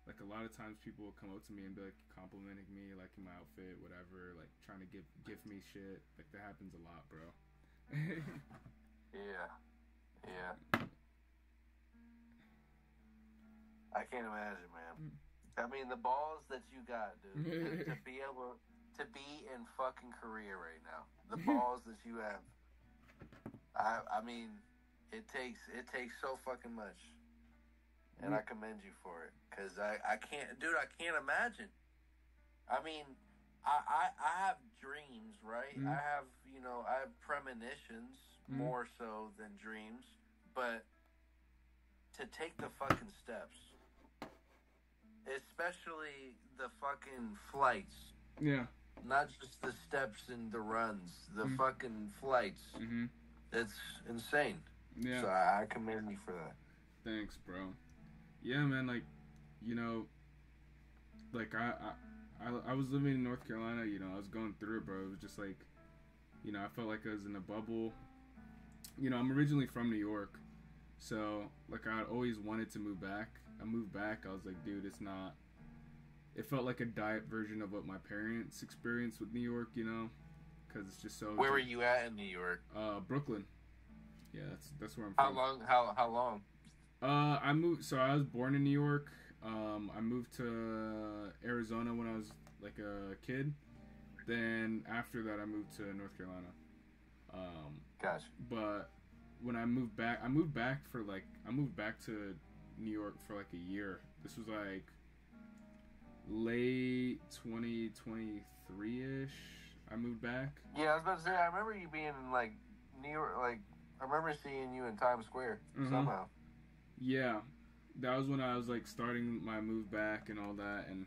S1: like a lot of times people will come up to me and be like complimenting me, like, in my outfit, whatever, like trying to give me shit. Like, that happens a lot, bro.
S3: Yeah. I can't imagine, man. I mean, the balls that you got, dude, to be able to be in fucking Korea right now. The balls that you have. I mean, it takes so fucking much. And I commend you for it. Because I can't imagine. I mean, I have dreams, right?
S1: Mm-hmm.
S3: I have premonitions, more so than dreams. But to take the fucking steps, especially the fucking flights.
S1: Yeah.
S3: Not just the steps and the runs, the fucking flights.
S1: Mm-hmm.
S3: It's insane.
S1: Yeah.
S3: So I commend you for that.
S1: Thanks, bro. Yeah, man, like, like, I was living in North Carolina, I was going through it, bro. It was just like, I felt like I was in a bubble. I'm originally from New York, so, like, I always wanted to move back. I moved back, I was like, dude, it felt like a diet version of what my parents experienced with New York, because it's just so...
S3: Where were you at in New York?
S1: Brooklyn. Yeah, that's where I'm
S3: How
S1: from.
S3: long? How long?
S1: I moved, so I was born in New York. I moved to Arizona when I was like a kid. Then after that, I moved to North Carolina.
S3: Gotcha.
S1: But when I moved back to New York for like a year. This was like late 2023-ish. I moved back.
S3: Yeah, I was about to say, I remember you being in like New York, like I remember seeing you in Times Square somehow.
S1: Yeah, that was when I was like starting my move back and all that, and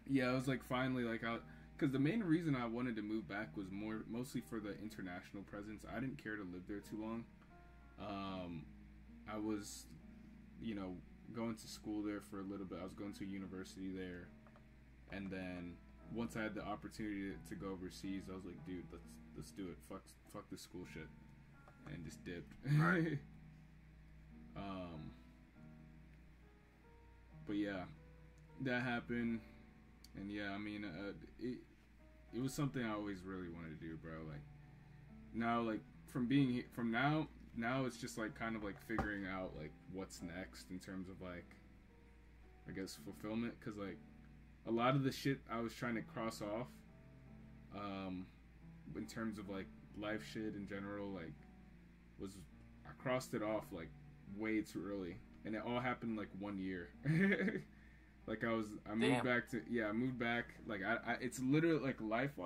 S1: yeah, I was like finally like because the main reason I wanted to move back was mostly for the international presence. I didn't care to live there too long. I was, going to school there for a little bit. I was going to university there, and then once I had the opportunity to go overseas, I was like, dude, let's do it. Fuck this school shit, and just dipped.
S3: Right.
S1: But yeah, that happened, and yeah, I mean, it was something I always really wanted to do, bro. Like now, like from now it's just like kind of like figuring out like what's next in terms of like, I guess, fulfillment, because like a lot of the shit I was trying to cross off, in terms of like life shit in general, like I crossed it off like way too early, and it all happened like 1 year. Like I moved back like I it's literally like life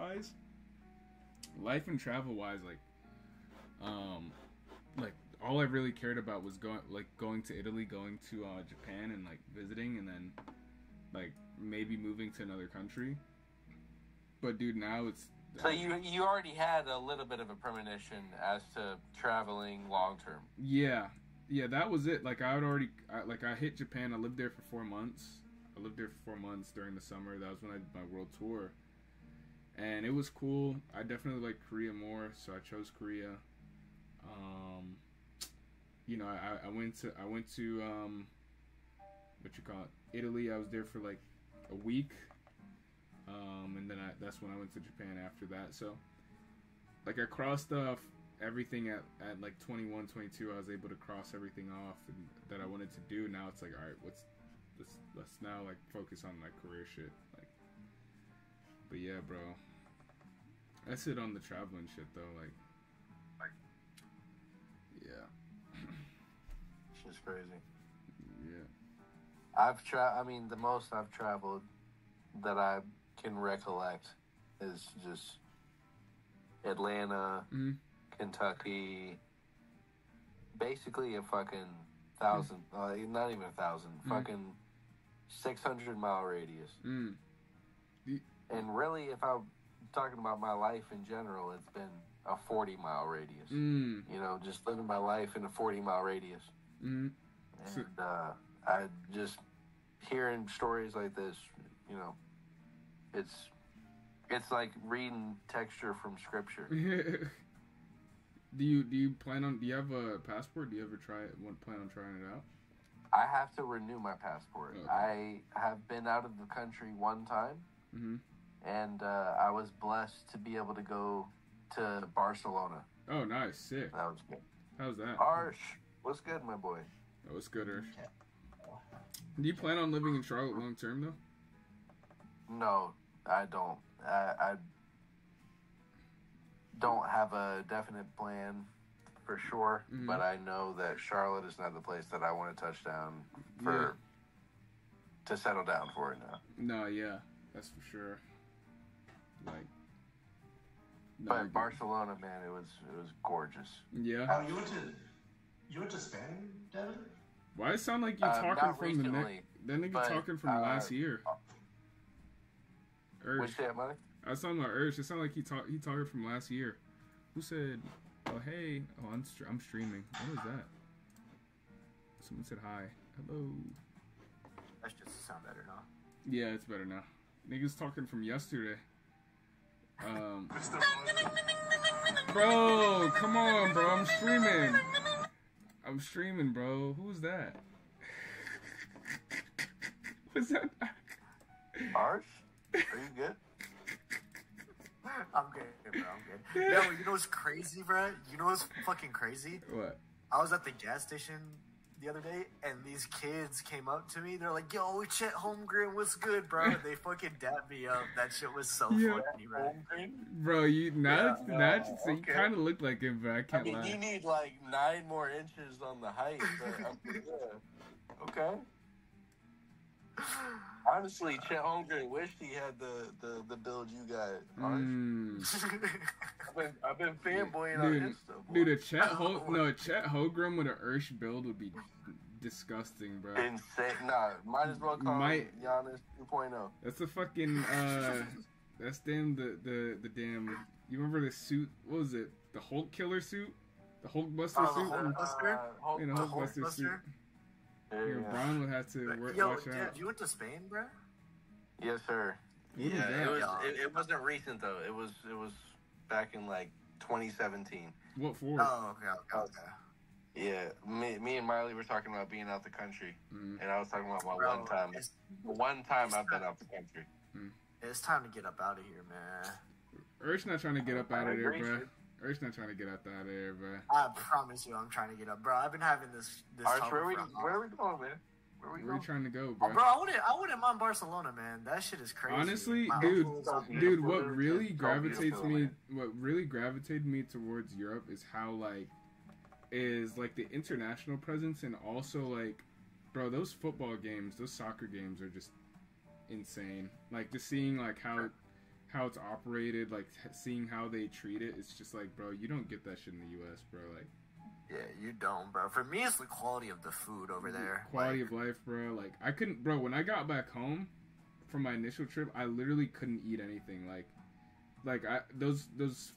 S1: and travel wise, like all I really cared about was going to Italy, going to Japan, and like visiting, and then like maybe moving to another country. But dude, now it's
S3: so you already had a little bit of a premonition as to traveling long term.
S1: Yeah, that was it. Like I hit Japan. I lived there for 4 months. During the summer. That was when I did my world tour, and it was cool. I definitely like Korea more, so I chose Korea. I went to Italy. I was there for like a week, and then that's when I went to Japan after that. So like I crossed off everything at like 21, 22. I was able to cross everything off that I wanted to do. Now it's like, all right, let's now like focus on like career shit. Like, but yeah, bro, that's it on the traveling shit though. Like yeah,
S3: shit's crazy.
S1: Yeah,
S3: I mean, the most I've traveled that I can recollect is just Atlanta, Kentucky, basically a fucking 1,000, not even 1,000, fucking 600-mile radius. And really, if I'm talking about my life in general, it's been a 40-mile radius. Just living my life in a 40-mile radius. And I just hearing stories like this, it's like reading texture from scripture.
S1: Do you have a passport? Do you ever plan on trying it out?
S3: I have to renew my passport. Okay. I have been out of the country one time, and I was blessed to be able to go to Barcelona.
S1: Oh, nice. Sick.
S3: That was good.
S1: How's that?
S3: Arsh, what's good, my boy?
S1: Oh, what's good, Arsh? Do you plan on living in Charlotte long term, though?
S3: No, I don't. I don't have a definite plan for sure, but I know that Charlotte is not the place that I want to touch down to settle down for it now.
S1: No, yeah, that's for sure. Like,
S3: but Barcelona, man, it was gorgeous.
S1: Yeah.
S4: Oh, you went to Spain, Devin?
S1: Why does it sound like you're talking from
S3: recently,
S1: the nigga talking from last year?
S3: Which day, Mike?
S1: I was talking about Ursh. It sounded like he talking from last year. Who said, "Oh hey, I'm streaming"? What is that? Someone said hi. Hello.
S5: That just sound better now.
S1: Yeah, it's better now. Niggas talking from yesterday. Bro, come on, bro. I'm streaming, bro. Who's that? What's that?
S3: Arsh? Are you good?
S5: I'm good, bro. I'm good. Yo, you know what's crazy, bro? You know what's fucking crazy?
S1: What?
S5: I was at the gas station the other day, and these kids came up to me. They're like, "Yo, Chet Holmgren, what's good, bro?" They fucking dapped me up. That shit was so funny, bro.
S1: Bro, you kind of look like him, but I can't lie.
S3: You need like 9 more inches on the height. But okay. Honestly, Chet Holmgren wished he had the build you got. I've been fanboying on Insta. Boy.
S1: Dude, a Chet Holmgren with an Ursh build would be disgusting, bro.
S3: Insane. Nah, might as well call him Giannis 2.0.
S1: That's a fucking that's damn the damn. You remember the suit? What was it? The Hulk killer suit? The Hulk Buster suit?
S5: The
S1: Hulk Buster suit. Yeah, Brown would have to watch out.
S5: You went to Spain, bro?
S3: Yes, sir. It wasn't recent though. It was back in like 2017.
S1: What for?
S5: Oh, okay.
S3: Yeah, me and Miley were talking about being out the country, and I was talking about my one time I've been out the country.
S5: It's time to get up out of here, man.
S1: Ursh not trying to get up out of there, bro. Ursh not trying to get out of there, bro.
S5: I promise you, I'm trying to get up, bro. I've been having this.
S3: Arch, where are we going, man? Where
S1: are you trying to go, bro?
S5: Oh, bro, I wouldn't mind Barcelona, man. That shit is crazy.
S1: Honestly, dude, what really gravitated me towards Europe is how like the international presence, and also like, bro, those football games, those soccer games are just insane. Like just seeing like how it's operated, like seeing how they treat it, it's just like, bro, you don't get that shit in the U.S., bro. Like,
S5: yeah, you don't, bro. For me, it's the quality of the food over there.
S1: Quality of life, bro. Like, I couldn't, bro. When I got back home from my initial trip, I literally couldn't eat anything. Like those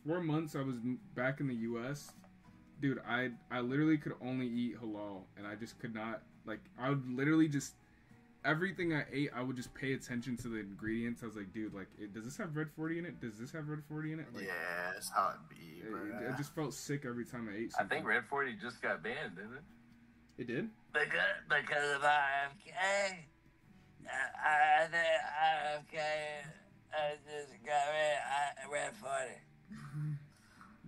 S1: 4 months I was back in the U.S., dude, I literally could only eat halal, and I just could not. Like, I would literally just. Everything I ate, I would just pay attention to the ingredients. I was like, dude, like, does this have red 40 in it? Does this have red 40 in it? Like,
S5: yeah, that's how it be, bro.
S1: I just felt sick every time I ate something.
S2: I think red 40 just got banned, didn't it?
S1: It did?
S2: Because of IFK. IFK just got red 40.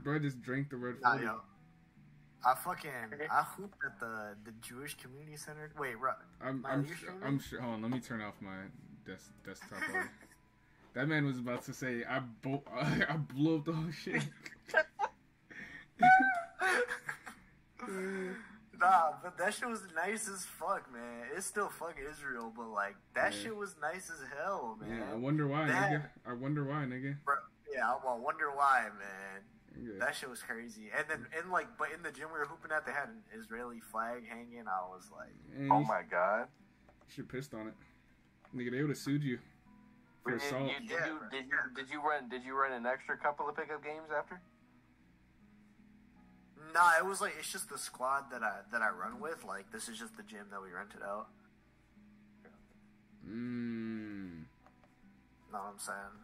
S1: Bro, just drank the red 40.
S5: Yo. I hooped at the Jewish Community Center. Wait,
S1: I'm sure. Hold on, let me turn off my desktop. That man was about to say, I blew up the whole shit.
S5: Nah, but that shit was nice as fuck, man. It's still fuck Israel, but like that shit was nice as hell, man.
S1: Yeah, I wonder why, nigga.
S5: Bro, yeah, I wonder why, man. Yeah. That shit was crazy. And then but in the gym we were hooping at, they had an Israeli flag hanging. I was like,
S3: oh my god.
S1: You should pissed on it. Nigga, they would have sued you for assault.
S3: Did you run an extra couple of pickup games after?
S5: Nah, it was like, it's just the squad that I run with. Like, this is just the gym that we rented out. Know what I'm saying?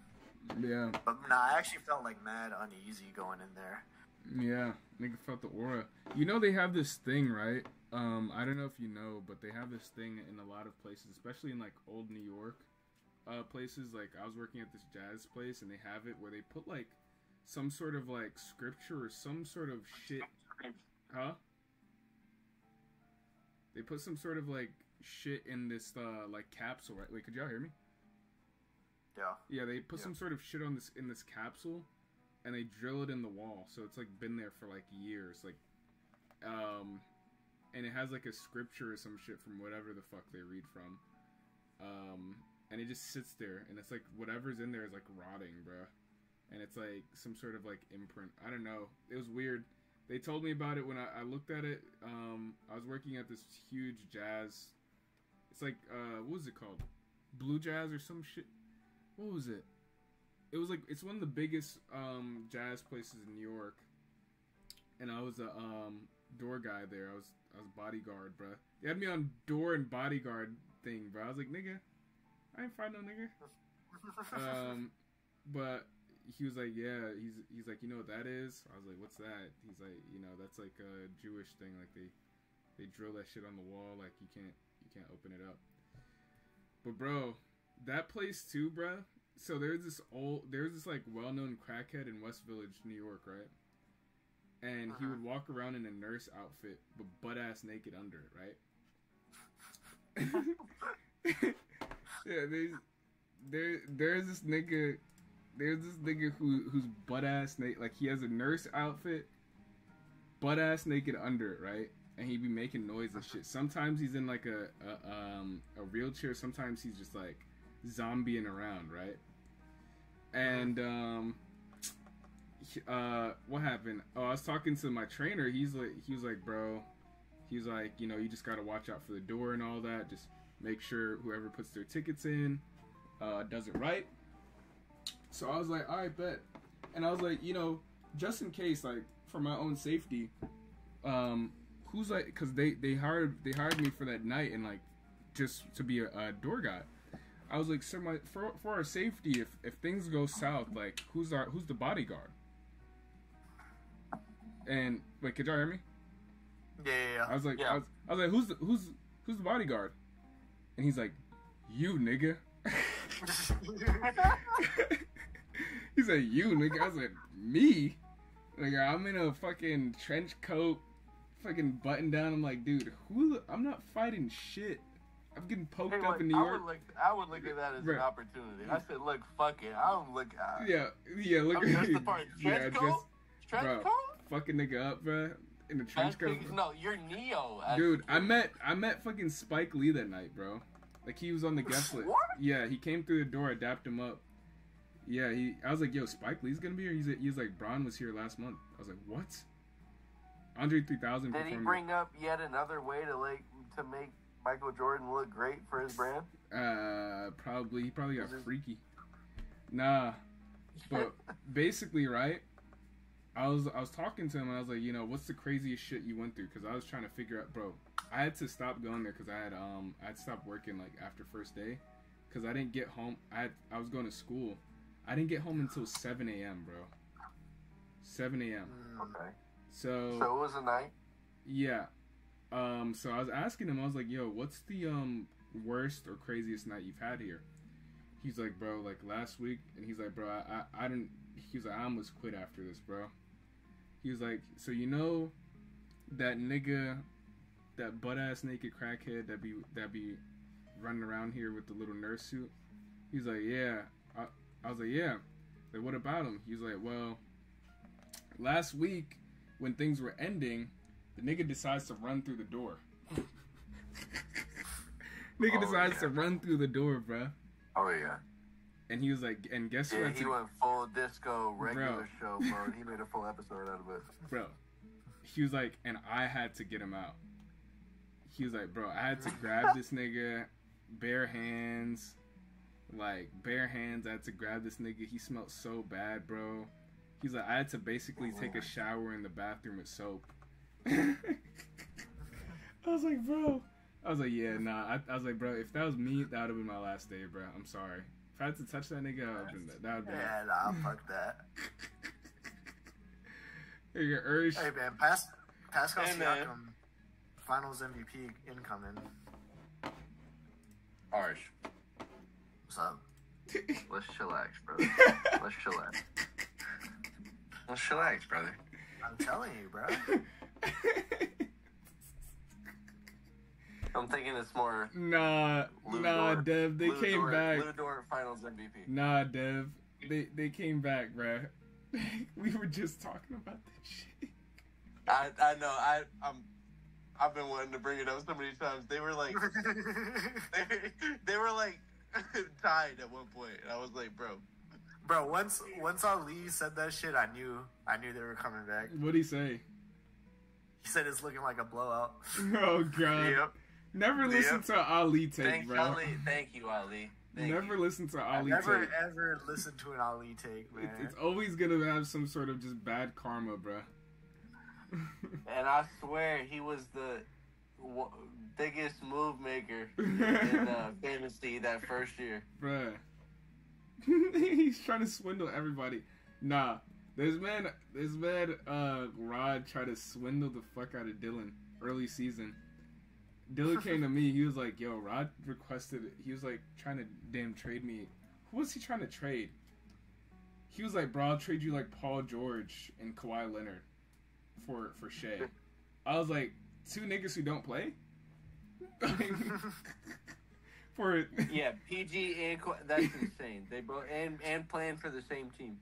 S1: Yeah.
S5: But nah, I actually felt like mad uneasy going in there.
S1: Yeah, nigga felt the aura. You know they have this thing, right? I don't know if you know, but they have this thing in a lot of places, especially in like old New York places. Like I was working at this jazz place, and they have it where they put like some sort of like scripture or some sort of shit. Huh? They put some sort of like shit in this like capsule, right? Wait, could y'all hear me? Yeah, they put some sort of shit on in this capsule, and they drill it in the wall, so it's like been there for like years, like, and it has like a scripture or some shit from whatever the fuck they read from, and it just sits there, and it's like whatever's in there is like rotting, bruh, and it's like some sort of like imprint. I don't know. It was weird. They told me about it when I looked at it. I was working at this huge jazz. It's like what was it called? Blue Jazz or some shit. What was it? It was like, it's one of the biggest jazz places in New York, and I was a door guy there. I was bodyguard, bro. They had me on door and bodyguard thing, bro. I was like, nigga, I ain't find no nigga. But he was like, yeah. He's like, you know what that is? I was like, what's that? He's like, you know, that's like a Jewish thing. Like they drill that shit on the wall. Like you can't open it up. But bro, that place too, bro. So there's this like well-known crackhead in West Village, New York, right? And he would walk around in a nurse outfit, but butt-ass naked under it, right? Yeah, there's this nigga who's butt-ass naked, like he has a nurse outfit, butt-ass naked under it, right? and he be making noise and shit. Sometimes he's in like a wheelchair. Sometimes he's just like zombieing around, right? And what happened? Oh, I was talking to my trainer. He was like, bro, he's like, you know, you just gotta watch out for the door and all that. Just make sure whoever puts their tickets in does it right. So I was like, all right, bet. And I was like, you know, just in case, like for my own safety, who's like, because they hired me for that night and like just to be a door guy. I was like, sir, for our safety, if things go south, like who's the bodyguard? And wait, could y'all hear me?
S5: Yeah.
S1: I was like,
S3: Yeah.
S1: I was like, who's the bodyguard? And he's like, you nigga. He said, you nigga. I was like, me? Like, I'm in a fucking trench coat, fucking button down. I'm like, dude, I'm not fighting shit. I'm getting poked up in New York.
S3: I would look at that as an opportunity. I said, look, fuck it. I don't look.
S1: Yeah, look
S3: I'm just the part. Trench coat? Trench
S1: bro,
S3: coat?
S1: fucking nigga up, bro. In the trench coat.
S3: No, you're Neo.
S1: Dude, I met fucking Spike Lee that night, bro. Like, he was on the guest list.
S3: What?
S1: Yeah, he came through the door, I dapped him up. Yeah, I was like, yo, Spike Lee's gonna be here? He's like, Braun was here last month. I was like, what? Andre 3000
S3: Did he bring up yet another way to make Michael Jordan look great for his brand?
S1: Probably. He probably got freaky. Nah. But basically, right? I was talking to him and I was like, you know, what's the craziest shit you went through? Because I was trying to figure out, bro. I had to stop going there because I had stopped working like after first day, because I didn't get home. I was going to school. I didn't get home until 7 a.m., bro. 7 a.m.
S3: Okay.
S1: So
S3: it was a night.
S1: Yeah. So I was asking him. I was like, yo, what's the worst or craziest night you've had here? He's like, bro, like last week, and he's like, bro, I didn't. He was like, I almost quit after this, bro. He was like, so you know that nigga, that butt ass naked crackhead that be running around here with the little nurse suit? He's like, yeah. I was like, yeah. Like, what about him? He's like, well, last week when things were ending, the nigga decides to run through the door. Nigga decides to run through the door, bro.
S3: Oh yeah.
S1: And he was like, and guess what?
S3: Yeah, he went full disco regular
S1: Bro.
S3: show, bro. He made a full episode out of it.
S1: Bro, he was like, and I had to get him out. He was like, bro, I had to grab this nigga, bare hands. I had to grab this nigga. He smelled so bad, bro. He's like, I had to basically take a shower in the bathroom with soap. I was like, bro. I was like, yeah, nah. I was like, bro, if that was me, that would have been my last day, bro. I'm sorry. If I had to touch that nigga, that would have been
S5: Yeah, nah, fuck that.
S1: Hey,
S5: man, Pascal
S3: Hey, man.
S5: Siakam, Finals MVP incoming.
S3: Harsh.
S5: What's up?
S3: Let's chillax, brother. Let's chillax. Let's chillax, brother.
S5: I'm telling you, bro.
S3: I'm thinking it's more.
S1: Nah, Dev. They came back.
S3: Ludor Finals MVP.
S1: Nah, Dev. They came back, bro. We were just talking about that shit.
S3: I know. I've been wanting to bring it up so many times. They were like, they were like tied at one point. And I was like, bro.
S5: Bro, once Ali said that shit, I knew they were coming back.
S1: What'd he say?
S5: He said it's looking like a blowout.
S1: Oh god.
S3: Yep.
S1: Never listen to Ali take,
S3: Thank
S1: bro.
S3: Ali. Thank you, Ali.
S1: Never listen to Ali
S5: Never
S1: take.
S5: ever listened to an Ali take, man.
S1: It's always gonna have some sort of just bad karma, bro.
S3: And I swear he was the biggest move maker in fantasy that first year.
S1: Bruh. He's trying to swindle everybody. Nah. This man, Rod tried to swindle the fuck out of Dylan early season. Dylan came to me, he was like, yo, Rod requested, he was like trying to damn trade me. Who was he trying to trade? He was like, bro, I'll trade you like Paul George and Kawhi Leonard for Shea. I was like, two niggas who don't play? For
S3: Yeah, PG and that's insane. They both and playing for the same team.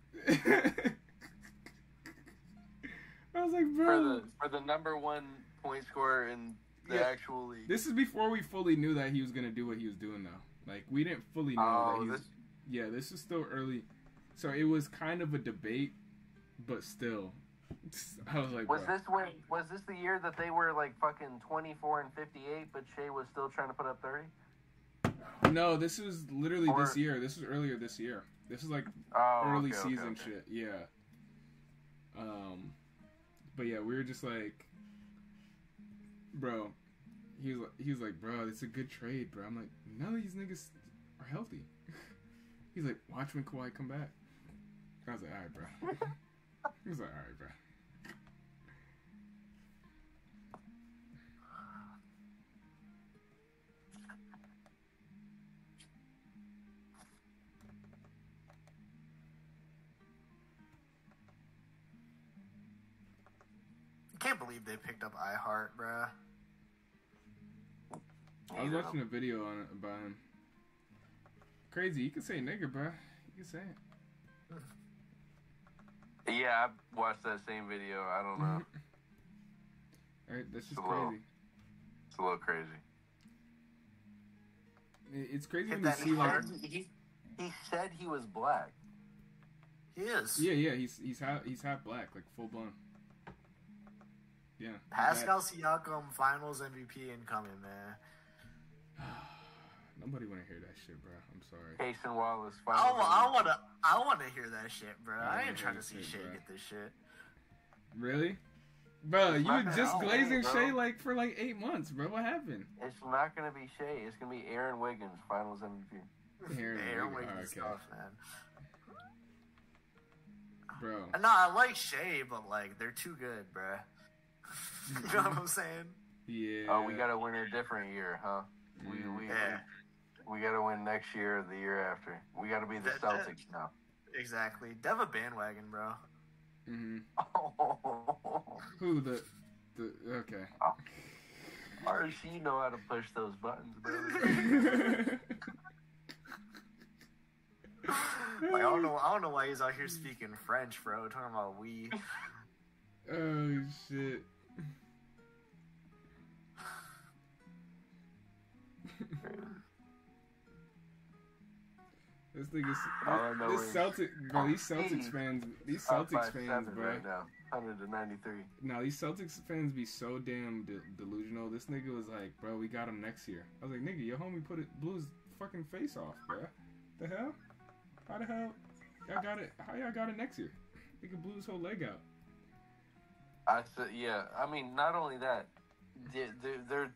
S1: I was like, bro.
S3: For the number one point scorer in the actual league.
S1: This is before we fully knew that he was gonna do what he was doing, though. Like, we didn't fully know that he was... Yeah, this is still early. So it was kind of a debate, but still. I was like,
S3: was this the year that they were like fucking 24 and 58, but Shea was still trying to put up 30?
S1: No, this was literally this year. This was earlier this year. This is like early season shit. Yeah. But yeah, we were just like, bro. He was like, bro, it's a good trade, bro. I'm like, none of these niggas are healthy. He's like, watch when Kawhi come back. I was like, alright, bro. He was like, alright, bro.
S5: I can't believe they picked up iHeart, bruh.
S1: I was watching a video on it about him. Crazy, you can say nigga, bro. You can say it.
S3: Yeah, I watched that same video. I don't know.
S1: Alright, that's just crazy.
S3: It's a little crazy.
S1: It's crazy when you see like...
S3: He said he was black.
S5: He is.
S1: Yeah, he's half black, like full blown. Yeah.
S5: Pascal Siakam, Finals MVP incoming, man.
S1: Nobody want to hear that shit, bro. I'm sorry.
S3: Cason Wallace.
S5: I want to hear that shit, bro. I ain't trying to see Shea get this shit.
S1: Really? Bro, you were just glazing
S3: bro.
S1: Shea like for like 8 months, bro. What happened?
S3: It's not gonna be Shea. It's gonna be Aaron Wiggins, Finals MVP.
S1: Aaron
S5: Wiggins
S1: okay.
S5: stuff, man.
S1: Bro.
S5: No, I like Shea, but like they're too good, bro. You know what I'm saying?
S1: Yeah.
S3: Oh, we gotta win a different year, huh? We gotta win next year or the year after. We gotta be the Celtics now.
S5: Exactly. Dev a bandwagon, bro.
S1: Who the okay.
S3: RC know how to push those buttons, bro.
S5: Like, I don't know why he's out here speaking French, bro. Talking about we.
S1: Oh shit. This nigga's these Celtics fans, bro.
S3: Right now, 193.
S1: No, these Celtics fans be so damn delusional. This nigga was like, bro, we got him next year. I was like, nigga, your homie blew his fucking face off, bro. The hell? How the hell y'all got it? How y'all got it next year? Nigga blew his whole leg out.
S3: I said, yeah. I mean, not only that,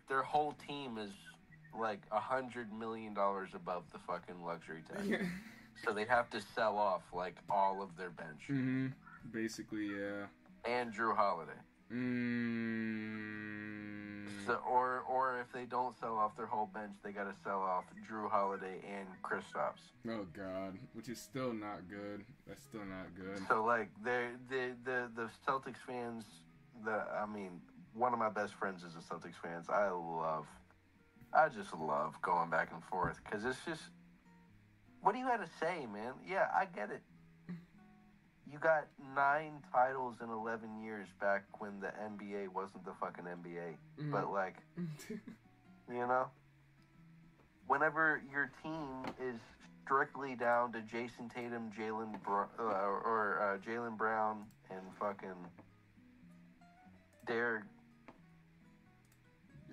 S3: their whole team is like $100 million above the fucking luxury tag. So they have to sell off like all of their bench.
S1: Basically, yeah.
S3: And Drew Holiday. So, or if they don't sell off their whole bench, they got to sell off Drew Holiday and Kristaps.
S1: Oh God, which is still not good. That's still not good.
S3: So like the Celtics fans, one of my best friends is a Celtics fans. I just love going back and forth because it's just, what do you have to say, man? Yeah, I get it. You got 9 titles in 11 years back when the NBA wasn't the fucking NBA. But like, you know, whenever your team is strictly down to Jason Tatum, Jaylen Brown, and fucking Derek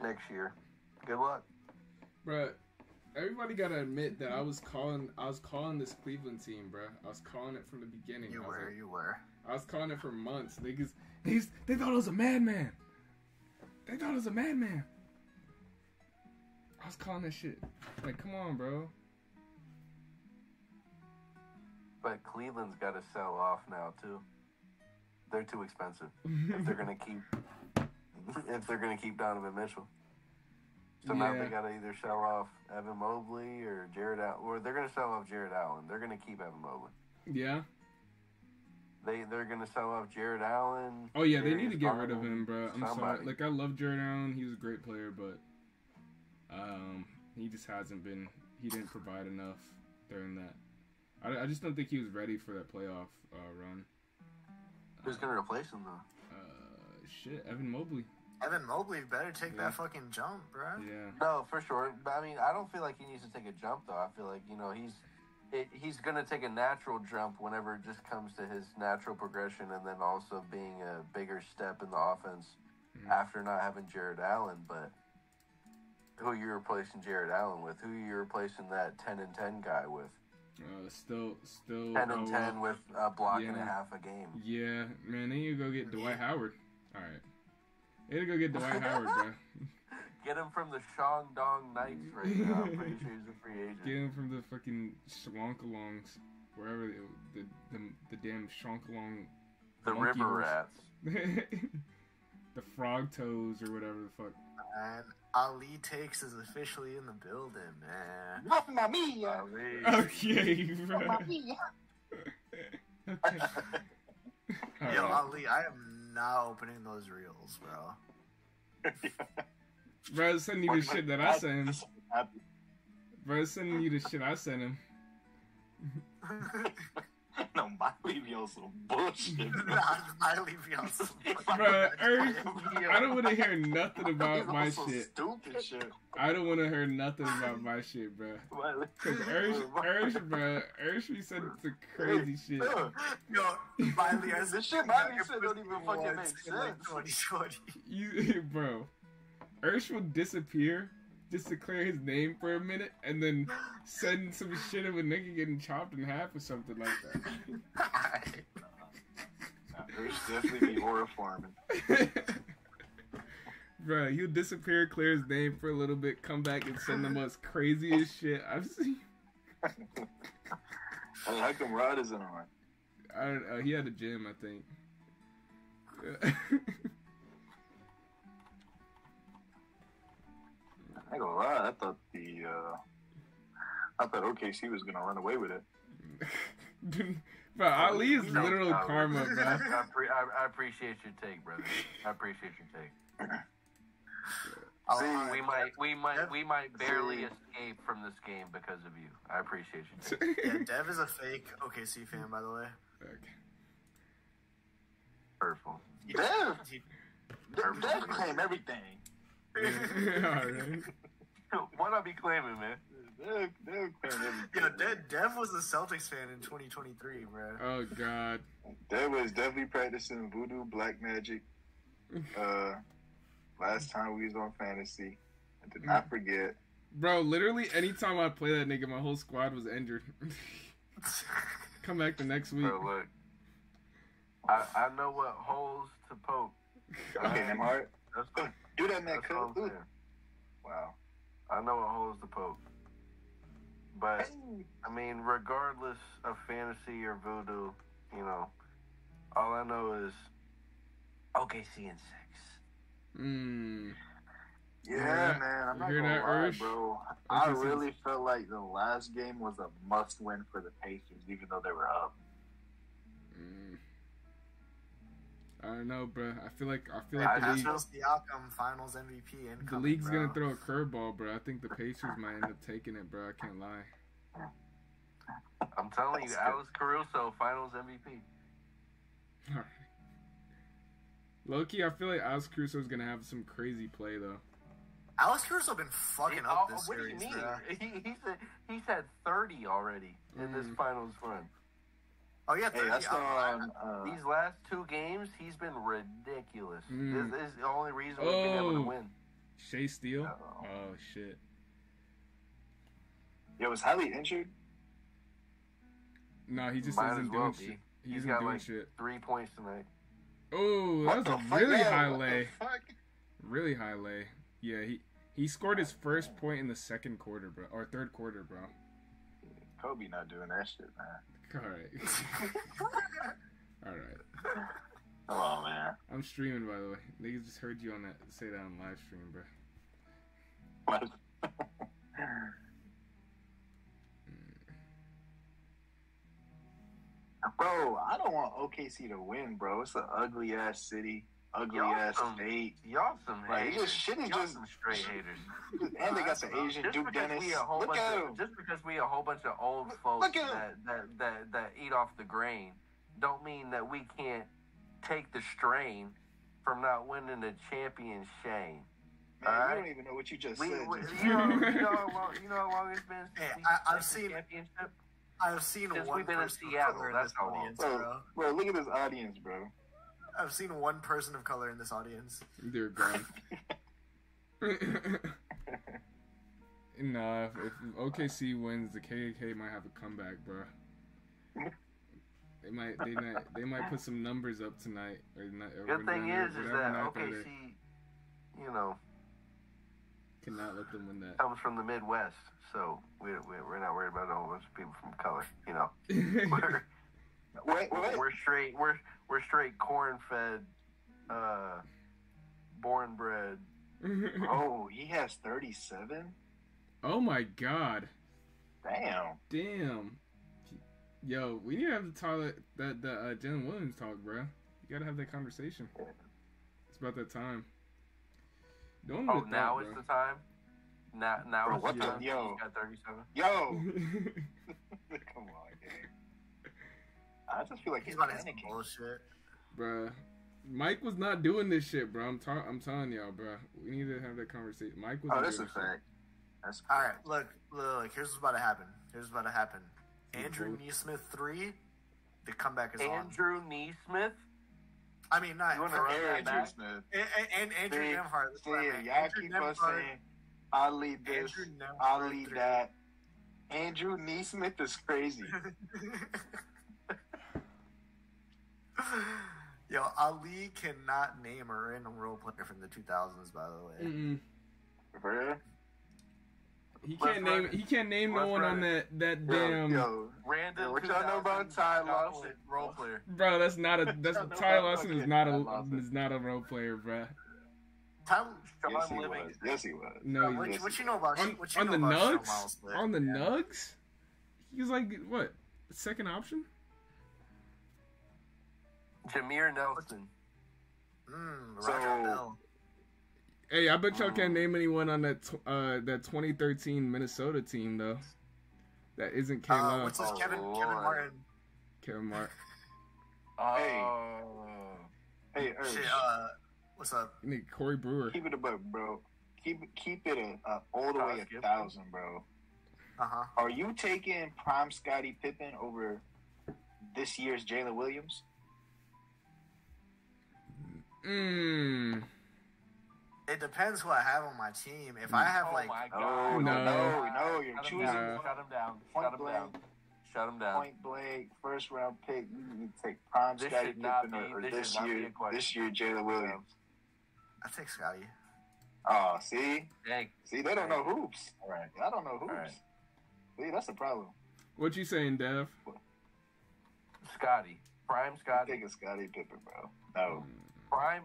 S3: next year, good luck.
S1: Bro, everybody gotta admit that I was calling this Cleveland team, bro. I was calling it from the beginning.
S5: You were.
S1: I was calling it for months. Niggas, they thought I was a madman. I was calling that shit. Like, come on, bro.
S3: But Cleveland's got to sell off now too. They're too expensive if they're gonna keep Donovan Mitchell. So now they got to either sell off Evan Mobley or Jared Allen, or they're going to sell off Jared Allen. They're going to keep Evan Mobley.
S1: Yeah.
S3: They're going to sell off Jared Allen.
S1: Oh yeah, they need to get rid of him, bro. I'm sorry. Like, I love Jared Allen. He was a great player, but he just hasn't been. He didn't provide enough during that. I just don't think he was ready for that playoff run.
S3: Who's going to replace him though?
S1: Evan Mobley.
S5: Evan Mobley better take that fucking jump, bro.
S1: Yeah.
S3: No, for sure. But I mean, I don't feel like he needs to take a jump though. I feel like he's gonna take a natural jump whenever it just comes to his natural progression, and then also being a bigger step in the offense after not having Jared Allen. But who are you replacing Jared Allen with? Who are you replacing that 10-10 guy with?
S1: Still
S3: 10-10 with a block and a half a game.
S1: Yeah, man. Then you go get Dwight Howard. All right, you gotta go get Dwight Howard, bro.
S3: Get him from the Shandong Knights right now. I'm pretty sure he's a free agent.
S1: Get him from the fucking Schwankalongs, wherever the damn Schwankalong.
S3: The River Rats.
S1: The Frog Toes or whatever the fuck.
S5: And Ali Takes is officially in the building, man.
S4: Mamma mia!
S1: Okay, bro.
S4: Mamma mia!
S1: Okay.
S5: Yo, Ali, I am not opening those reels, bro.
S1: Bro, I was sending you the shit that I sent him. Bro, I was sending you the shit I sent him.
S4: No, my leaving on some bullshit.
S5: My leaving on some
S1: Bro, I don't want to hear nothing about my shit.
S4: Stupid shit.
S1: I don't want to hear nothing about my shit, bro. Cause Ursh be sending some crazy shit.
S5: Yo, Miley,
S3: This shit Miley said don't even fucking make sense.
S1: Bro, Ursh will disappear just to clear his name for a minute, and then send some shit of a nigga getting chopped in half or something like that.
S4: There's definitely be horror farming.
S1: Bro, he'll disappear, clear his name for a little bit, come back and send the most craziest shit I've seen.
S4: Hey, how come Rod isn't on?
S1: I don't know. He had a gym, I think.
S4: I ain't gonna lie, I thought OKC was gonna run away with it.
S1: Bro, Ali is literal karma, bro.
S3: I appreciate your take, brother. I appreciate your take. We might barely escape from this game because of you. I appreciate your take.
S5: Yeah, Dev is a fake OKC fan, by the way.
S1: Okay.
S3: Hurtful.
S4: Dev claim everything.
S1: Alright.
S3: What I be claiming, man?
S4: Dev claim everything.
S5: Yo, Dev was a Celtics fan in 2023, bro.
S1: Oh, God.
S4: Dev was definitely practicing voodoo black magic. Last time we was on fantasy. I did not forget.
S1: Bro, literally anytime I play that nigga, my whole squad was injured. Come back the next week.
S3: Bro, look. I know what holes to poke.
S4: Okay, Hart.
S3: That's
S4: Do that, man.
S3: what I'm saying.
S4: Wow.
S3: I know what holes to poke. But, I mean, regardless of fantasy or voodoo, you know, all I know is OKC in 6.
S4: Yeah, man. I'm not
S1: hear
S4: gonna
S1: that,
S4: lie,
S1: Ursh?
S4: bro. I really felt like the last game was a must-win for the Pacers, even though they were up.
S1: I don't know, bro. I feel like the league,
S5: Siakam Finals MVP incoming,
S1: the league's
S5: bro.
S1: gonna throw a curveball, bro. I think the Pacers might end up taking it, bro. I can't lie.
S3: I'm telling you, Alex Caruso, Finals MVP.
S1: Alright. Low-key, I feel like Alex Caruso is gonna have some crazy play though.
S5: Alex Caruso been fucking up this
S3: what
S5: series,
S3: do you mean?
S5: bro.
S3: He's had 30 already in this finals run.
S5: Oh yeah, 30.
S4: That's
S3: These last 2 games, he's been ridiculous. This is the only reason we've been able to win.
S1: Shea Steele? Oh shit.
S4: Yo, was Hallie injured?
S1: No, he just
S3: Might
S1: isn't
S3: as well
S1: doing shit.
S3: He's
S1: He's
S3: got
S1: doing
S3: like
S1: shit.
S3: 3 points tonight.
S1: Oh,
S4: What
S1: that was
S4: the
S1: a really
S4: fuck?
S1: high
S4: What the
S1: lay.
S4: fuck?
S1: Really high lay. Yeah, he scored his first point in the second quarter, bro. Or third quarter, bro.
S4: Kobe not doing that shit, man.
S1: Alright. Alright.
S4: Come on, man.
S1: I'm streaming, by the way. Niggas just heard you on that. Say that on live stream, bro.
S4: What? Bro, I don't want OKC to win, bro. It's an ugly ass city, ugly ass state.
S3: Y'all some
S4: Like,
S3: haters.
S4: it's just shitty,
S3: Y'all
S4: just
S3: some straight haters.
S4: and they got the Asian
S3: Just
S4: Duke
S3: because
S4: Dennis.
S3: we a whole
S4: Look
S3: bunch
S4: at
S3: of,
S4: him.
S3: just because we a whole bunch of old folks
S4: Look at him.
S3: that eat off the grain, don't mean that we can't take the strain from not winning a champion shame.
S4: Man,
S3: Alright.
S4: you don't even know what you just said.
S3: You know how long it's been since we
S5: I've seen
S3: championship?
S5: I've seen
S3: Since
S5: one
S3: we've been in
S5: person
S3: Seattle,
S5: of color in
S3: that's
S5: this
S3: how long.
S5: audience, bro.
S4: Bro, look at this audience, bro.
S5: I've seen one person of color in this audience.
S1: Dear God. Nah, if OKC wins, the KKK might have a comeback, bro. They might put some numbers up tonight.
S3: Good thing is that OKC, you know,
S1: cannot let them win that.
S3: comes from the Midwest, so we're not worried about a whole bunch of people from color. You know, we're straight corn-fed, born-bred.
S4: Oh, he has 37?
S1: Oh my God.
S4: Damn.
S1: Yo, we need to have the Jalen Williams talk, bro. You gotta have that conversation. It's about that time. Don't
S3: Oh, now is the time? Now
S4: Bro,
S3: is
S4: what
S3: the time?
S4: the- yo.
S3: He's got 37?
S4: Yo! Come on, gang. I just feel like
S5: He's
S4: he's
S5: about to hit some
S4: panicking.
S5: bullshit.
S1: Bruh. Mike was not doing this shit, bro. I'm telling y'all, bro. We need to have that conversation. Mike was.
S4: Oh,
S1: not
S4: that's a
S1: doing this shit.
S4: fact. That's
S5: All right, look. Here's what's about to happen. Andrew
S1: Bull-
S5: Neesmith 3. The comeback is
S3: Andrew Neesmith?
S5: on. I mean, not.
S3: You wanna run that
S4: Andrew
S3: back?
S4: Smith.
S5: And Andrew
S4: See,
S5: Nemhart. That's what I meant.
S4: y'all
S5: Andrew
S4: keep on
S5: Nemhart-
S4: saying, I'll lead this,
S5: Andrew Nemhart
S4: I'll lead
S5: 3.
S4: that. Andrew Neesmith is crazy.
S5: Yo, Ali cannot name a random role player from the 2000s. By the way,
S1: Mm-mm.
S4: For real?
S1: He
S3: Let's
S1: can't
S3: run
S1: name.
S3: it.
S1: He can't name no
S3: Let's
S1: one
S3: run
S1: on that
S4: Yo,
S1: damn.
S4: yo,
S3: Random
S4: what y'all know about
S3: 2000
S4: Ty
S3: chocolate
S4: Lawson?
S3: role player.
S1: Bro, that's not a. That's
S4: I know
S1: Ty
S4: about
S1: Lawson is
S4: fucking
S1: not
S4: Ty Lawson.
S1: a role player, bro.
S5: Tyler,
S3: Sean
S4: Yes, he
S3: Livingston.
S4: was. Yes, he was.
S1: No,
S5: what,
S1: he's
S5: what you know about what you
S1: on
S5: know
S1: the
S5: about Sean
S1: Nugs.
S5: Miles Split?
S1: On the Nugs, he was like what? Second option?
S3: Jameer Nelson.
S5: Roger
S4: So-
S5: Bell.
S1: Hey, I bet y'all can't name anyone on that 2013 Minnesota team though. That isn't K Love.
S5: What's his
S3: Oh,
S5: Kevin
S3: Lord.
S5: Martin?
S1: Kevin Martin.
S3: Oh.
S4: Hey, Ursh,
S5: Shit, what's up?
S1: You need Corey Brewer.
S4: keep it a buck, bro. Keep it all the way
S3: Todd Gibson.
S4: 1,000, bro. Are you taking prime Scottie Pippen over this year's Jalen Williams?
S5: It depends who I have on my team. If I have
S3: Oh
S5: like,
S3: my
S4: No,
S3: God.
S4: no, you're
S3: Shut him
S4: choosing
S3: down. Shut him down.
S4: Point
S3: Shut him down.
S4: blank.
S3: Shut him down.
S4: point blank first round pick. You need to take prime
S3: This
S4: Scottie
S3: should not
S4: Pippen
S3: be-
S4: or
S3: this
S4: this
S3: should not be
S4: year,
S3: a question.
S4: this year Jalen Williams.
S5: I take Scotty.
S4: Oh, see,
S3: Dang.
S4: they don't know hoops.
S3: All right.
S4: I don't know hoops.
S3: All right.
S4: See, that's the problem.
S1: What you saying, Dev?
S3: Scotty. Prime
S4: I'm
S3: Scotty.
S4: taking Scottie Pippen, bro. No,
S3: Prime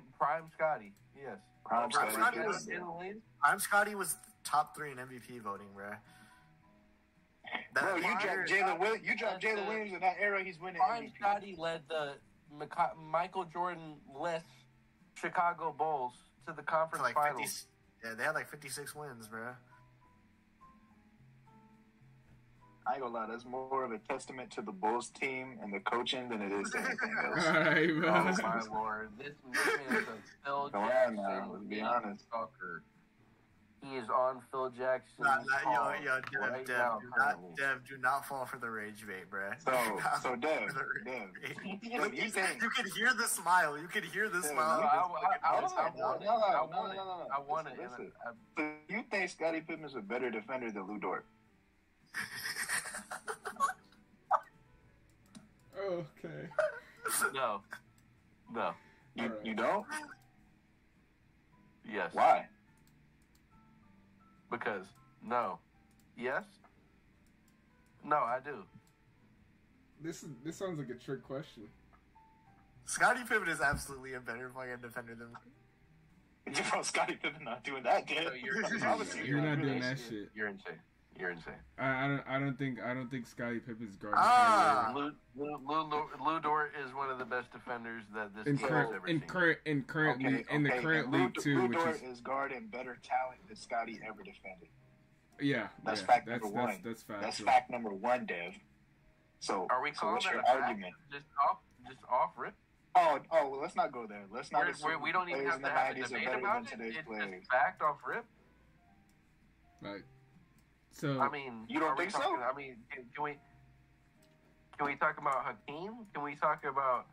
S3: Scotty. Yes.
S4: prime
S5: Prime
S4: Scottie
S5: Scotty
S4: Pippen.
S5: was-
S4: bro.
S5: I'm Scotty was top 3 in MVP voting, bro.
S4: Bro, you dropped Jalen Williams. You dropped
S3: That's
S4: Jalen
S3: the-
S4: Williams in that era. He's winning
S3: Prime
S4: MVP.
S3: Scotty led the Michael Jordan-less Chicago Bulls to the
S5: for
S3: conference
S5: like
S3: finals.
S5: 50. Yeah, they had like 56 wins, bro.
S4: I ain't gonna lie, that's more of a testament to the Bulls team and the coaching than it is to anything else.
S1: Alright,
S3: Oh
S1: bro.
S3: my lord! This man is a Phil
S4: Come on
S3: Jackson.
S4: now, let's be honest.
S3: Soccer. He is on Phil Jackson.
S5: Yo,
S3: right
S5: Dev,
S3: now, currently.
S5: do not fall for the rage bait, bro.
S4: So Dev,
S5: You could hear the smile. You could hear the
S4: Dev,
S5: smile.
S3: I want it.
S4: Listen. So you think Scottie Pippen's a better defender than Lou Dort?
S1: Okay.
S3: No.
S4: You,
S1: Alright.
S4: you don't?
S3: Yes.
S4: Why?
S3: Because no. Yes. No, I do.
S1: This sounds like a trick question.
S5: Scottie Pippen is absolutely a better fucking defender than.
S4: Bro, Scottie Pippen not doing that, Dev.
S3: No, you're-
S4: Obviously,
S1: You're not doing
S4: that
S1: that shit.
S3: You're insane. You're insane.
S1: I don't think Scottie Pippen's guarding.
S5: Ah.
S3: Lou Dort is one of the best defenders that this
S1: in
S3: game has
S1: current
S3: ever
S1: in
S3: seen.
S1: current in currently in the current
S4: Lou,
S1: league too,
S4: Lou
S1: which
S4: Dort
S1: is
S4: is guarding better talent than Scottie ever defended.
S1: yeah.
S4: That's
S1: yeah,
S4: fact
S1: that's,
S4: number one.
S1: That's fact.
S4: That's fact number one, Dev. So,
S3: Are we
S4: so
S3: calling
S4: what's
S3: that
S4: your
S3: a fact?
S4: argument?
S3: Just off rip?
S4: Well, let's not go there. Let's not assume
S2: we don't even
S4: players
S2: have
S4: in
S2: to
S4: the
S2: have a
S4: 90s are
S2: debate
S4: better
S2: about
S4: than
S2: it.
S4: today's
S2: It's
S4: players.
S2: just fact off rip.
S1: Right. So
S2: I mean,
S4: You don't
S2: are we
S4: think so?
S2: talking, I mean, can we talk about Hakeem? Can we talk about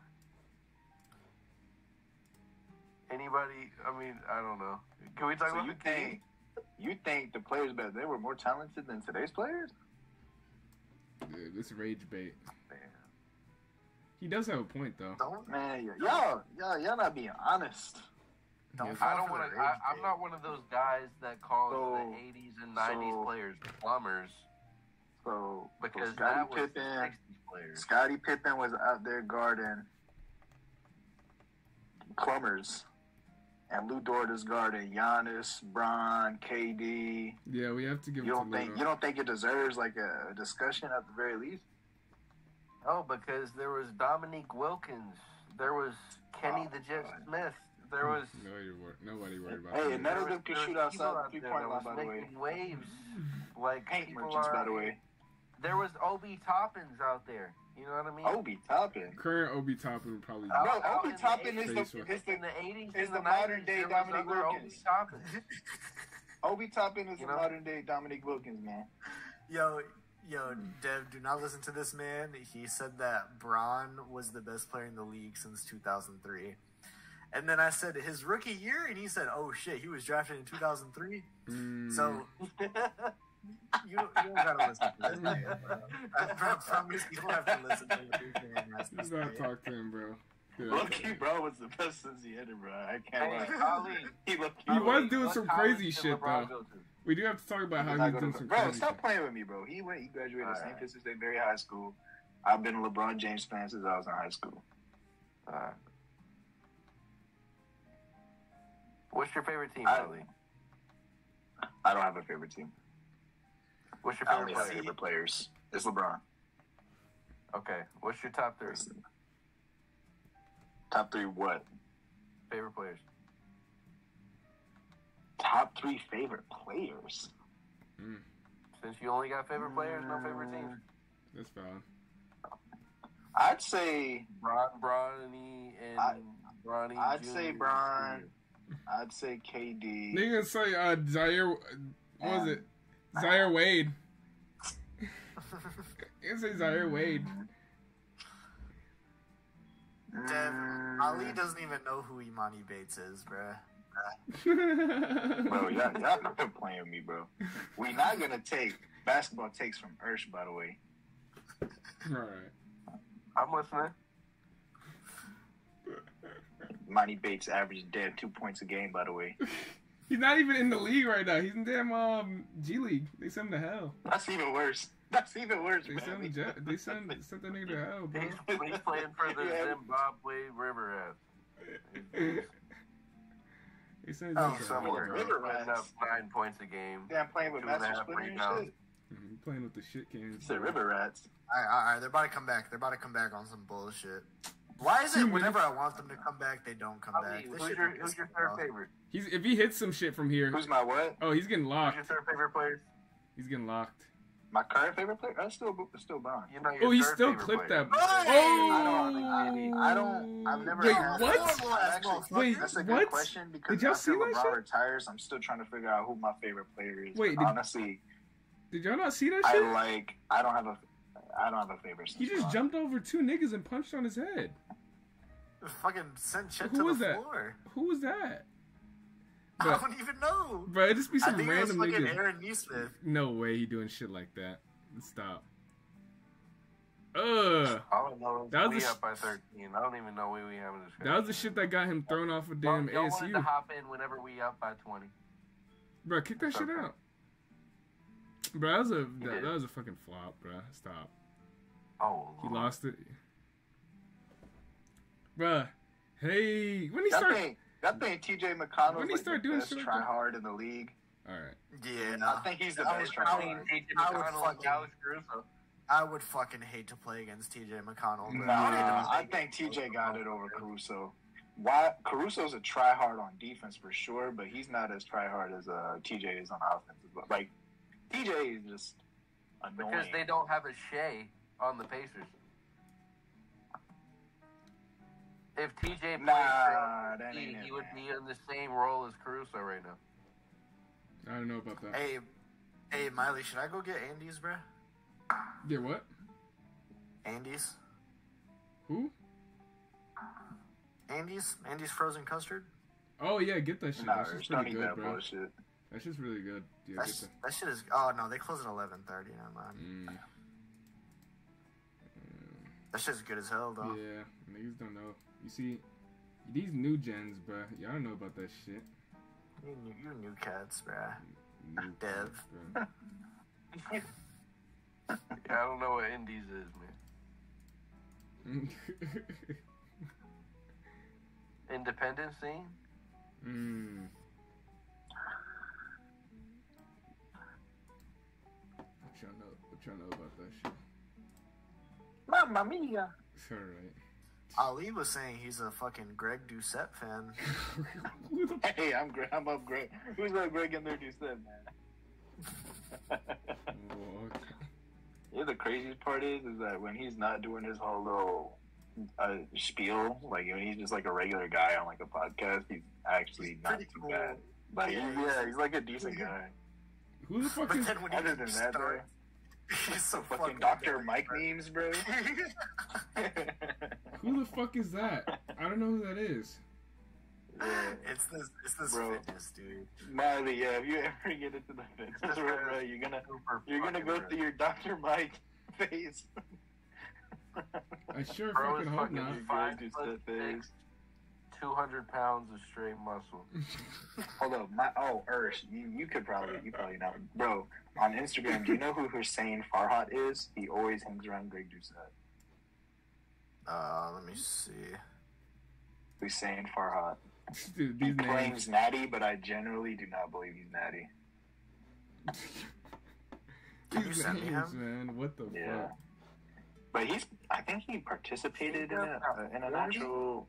S2: anybody? I mean, I don't know. Can we talk
S4: So
S2: about Hakeem?
S4: you think the players back then were more talented than today's players?
S1: dude, this rage bait.
S2: Man.
S1: He does have a point though.
S5: Don't
S4: Man, y'all not being honest.
S5: don't
S1: Yes.
S5: fall
S2: I don't
S5: for
S2: want
S5: the
S2: to.
S5: rage
S2: I'm
S5: bait.
S2: not one of those guys that calls
S4: So-
S2: the 80s and 90s players plumbers
S4: So
S2: because
S4: Scottie
S2: that was the
S4: Pippen,
S2: 60s players.
S4: Scottie Pippen was out there guarding plumbers, and Lou Dort is guarding Giannis, Bron, KD.
S1: Yeah, we have to give
S4: You
S1: it to
S4: don't think it deserves like a discussion at the very least?
S2: Oh, because there was Dominique Wilkins, there was Kenny the Jet
S4: God.
S2: Smith, there was.
S1: Nobody worried about
S4: Hey,
S1: that.
S4: none of
S2: there
S4: them could
S2: was
S4: shoot
S2: people
S4: outside
S2: out
S4: the
S2: there
S4: 3-point
S2: that
S4: line,
S2: was
S4: by the way.
S2: making waves. Like
S4: Paint
S2: people
S4: merchants, by the
S2: are-
S4: way.
S2: There was Obi Toppins out there. You know what I mean?
S4: Obi Toppin.
S1: Current Obi Toppin would probably.
S2: Out-
S4: No,
S2: out
S4: Obi
S2: in the
S4: Toppin is
S2: 80s,
S4: the
S2: in the 80s,
S4: is
S2: and
S4: the
S2: the
S4: modern
S2: 90s,
S4: day
S2: there was
S4: Dominique
S2: other
S4: Wilkins.
S2: Obi Toppins.
S4: Obi Toppin is
S2: You
S4: the
S2: know?
S4: modern day Dominique Wilkins, man.
S5: Yo, Dev, do not listen to this man. He said that Bron was the best player in the league since 2003. And then I said his rookie year, and he said, "Oh shit, he was drafted in 2003." So you don't gotta listen to this man, bro. I promise you don't have to listen to what this man has to
S1: Let's
S5: say.
S1: not talk to him, bro. Dude,
S4: Low-key, bro, was the best since he hit it, bro. I can't
S2: Hey,
S4: lie.
S2: Ali,
S4: He looked.
S1: He was doing
S2: what
S1: some
S2: college
S1: crazy
S2: did
S1: shit
S2: LeBron
S1: though.
S2: go to?
S1: We do have to talk about how he's doing some
S4: Bro,
S1: crazy
S4: stop
S1: shit.
S4: playing with me, bro. He graduated
S2: All
S4: St.
S2: right.
S4: Vincent State Very High School. I've been a LeBron James fan since I was in high school.
S2: What's your favorite team,
S4: I-
S2: Ali?
S4: I don't have a favorite team.
S2: What's your
S4: I
S2: favorite
S4: only have
S2: player?
S4: favorite players. It's LeBron.
S2: Okay, what's your top three
S4: Top three what?
S2: favorite players?
S4: Top three favorite players?
S2: Since you only got favorite players, no favorite teams.
S1: That's valid.
S4: I'd say
S2: Bronny and Bronny.
S4: I'd
S2: Jr.
S4: say Bron. I'd say KD.
S1: They gonna say Zaire. What was it? Zaire Wade. You can say Zaire Wade.
S5: Dev, Ali doesn't even know who Imani Bates is, bruh.
S4: Bro, y'all not playing with me, bro. We not gonna take basketball takes from Ursh, by the way.
S1: Alright.
S2: I'm listening.
S4: Monty Bates averaged damn 2 points a game, by the way.
S1: He's not even in the league right now. He's in damn G League. They sent him to hell.
S4: That's even worse. That's even worse,
S1: They
S4: man.
S1: sent sent that nigga to hell, bro.
S2: He's playing for the
S4: Yeah.
S2: Zimbabwe River Rats.
S1: They sent
S5: Oh,
S1: him to
S2: He's
S1: hell,
S2: somewhere
S1: bro.
S4: River
S2: putting
S4: Rats.
S2: up 9 points a game.
S4: Damn, playing with
S2: 2.5
S4: Master Splinter and
S2: rebounds.
S4: shit.
S1: Mhm, Playing with the shit cans.
S4: It's the River Rats.
S5: Alright, they're about to come back. They're about to come back on some bullshit. Why is it whenever I want them to come back, they don't come back?
S2: Ali,
S5: This
S2: who's
S5: shit
S2: your
S5: pisses me
S2: third
S5: off.
S2: favorite?
S1: If he hits some shit from here,
S4: Who's my what?
S1: oh, he's getting
S2: Who's
S1: locked.
S2: your third favorite player?
S1: He's getting locked.
S4: My current favorite player? That's still Bron.
S2: You know your
S1: Oh, he
S2: third
S1: still
S2: favorite
S1: clipped
S2: player.
S1: that.
S4: I've never
S1: Wait,
S4: had
S1: what? Wait,
S4: That's a good
S1: what?
S4: question because
S1: Did y'all
S4: after
S1: see that
S4: LeBron
S1: shit?
S4: retires, I'm still trying to figure out who my favorite player is.
S1: Wait,
S4: But honestly,
S1: Did y'all not see that shit?
S4: I don't have a favorite.
S1: He just
S4: since
S1: jumped over two niggas and punched on his head.
S5: Fucking sent shit
S1: Who
S5: to
S1: was
S5: the
S1: that?
S5: floor.
S1: Who was that?
S5: I
S1: Bro,
S5: don't even know.
S1: bro, it just be
S5: I
S1: some
S5: think it was
S1: random
S5: fucking
S1: nigga.
S5: Aaron Neesmith.
S1: No way he doing shit like that. Stop.
S2: All I know is
S1: That was
S2: we
S1: the sh-
S2: up by 13. I don't even know we having a discussion.
S1: That was the shit that got him thrown off of damn
S2: Y'all wanted to
S1: ASU.
S2: hop in whenever we up by 20.
S1: Bro, kick that shit out. Bro, that was a fucking flop, bro. Stop.
S2: Oh,
S1: He
S2: Lord.
S1: lost it. Bro, hey, when he
S4: Y'all
S1: start.
S4: think TJ McConnell
S1: When he
S4: is
S1: start
S4: like the
S1: doing
S4: best
S1: shit like
S4: try
S1: that?
S4: hard in the league?
S1: Alright.
S5: Yeah,
S4: I think he's the best try
S2: Between
S4: hard.
S2: TJ
S5: I would
S2: McConnell and
S5: fucking-
S2: Alex Caruso.
S5: I would fucking hate to play against TJ McConnell. But
S4: Nah, I think TJ got it over Caruso. Why? Caruso's a try hard on defense for sure, but he's not as try hard as TJ is on offense. Like TJ is just annoying.
S2: Because they don't have a Shea on the Pacers. if TJ played
S4: Nah, that ain't
S2: he
S4: it,
S2: would
S4: man.
S2: be in the same role as Caruso right now.
S1: I don't know about that.
S5: Hey, Miley, should I go get Andy's, bruh?
S1: Yeah, what?
S5: Andy's?
S1: Who?
S5: Andy's frozen custard?
S1: Oh yeah, get that shit.
S4: Nah,
S1: That shit's
S4: don't
S1: pretty
S4: eat
S1: good,
S4: that
S1: bro.
S4: bullshit.
S1: That shit's really good. Yeah, get that.
S5: That shit is. Oh no, they close at 11:30. Never mind. That shit's good as hell, though.
S1: Yeah, niggas don't know. You see, these new gens, bro. Y'all don't know about that shit.
S5: You new cats, bruh.
S1: New
S5: Dev.
S1: bro.
S2: Yeah, I don't know what Indies is, man. Independent scene?
S1: What y'all know about that shit?
S4: Mamma mia.
S1: It's alright.
S5: Ali was saying he's a fucking Greg Doucette fan.
S1: Who the
S4: Hey, I'm up Greg. Who's up Greg in there you said, man?
S1: fuck?
S4: Yeah, the craziest part is that when he's not doing his whole little spiel, like when he's just like a regular guy on like a podcast, he's actually not
S5: pretty
S4: too
S5: cool.
S4: bad. Like
S5: Yeah,
S4: he's like a decent guy.
S1: Who the fuck
S5: But
S1: is
S5: then when
S4: Other
S5: he
S4: than that, bro,
S5: he's so
S4: fucking Dr. Mike memes, bro.
S1: who the fuck is that? I don't know who that is.
S4: Yeah.
S5: It's this
S4: Bro.
S5: fitness, dude.
S4: Miley, yeah, if you ever get into the fitness world, bro, you're gonna go through your Dr. Mike phase.
S1: I sure
S2: Bro
S1: fucking
S2: is
S1: hope
S2: fucking
S1: not.
S2: 5'6", 200 pounds of straight muscle.
S4: Hold up, Ursh, you probably know, bro. On Instagram, do you know who Hussein Farhat is? He always hangs around Greg Doucette.
S5: Let me see.
S4: Hussein Farhat.
S1: Dude,
S4: He
S1: these
S4: claims
S1: names.
S4: natty, but I generally do not believe he's natty.
S5: Can you
S1: These
S5: send me
S1: names,
S5: him?
S1: man. What the
S4: Yeah.
S1: fuck?
S4: But I think he participated in a natural.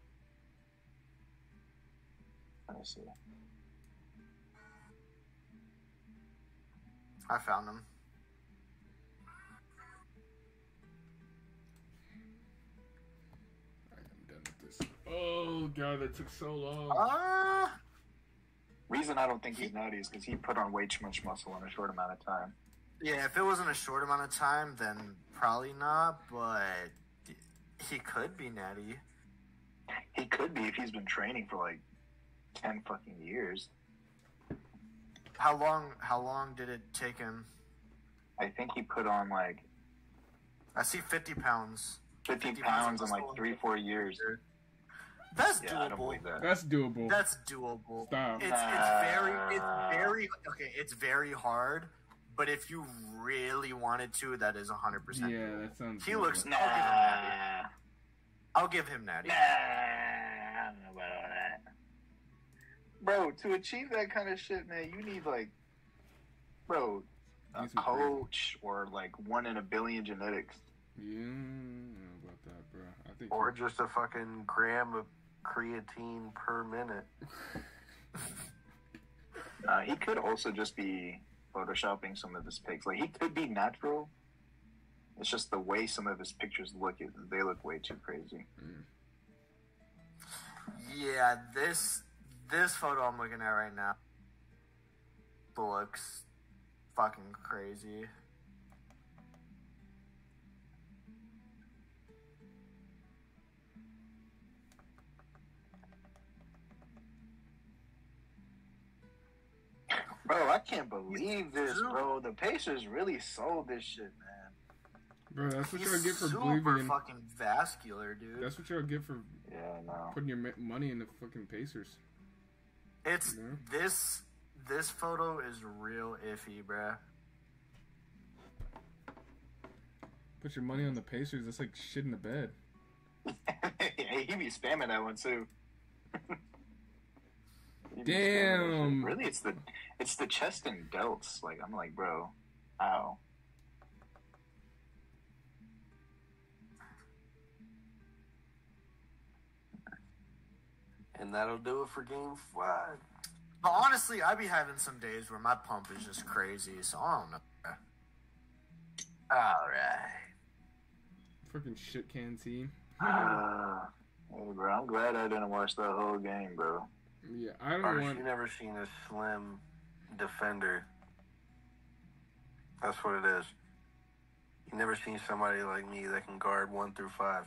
S4: Let me see.
S5: I found him.
S1: Alright, I'm done with this. Oh god, that took so long.
S4: Reason I don't think he's natty is because he put on way too much muscle in a short amount of time.
S5: Yeah, if it wasn't a short amount of time, then probably not, but he could be natty.
S4: He could be if he's been training for like 10 fucking years.
S5: How long did it take him?
S4: I think he put on like
S5: I see 50 pounds.
S4: 50 pounds in like 3-4 years.
S5: That's
S4: Yeah, I don't
S5: doable.
S4: believe that.
S1: That's doable.
S5: That's doable.
S1: Stop.
S5: It's very hard, but if you really wanted to, that is 100%
S1: Yeah,
S5: doable.
S1: that sounds.
S5: He
S1: doable.
S5: looks.
S4: Nah.
S5: I'll give him natty.
S4: Nah, I don't know about all that. Bro, to achieve that kind of shit, man, you need like, bro, a
S1: Need some
S4: coach or like 1 in a billion genetics.
S1: Yeah, I don't know about that, bro. I think.
S2: Or just a fucking gram of creatine per minute.
S4: He could also just be photoshopping some of his pics. Like, he could be natural. It's just the way some of his pictures look, they look way too crazy.
S5: Yeah, this photo I'm looking at right now looks fucking crazy.
S4: Bro, I can't believe this, bro. The Pacers really sold this shit, man.
S1: Bro, that's what
S5: He's
S1: y'all get for
S5: super
S1: believing in.
S5: fucking vascular, dude.
S1: That's what y'all get for
S4: Yeah, I know.
S1: putting your money in the fucking Pacers.
S5: It's
S1: Yeah.
S5: this photo is real iffy, bruh.
S1: Put your money on the Pacers. That's like shit in the bed.
S4: Hey, he be spamming that one too. He be spamming that
S1: Damn.
S4: shit. Really, it's the chest and delts. Like, I'm like, bro, ow.
S2: And that'll do it for Game 5.
S5: But honestly, I be having some days where my pump is just crazy, so I don't know.
S2: Alright.
S1: Fucking shit can team.
S4: Hey, bro, I'm glad I didn't watch that whole game, bro.
S1: Yeah, I don't
S3: Arsh,
S1: want.
S3: you never seen a slim defender. That's what it is. You never seen somebody like me that can guard 1 through 5.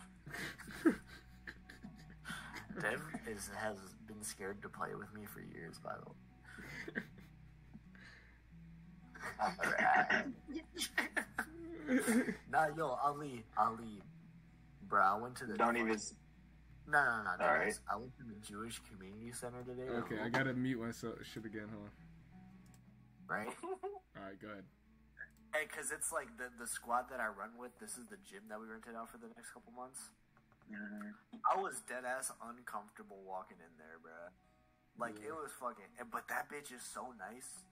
S5: Dev has been scared to play with me for years, by the way. Nah, yo, Ali. Bro, I went to the...
S4: Don't even...
S5: No.
S4: All right.
S5: I went to the Jewish Community Center today.
S1: Okay, I gotta mute myself. Shit again, hold on.
S5: Right?
S1: Alright, go ahead.
S5: Hey, because it's like the squad that I run with, this is the gym that we rented out for the next couple months.
S4: Mm-hmm.
S5: I was dead-ass uncomfortable walking in there, bro. Like, it was fucking... But that bitch is so nice.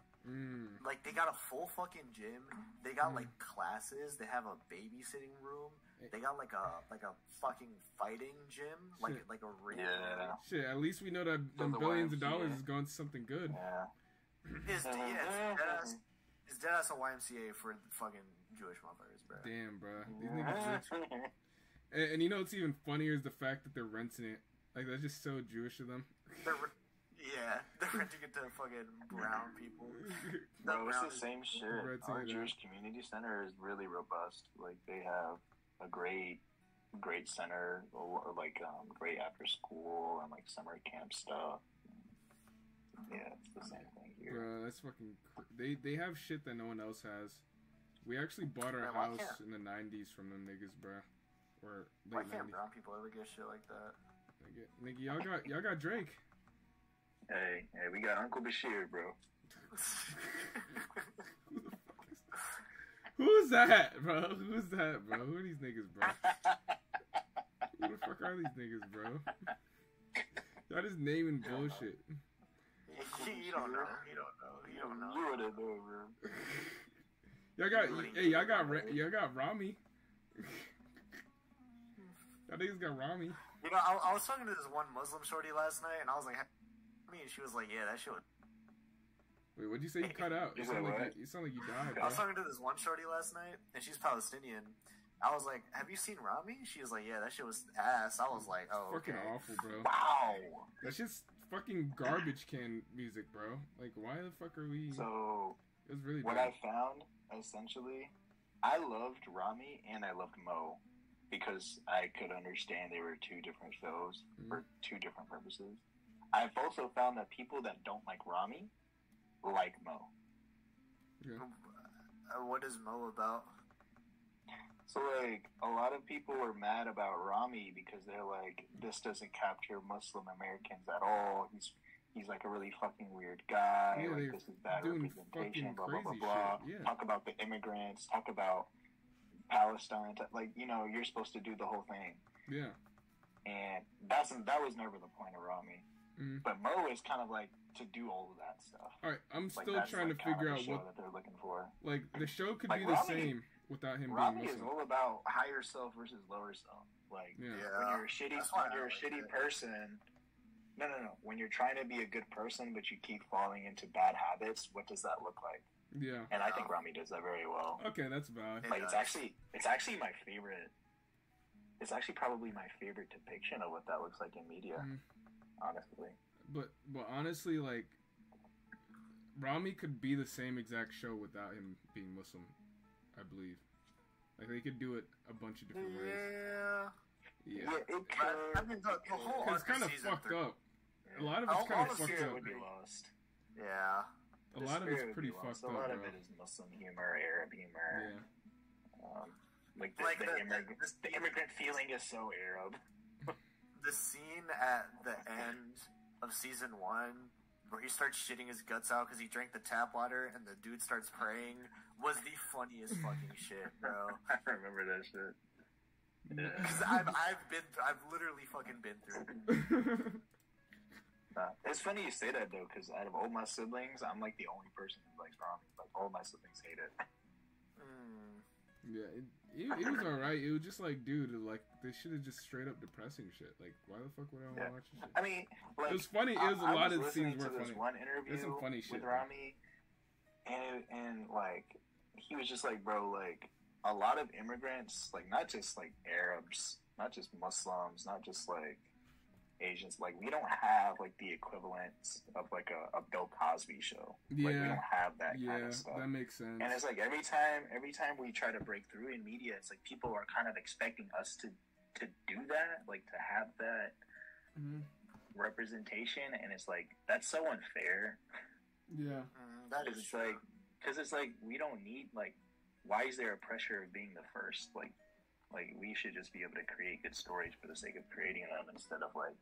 S5: Like, they got a full fucking gym. They got, like, classes. They have a babysitting room. They got, like a fucking fighting gym. Like a ring.
S4: Yeah.
S1: Shit, at least we know that them
S3: the
S1: billions of
S3: YMCA.
S1: dollars is going to something good.
S4: Yeah.
S5: It's dead-ass a YMCA for fucking Jewish motherfuckers, bro.
S1: Damn, bro. These niggas... And you know what's even funnier is the fact that they're renting it. Like, that's just so Jewish of them.
S5: They're renting it to fucking brown people.
S4: Bro, it's the same shit.
S1: Renting
S4: Our
S1: it
S4: Jewish community center is really robust. Like, they have a great center, like, great after school and, like, summer camp stuff. Yeah, it's the same thing here.
S1: Bro, that's fucking... They have shit that no one else has. We actually bought our
S5: Man, why
S1: house
S5: can't-
S1: in the 90s from them niggas, bro. Or
S5: Why
S1: late
S5: can't
S1: 90s.
S5: brown people ever get shit like that?
S1: Nigga, y'all got Drake.
S4: Hey, we got Uncle Bashir, bro.
S1: Who's that, bro? Who's that, bro? Who are these niggas, bro? Who the fuck are these niggas, bro? Y'all just naming bullshit.
S5: You don't know.
S4: You wouldn't know, bro.
S1: Y'all got Rami. Y'all niggas got Rami.
S5: You know, I was talking to this one Muslim shorty last night, and I was like, and she was like, yeah, that shit was...
S1: Wait, what'd you say you cut out? You sound like you died,
S5: I was
S1: bro.
S5: talking to this one shorty last night, and she's Palestinian. I was like, have you seen Rami? She was like, yeah, that shit was ass. I was like, oh, okay.
S1: Fucking awful, bro.
S4: Wow.
S1: That's just fucking garbage can music, bro. Like, why the fuck are we...
S4: So,
S1: It was really
S4: what
S1: bad.
S4: I found, essentially, I loved Rami and I loved Mo because I could understand they were two different shows for two different purposes. I've also found that people that don't like Rami like Mo.
S1: Yeah.
S5: What is Mo about?
S4: So, like, a lot of people were mad about Rami because they're like, this doesn't capture Muslim Americans at all. He's like a really fucking weird guy.
S1: Yeah,
S4: like, this is bad
S1: doing
S4: representation,
S1: fucking
S4: blah, blah, blah,
S1: crazy
S4: blah.
S1: shit, yeah.
S4: Talk about the immigrants, talk about Palestine. Like, you know, you're supposed to do the whole thing.
S1: Yeah.
S4: And that was never the point of Rami.
S1: Mm.
S4: But Mo is kind of like to do all of that stuff.
S1: Alright, I'm
S4: Like,
S1: still
S4: that's,
S1: trying
S4: like,
S1: to
S4: kind of
S1: figure
S4: the
S1: out
S4: show
S1: what...
S4: that they're looking for.
S1: Like, the show could
S4: Like,
S1: be the
S4: Rami-
S1: same without him
S4: Rami
S1: being
S4: is
S1: Muslim.
S4: all about higher self versus lower self. Like,
S1: Yeah.
S4: when you're a shitty,
S5: That's why
S4: when
S5: I
S4: you're a
S5: like
S4: shitty
S5: it.
S4: person. No. When you're trying to be a good person, but you keep falling into bad habits, what does that look like?
S1: Yeah.
S4: And I think Rami does that very well.
S1: Okay, that's valid.
S5: It
S4: Like,
S5: does.
S4: it's actually my favorite. It's actually probably my favorite depiction of what that looks like in media.
S1: Mhm.
S4: Honestly,
S1: But honestly, like, Rami could be the same exact show without him being Muslim, I believe. Like, they could do it a bunch of different ways.
S5: Yeah.
S1: Yeah.
S4: it
S5: But,
S4: could.
S5: I mean, the whole
S1: It's
S5: arc
S1: kind of
S5: season
S1: fucked
S5: 3.
S1: up. A lot of it's kind of
S5: honestly,
S1: fucked
S4: Spirit
S1: up.
S4: would be lost.
S5: Yeah.
S1: A
S4: The
S1: lot of
S4: spirit
S1: it's
S4: would
S1: pretty
S4: be lost.
S1: fucked
S4: A
S1: up,
S4: lot
S1: bro.
S4: of it is Muslim humor, Arab humor.
S1: Yeah.
S4: Like,
S5: Like
S4: the
S5: the-
S4: immigrant feeling is so Arab.
S5: The scene at the end of season 1 where he starts shitting his guts out because he drank the tap water and the dude starts praying was the funniest fucking shit, bro.
S4: I remember that shit. Yeah.
S5: Because I've literally fucking been through it.
S4: It's funny you say that though, because out of all my siblings, I'm like the only person who likes Rami. Like, all my siblings hate it.
S1: Yeah, it was alright. It was just like, dude, like, they should have just straight up depressing shit. Like, why the fuck would I want to
S4: Yeah.
S1: watch this shit?
S4: I mean, like,
S1: It was funny. It was a lot of the
S4: listening
S1: scenes
S4: to
S1: were
S4: this
S1: funny.
S4: one interview
S1: There's some funny shit,
S4: with
S1: though.
S4: Rami, and like, he was just like, bro, like, a lot of immigrants, like, not just like Arabs, not just Muslims, not just like Asians. Like, we don't have like the equivalent of like a Bill Cosby show.
S1: Yeah,
S4: like, we don't have that
S1: yeah,
S4: kind of stuff.
S1: that makes sense.
S4: And it's like every time we try to break through in media, it's like people are kind of expecting us to do that, like to have that representation, and it's like that's so unfair.
S1: Yeah,
S5: that is
S4: like, because it's like we don't need, like, why is there a pressure of being the first? Like we should just be able to create good stories for the sake of creating them instead of like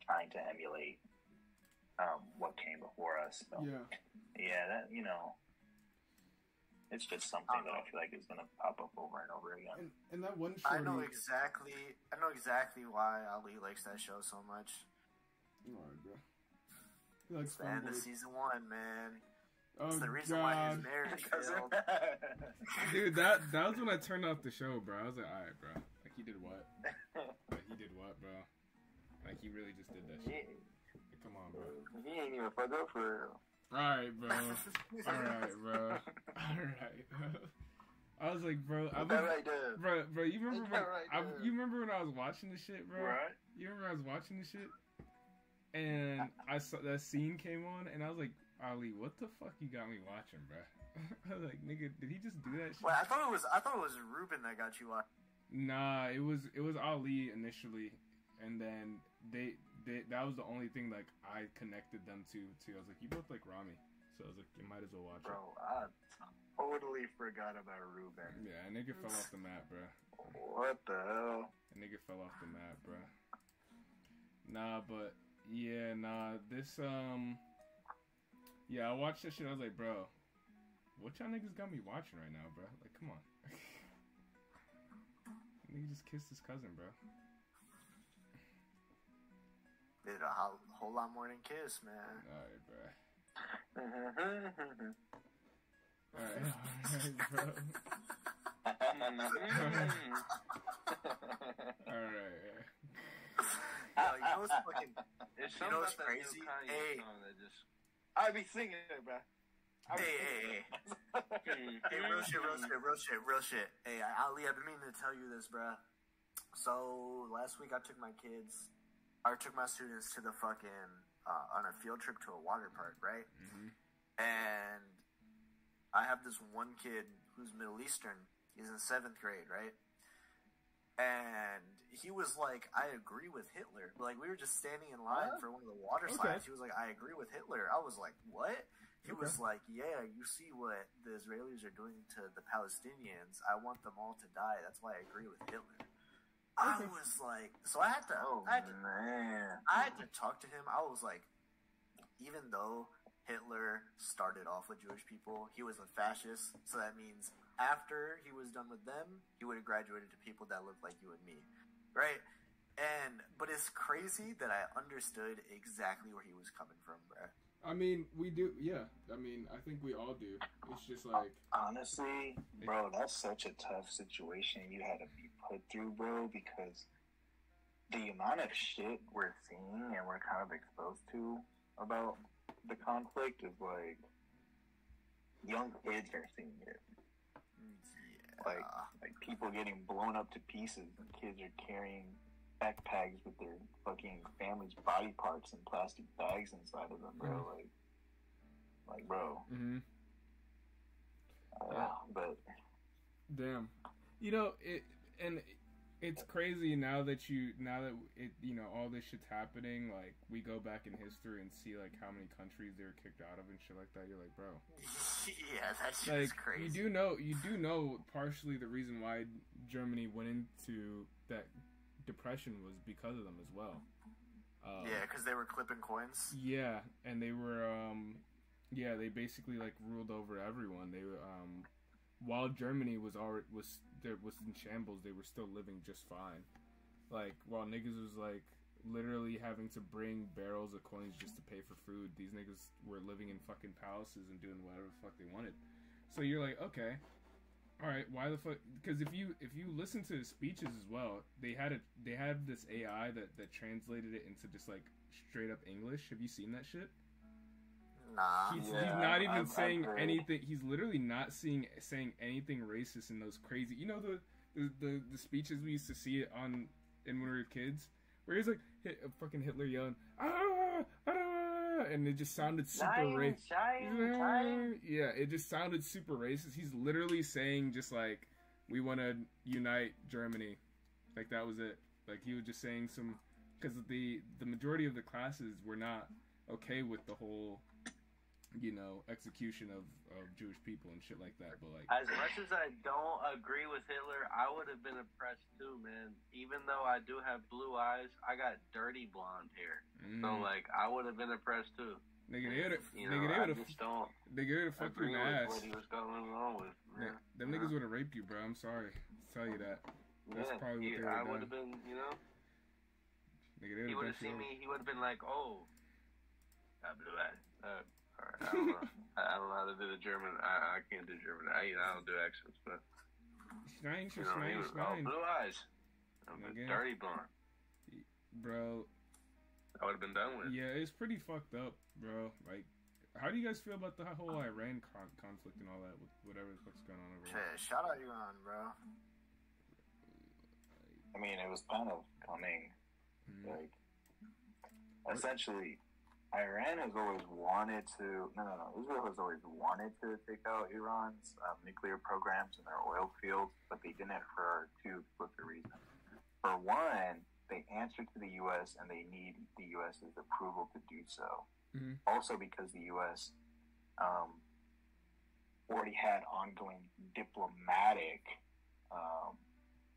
S4: trying to emulate what came before us. So, yeah, that, you know, it's just something that I feel like is gonna pop up over and over again.
S1: And that one
S5: I know exactly why Ali likes that show so much.
S1: Alright, bro. He likes
S5: the end of season 1, man.
S1: Oh,
S5: it's the reason why his marriage failed.
S1: Dude, that was when I turned off the show, bro. I was like, alright, bro. Like, he did what? Like, he did what, bro? Like, he really just did that shit. Like, come on, bro.
S3: He ain't even fucked up for real.
S1: Alright, bro. Alright, bro. Alright, bro. I was like, bro, bro, you remember when I was watching this shit, bro?
S4: Right.
S1: You remember I was watching this shit? And I saw that scene came on, and I was like, Ali, what the fuck you got me watching, bro? I was like, nigga, did he just do that shit?
S5: Well, I thought it was Ruben that got you watching.
S1: Nah, it was Ali initially, and then they that was the only thing like I connected them to. I was like, you both like Rami, so I was like, you might as well watch it.
S4: Bro, I totally forgot about Ruben.
S1: Yeah, a nigga fell off the map, bro.
S4: What the hell?
S1: A nigga fell off the map, bro. Nah, but yeah, this yeah, I watched that shit. I was like, bro, what y'all niggas got me watching right now, bro? Like, come on. Nigga just kissed his cousin, bro.
S5: Did a whole lot more than kiss, man.
S1: Alright, bro. Alright, bro. Alright.
S5: You know what's fucking...
S3: You know what's crazy?
S5: Hey.
S3: I be singing it, bro.
S5: Hey, real shit. Hey, Ali, I've been meaning to tell you this, bruh. So, last week I took my students to the fucking, on a field trip to a water park, right?
S1: Mm-hmm.
S5: And I have this one kid who's Middle Eastern. He's in 7th grade, right? And he was like, I agree with Hitler. Like, we were just standing in line for one of the water slides. He was like, I agree with Hitler. I was like, what? He was like, yeah, you see what the Israelis are doing to the Palestinians. I want them all to die. That's why I agree with Hitler. I was like, so I had to talk to him. I was like, even though Hitler started off with Jewish people, he was a fascist. So that means after he was done with them, he would have graduated to people that looked like you and me, right? But it's crazy that I understood exactly where he was coming from, bruh.
S1: I mean, we do, yeah. I mean, I think we all do. It's just like...
S4: Honestly, bro, that's such a tough situation you had to be put through, bro, because the amount of shit we're seeing and we're kind of exposed to about the conflict is like... Young kids are seeing it.
S5: Yeah.
S4: Like people getting blown up to pieces, and kids are carrying backpacks with their fucking family's body parts and plastic bags inside of them, bro. Like, bro.
S1: Mm-hmm.
S4: But
S1: damn, you know it's crazy now that all this shit's happening. Like, we go back in history and see like how many countries they were kicked out of and shit like that. You're like, bro.
S5: Yeah, that's just
S1: like,
S5: crazy.
S1: You do know partially the reason why Germany went into that depression was because of them as well.
S5: Yeah, because they were clipping coins.
S1: Yeah, and they were they basically like ruled over everyone. They while Germany was in shambles, they were still living just fine. Like, while niggas was like literally having to bring barrels of coins just to pay for food, these niggas were living in fucking palaces and doing whatever the fuck they wanted. So you're like, okay, all right, why the fuck? Because if you listen to his speeches as well, they had this AI that translated it into just like straight up English. Have you seen that shit?
S5: Nah.
S1: He's not even saying anything. He's literally not saying anything racist in those crazy. You know the speeches we used to see it on when we were kids, where he's like fucking Hitler yelling, ah, ah, and it just sounded super racist. Yeah, it just sounded super racist. He's literally saying just like, we want to unite Germany, like that was it. Like he was just saying some, because the majority of the classes were not okay with the whole, you know, execution of Jewish people and shit like that. But like,
S3: as much as I don't agree with Hitler, I would have been oppressed too, man. Even though I do have blue eyes, I got dirty blonde hair, so like I would have been oppressed too.
S1: Nigga, they would have fucked you in the ass.
S3: What he was going on with, man.
S1: Them niggas would have raped you, bro. I'm sorry to tell you that. That's probably what they would have done. I would have been, you know. Nigga, he would have seen me. He would have been like, "Oh, got blue eyes." I don't know. I don't know how to do the German. I can't do German. I don't do accents, but blue eyes. Dirty blonde. Bro,
S3: I would have been done with.
S1: Yeah, it's pretty fucked up, bro. Like, how do you guys feel about the whole Iran conflict and all that, with whatever the fuck's going on over there?
S5: Shout out Iran, bro.
S4: I mean, it was kind of coming, like, essentially, Iran has always wanted to, Israel has always wanted to take out Iran's nuclear programs and their oil fields, but they didn't for two explicit reasons. For one, they answer to the U.S. and they need the U.S.'s approval to do so. Mm-hmm. Also because the U.S. Already had ongoing diplomatic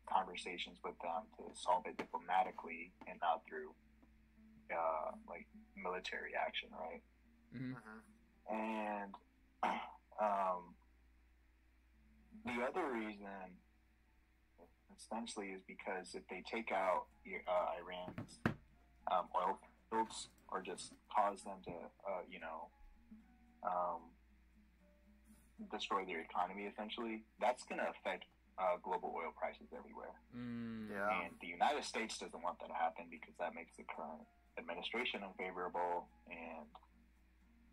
S4: conversations with them to solve it diplomatically and not through like military action, right? Mm-hmm. And the other reason essentially is because if they take out Iran's oil fields or just cause them to destroy their economy, essentially, that's going to affect global oil prices everywhere. Yeah. And the United States doesn't want that to happen because that makes the current administration unfavorable, and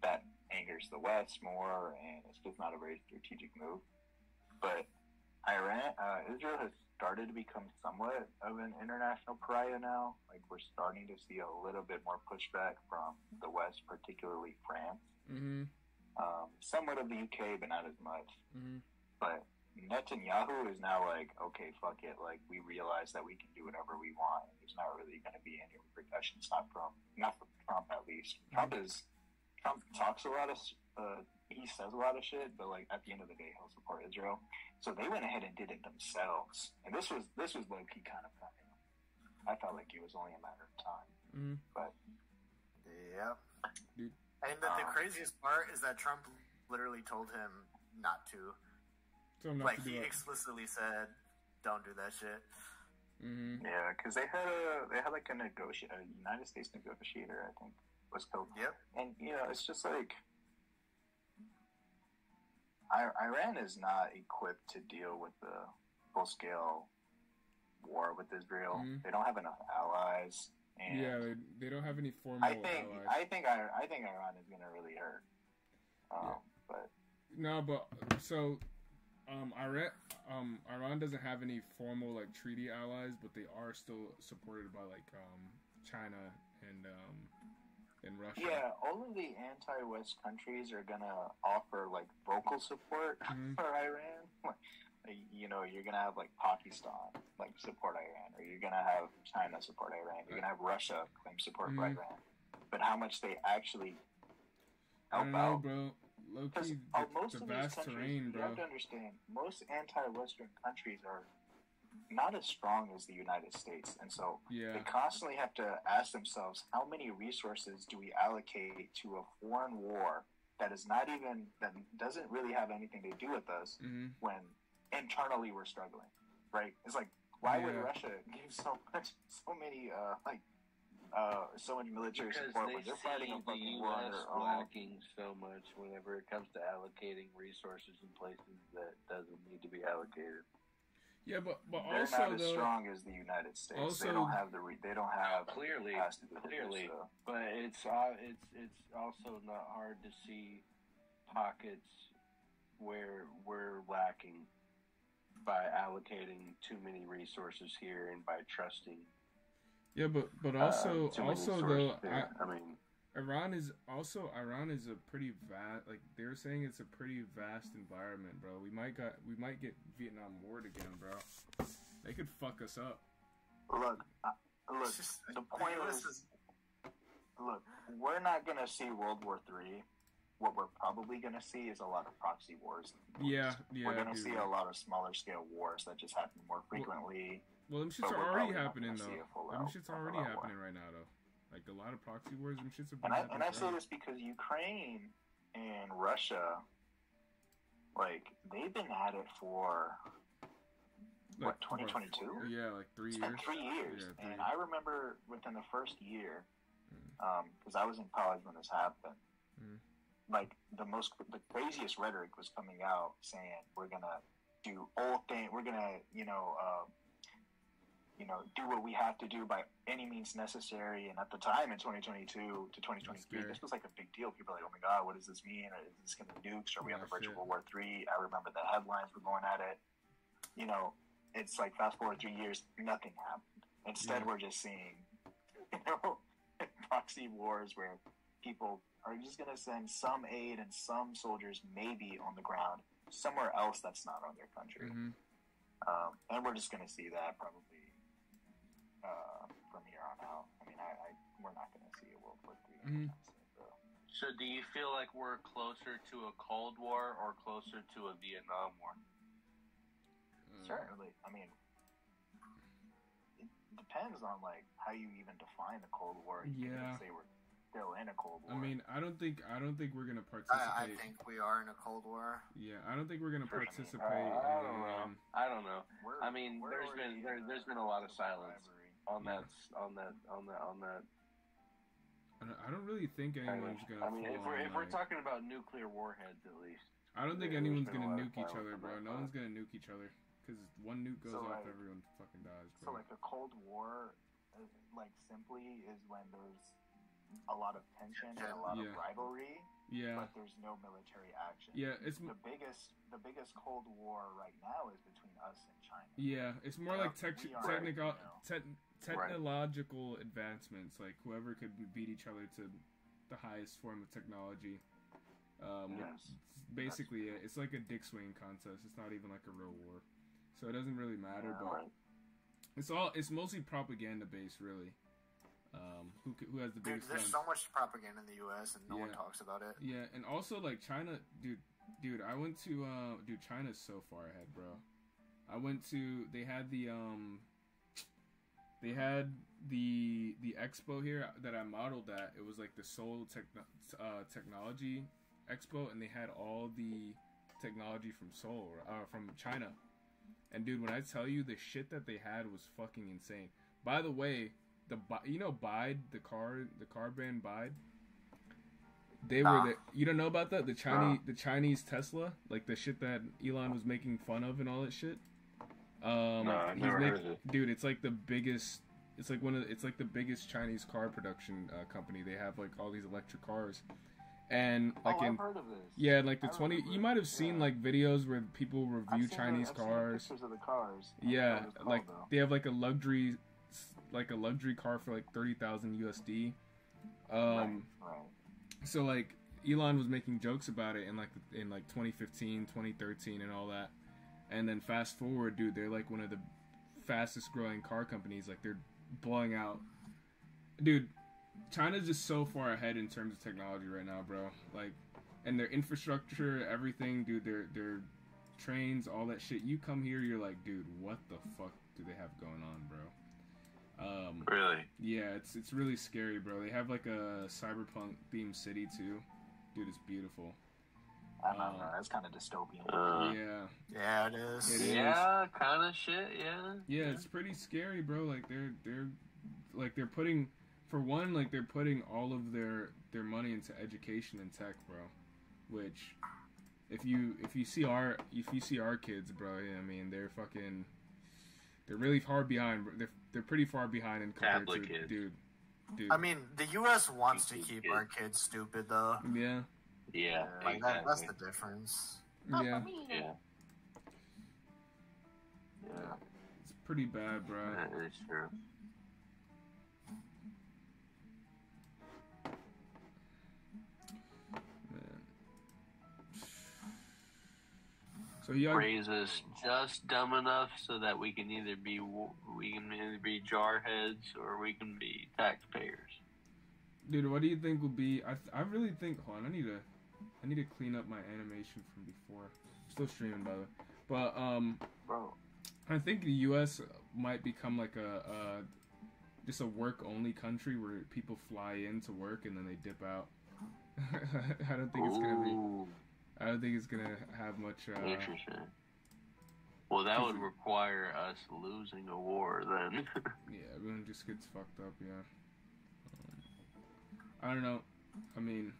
S4: that angers the West more, and it's just not a very strategic move. But Israel has started to become somewhat of an international pariah now. Like, we're starting to see a little bit more pushback from the West, particularly France. Mm-hmm. Somewhat of the UK, but not as much. Mm-hmm. But Netanyahu is now like, okay, fuck it. Like, we realize that we can do whatever we want. There's not really going to be any repercussions. Not from Trump, at least. Mm-hmm. Trump talks a lot of, he says a lot of shit, but like at the end of the day, he'll support Israel. So they went ahead and did it themselves, and this was low key kind of funny. I felt like it was only a matter of time. Mm-hmm. But
S5: yeah, dude. And the craziest part is that Trump literally told him not to. Like, he explicitly said, "Don't do that shit."
S4: Mm-hmm. Yeah, because they had like a United States negotiator, I think, was killed.
S5: Yep.
S4: And it's just like Iran is not equipped to deal with the full scale war with Israel. Mm-hmm. They don't have enough allies. And
S1: yeah, they don't have any formal allies.
S4: I think Iran is gonna really hurt. But
S1: no, but so. Iran doesn't have any formal like treaty allies, but they are still supported by like China and Russia.
S4: Yeah, all of the anti-West countries are gonna offer like vocal support for Iran. You're gonna have like Pakistan like support Iran, or you're gonna have China support Iran. You're gonna have Russia claim support for Iran. But how much they actually help out,
S1: bro? Low-key,
S4: most of these countries, terrain, you have to understand, most anti-Western countries are not as strong as the United States, and so they constantly have to ask themselves, how many resources do we allocate to a foreign war that doesn't really have anything to do with us when internally we're struggling, right? It's like, why would Russia give so much military support when they're fighting a fucking war on their own?
S3: Lacking so much whenever it comes to allocating resources in places that doesn't need to be allocated.
S1: Yeah, but
S3: they're
S1: also
S4: not as strong as the United States.
S1: Also,
S4: they don't have
S3: clearly, but it's also not hard to see pockets where we're lacking by allocating too many resources here and by trusting
S1: Yeah, but also
S3: too many
S1: also
S3: sources
S1: though,
S3: there. I mean,
S1: Iran is a pretty vast, like they're saying it's a pretty vast environment, bro. We might get Vietnam War again, bro. They could fuck us up.
S4: Look. The point is, look, we're not gonna see World War III. What we're probably gonna see is a lot of proxy wars.
S1: Yeah.
S4: We're gonna see a lot of smaller scale wars that just happen more frequently.
S1: Well, them shits are already happening though. Them shits are already happening right now though. Like a lot of proxy wars, them shits have been happening.
S4: And I say this because Ukraine and Russia, like they've been at it for
S1: like,
S4: what, 2022?
S1: Yeah, like 3 years.
S4: It's been 3 years.
S1: Yeah, 3
S4: and
S1: years.
S4: I remember within the first year, because I was in college when this happened, like the craziest rhetoric was coming out saying we're gonna do all things, we're gonna do what we have to do by any means necessary. And at the time in 2022 to 2023, this was like a big deal. People were like, oh my god, what does this mean? Is this gonna be nukes? Are we on the verge of World War III? I remember the headlines were going at it. It's like fast forward 3 years, nothing happened. Instead, we're just seeing, proxy wars where people are just going to send some aid and some soldiers maybe on the ground somewhere else that's not on their country. And we're just going to see that probably from here on out. I mean, we're not going to see a World War III.
S2: So do you feel like we're closer to a Cold War or closer to a Vietnam War?
S4: Certainly. I mean, it depends on like how you even define the Cold War. You can say we're still in a Cold War.
S1: I mean, I don't think we're gonna participate.
S5: I think we are in a Cold War.
S1: Yeah, I don't think we're gonna participate.
S2: I don't know. I mean, there's been a lot of silence on that.
S1: I don't really think anyone's gonna.
S2: I mean, if we're talking about nuclear warheads, at least.
S1: I don't think anyone's gonna nuke each other, bro. No one's gonna nuke each other. Because one nuke goes off, everyone fucking dies, bro.
S4: So, like, a Cold War, like, simply is when there's a lot of tension and a lot of rivalry, but there's no military action.
S1: Yeah, it's
S4: the biggest Cold War right now is between us and China.
S1: Yeah, it's more like technological advancements, like whoever could beat each other to the highest form of technology. Basically, it's like a dick swinging contest. It's not even like a real war. So it doesn't really matter, but it's mostly propaganda based, really. Who has the biggest
S5: guns? There's so much propaganda in the U.S. and no one talks about it.
S1: Yeah, and also like China, dude, I went to China's so far ahead, bro. I went to they had the expo here that I modeled at. It was like the Seoul Technology Expo, and they had all the technology from Seoul, from China. And dude, when I tell you the shit that they had was fucking insane. By the way, Bide, the car brand Bide. They were you don't know about that? The Chinese Tesla, like the shit that Elon was making fun of and all that shit.
S3: I've never heard of it.
S1: Dude, it's like the biggest. It's like the biggest Chinese car production company. They have like all these electric cars. And like
S3: I've heard of this.
S1: Yeah, like the 20, you might have seen like videos where people review Chinese cars.
S4: Pictures of the cars.
S1: Yeah, like they have like a luxury car for like 30,000 USD.
S4: Right.
S1: So like Elon was making jokes about it in 2015, 2013, and all that. And then fast forward, dude, they're like one of the fastest growing car companies. Like they're blowing out, dude. China's just so far ahead in terms of technology right now, bro. Like, and their infrastructure, everything, dude. Their trains, all that shit. You come here, you're like, dude, what the fuck do they have going on, bro?
S2: Really?
S1: Yeah, it's really scary, bro. They have like a cyberpunk themed city too, dude. It's beautiful.
S4: I don't know. That's kind of dystopian.
S5: Yeah, it is.
S2: Yeah, kind of shit. Yeah.
S1: Yeah, it's pretty scary, bro. Like they're putting. For one, like they're putting all of their money into education and tech, bro. Which, if you see our kids, bro, yeah, I mean they're really far behind. They're pretty far behind in compared to
S2: kids.
S1: dude.
S5: I mean, the U.S. wants to keep our kids stupid, though.
S1: Yeah.
S2: Yeah.
S5: Like
S2: exactly.
S5: that's the difference.
S1: Yeah.
S2: Yeah.
S1: It's pretty bad, bro.
S2: That is true.
S1: So y'all,
S6: raise us just dumb enough so that we can either be jarheads or we can be taxpayers.
S1: dude, what do you think will be? I really think. Hold on, I need to clean up my animation from before. I'm still streaming, by the way. But
S4: Bro,
S1: I think the U.S. might become like a just a work-only country where people fly in to work and then they dip out. I don't think it's gonna be. I don't think it's gonna have much.
S6: Interesting. Well, that would require us losing a war then.
S1: Yeah, everyone just gets fucked up. Yeah. I don't know. I mean,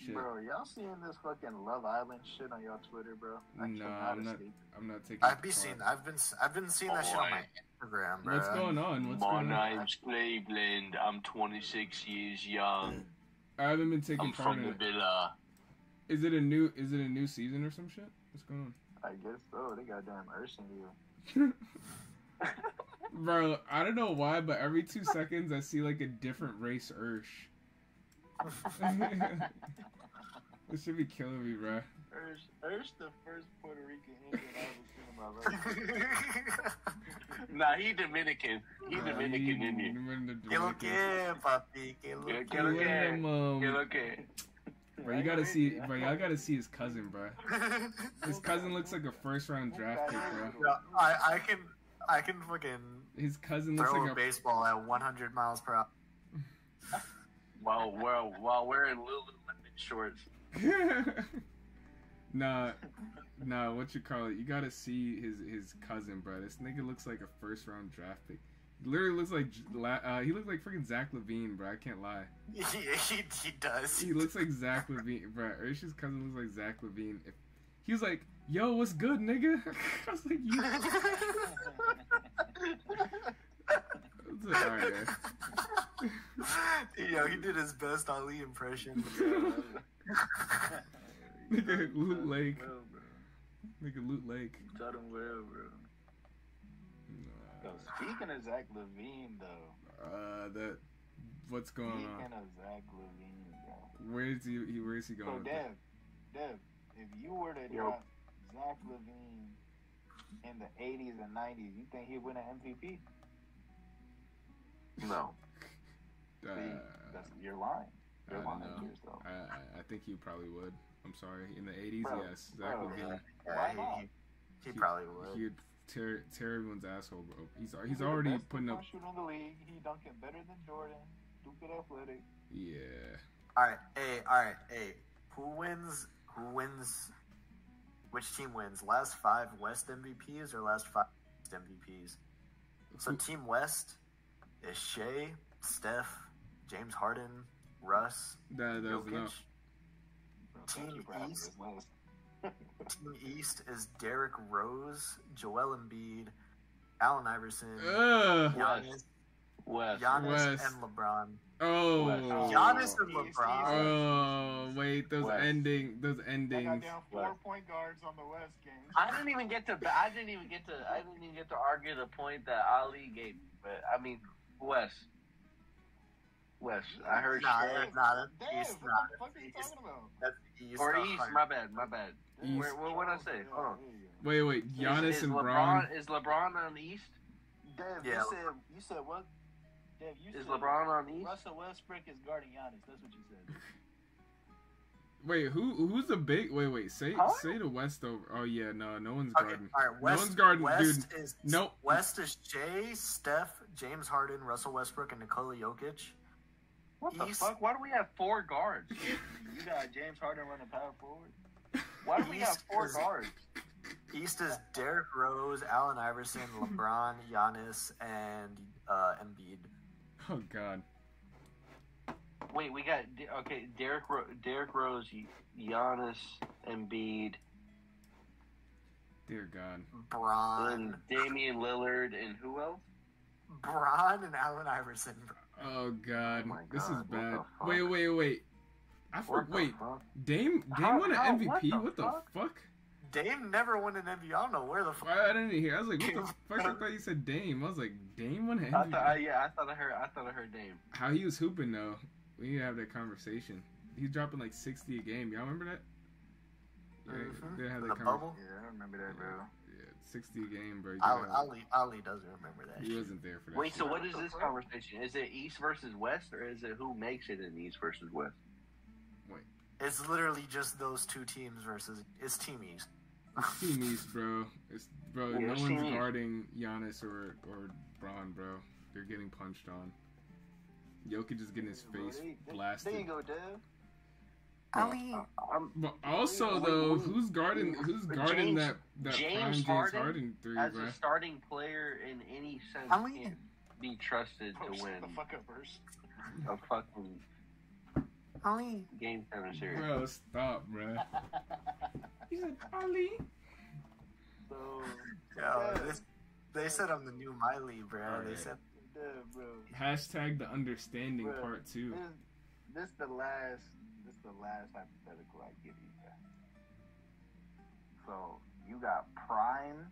S1: shit.
S4: bro, y'all seeing this fucking Love Island shit on y'all Twitter, bro?
S1: No, I'm not.
S4: escape.
S1: I'm not taking.
S5: I've been seeing that shit on my Instagram, bro.
S1: What's going on? What's
S6: My
S1: going on?
S6: name's Cleveland. I'm 26 years young.
S1: I haven't been taking
S6: I'm
S1: part
S6: from
S1: in
S6: the
S1: it.
S6: villa.
S1: Is it a new season or some shit? What's going on?
S4: I guess so. They goddamn Ursing you.
S1: Bro, I don't know why, but every 2 seconds I see like a different race Ursh. This should be killing me, bro.
S4: Ursh the first Puerto Rican Indian I ever seen in my life.
S6: Nah, he Dominican. He Dominican Indian.
S5: ¿Qué lo que, papi? ¿Qué lo que?
S6: ¿Qué lo que? ¿Qué lo que?
S1: Bro, you gotta see, bro. Y'all gotta see his cousin, bro. His cousin looks like a first-round draft pick, bro.
S5: Yeah, I can fucking
S1: His cousin looks
S5: throw
S1: like
S5: a baseball at 100 miles per hour.
S6: While wearing Lululemon shorts.
S1: Nah, what you call it? You gotta see his cousin, bro. This nigga looks like a first-round draft pick. He literally looks like he looks like freaking Zach LaVine, bro. I can't lie.
S5: He does.
S1: He looks like Zach LaVine, bro. Ursh's cousin looks like Zach LaVine. If he was like, "Yo, what's good, nigga?" I was like, "You." Alright,
S5: Yo, he did his best Ali impression.
S1: nigga, Loot Lake. Nigga, Loot Lake.
S4: Taught him well, bro. Yo, speaking of Zach LaVine, though.
S1: What's going on?
S4: Speaking of Zach LaVine, bro.
S1: Where is he going?
S4: So,
S1: with that?
S4: Dev, if you were to drop Zach LaVine in the 80s and 90s, you think he'd win an MVP?
S6: No.
S4: You're lying.
S1: I
S4: You're
S1: don't
S4: lying
S1: know.
S4: to yourself.
S1: I think he probably would. I'm sorry. In the 80s,
S4: Bro,
S1: yes. Zach LaVine.
S4: Why not?
S5: He probably would.
S1: He would tear everyone's asshole, bro. He's
S4: the
S1: already
S4: best
S1: putting up.
S4: shooter in the league. He dunking better than Jordan. Stupid athletic.
S1: Yeah.
S5: All right. Hey, who wins? Which team wins? Last 5 West MVPs or last 5 East MVPs? So Team West is Shea, Steph, James Harden, Russ,
S1: That was
S5: Jokic.
S1: enough.
S5: Team East is Derrick Rose, Joel Embiid, Allen Iverson,
S1: Ugh.
S6: West.
S5: Giannis, and LeBron.
S1: Oh.
S5: Giannis and LeBron.
S1: Oh, wait, those
S6: West.
S1: endings.
S3: I got down 4
S6: West.
S3: point guards on the West game.
S6: I didn't even get to argue the point that Ali gave me. But I mean, West. I heard
S5: Nah,
S6: Shea.
S5: that's not
S3: Dave,
S5: East.
S3: what
S5: Nah,
S3: the fuck are you
S5: East.
S3: talking about?
S5: That's East.
S6: Or
S5: 100.
S6: East. My bad.
S1: East.
S6: What did I say? Hold on.
S1: Wait, Giannis
S6: is
S1: and
S6: LeBron
S1: Braun.
S6: is LeBron on the East?
S3: Dave,
S5: Yeah.
S3: you said what? Dave, you
S6: Is
S3: said
S6: LeBron on the East?
S3: Russell Westbrook is guarding Giannis. That's what you said.
S1: Wait, who's the big? Wait, say the West over. Oh yeah, no one's
S5: Okay,
S1: guarding.
S5: all right. West,
S1: no one's guarding,
S5: West
S1: dude.
S5: is
S1: Nope.
S5: West is Shea, Steph, James Harden, Russell Westbrook, and Nikola Jokic.
S6: What the
S5: East-
S6: fuck? Why do we have 4 guards?
S3: You got James Harden running power forward.
S6: Why do we have
S5: East
S6: 4
S5: is-
S6: guards?
S5: East is Derrick Rose, Allen Iverson, LeBron, Giannis, and Embiid.
S1: Oh god.
S6: Wait, we got Derrick Rose, Giannis, Embiid,
S1: Dear God.
S5: Bron,
S6: and Damian Lillard, and who else?
S5: Bron, and Allen Iverson.
S1: Oh god.
S6: Oh my
S1: This is
S6: God, what
S1: bad.
S6: the fuck?
S1: Wait. Wait.
S6: Fuck?
S1: Dame
S6: How-
S1: won an
S6: how-
S1: MVP.
S6: what
S1: What
S6: the
S1: the
S6: fuck?
S1: fuck?
S5: Dame never won an MVP. I don't know where the fuck.
S1: I didn't hear. I was like, what the fuck? I thought you said Dame. I was like, Dame won an
S6: I
S1: MVP.
S6: thought I heard Dame.
S1: How he was hooping though. We need to have that conversation. He's dropping like 60 a game. Y'all remember that? They had
S5: The
S1: that
S5: bubble.
S4: Yeah, I remember that, bro.
S1: Yeah, 60 a game, bro.
S5: Ali doesn't remember that.
S1: He
S5: shit.
S1: wasn't there for that.
S6: Wait,
S1: shit.
S6: so what is this conversation? Is it East versus West, or is it who makes it in East versus West?
S5: It's literally just those two teams versus. It's Team East.
S1: It's Team East, bro.
S6: Yeah,
S1: No
S6: it's
S1: one's
S6: Team East.
S1: guarding Giannis or Braun, bro. They're getting punched on. Jokic is getting his face blasted.
S3: There you go, Dev.
S5: Ali.
S1: But also, though, who's guarding
S6: James-
S1: that
S6: James
S1: prime
S6: Harden,
S1: James Harden three,
S6: As
S1: bro?
S6: a starting player in any sense,
S5: Ali.
S6: can't be trusted to
S4: Shut
S6: win
S4: the fuck up, first.
S6: a fucking
S5: Ali.
S6: game 7 series.
S1: Bro, stop, bro. He said Ali.
S3: So,
S5: Yo, they said I'm the new Miley, bro.
S1: Alright.
S5: They said
S3: Dev, bro.
S1: Hashtag the understanding
S3: Bro,
S1: part 2.
S3: This the last hypothetical I give you, bro. So you got prime.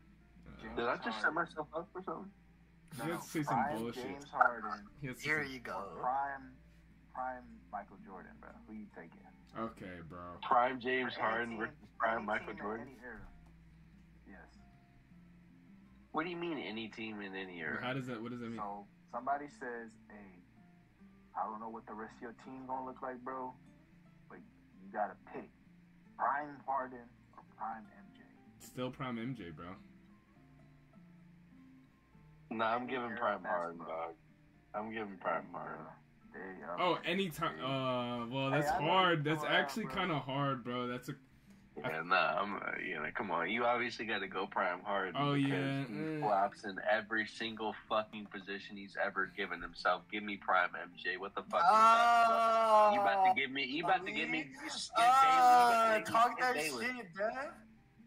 S3: James
S6: Did I just set
S3: Harden.
S6: myself up for something?
S1: You have to say some
S3: prime
S1: bullshit.
S3: James Harden.
S1: He has to
S5: here
S1: say-
S5: you go.
S3: Prime Michael Jordan, bro. Who you taking?
S1: Okay, bro.
S6: Prime James
S3: For any
S6: Harden
S3: team-
S6: versus Prime
S3: any
S6: Michael
S3: team in
S6: Jordan?
S3: any era. Yes.
S6: What do you mean any team in any era?
S1: What does that mean?
S3: So somebody says, "Hey, I don't know what the rest of your team gonna look like, bro, but you gotta pick prime Harden or prime MJ."
S1: Still prime MJ, bro.
S6: Nah, I'm giving
S3: Era
S6: Prime Harden,
S3: basketball.
S6: dog. I'm giving Prime Harden.
S3: There you go.
S1: Oh, anytime. Well, that's
S3: Hey, I know
S1: hard.
S3: you
S1: That's
S3: go out,
S1: actually
S3: bro.
S1: kind of hard, bro. That's a.
S6: Yeah, nah, come on. You obviously got to go Prime Harden.
S1: Oh,
S6: because
S1: yeah.
S6: he flops in every single fucking position he's ever given himself. Give me Prime MJ. What the fuck is that? You about to give me? You about to give me Skip Bayless?
S5: Talk that
S6: Bayless.
S5: shit, Dad.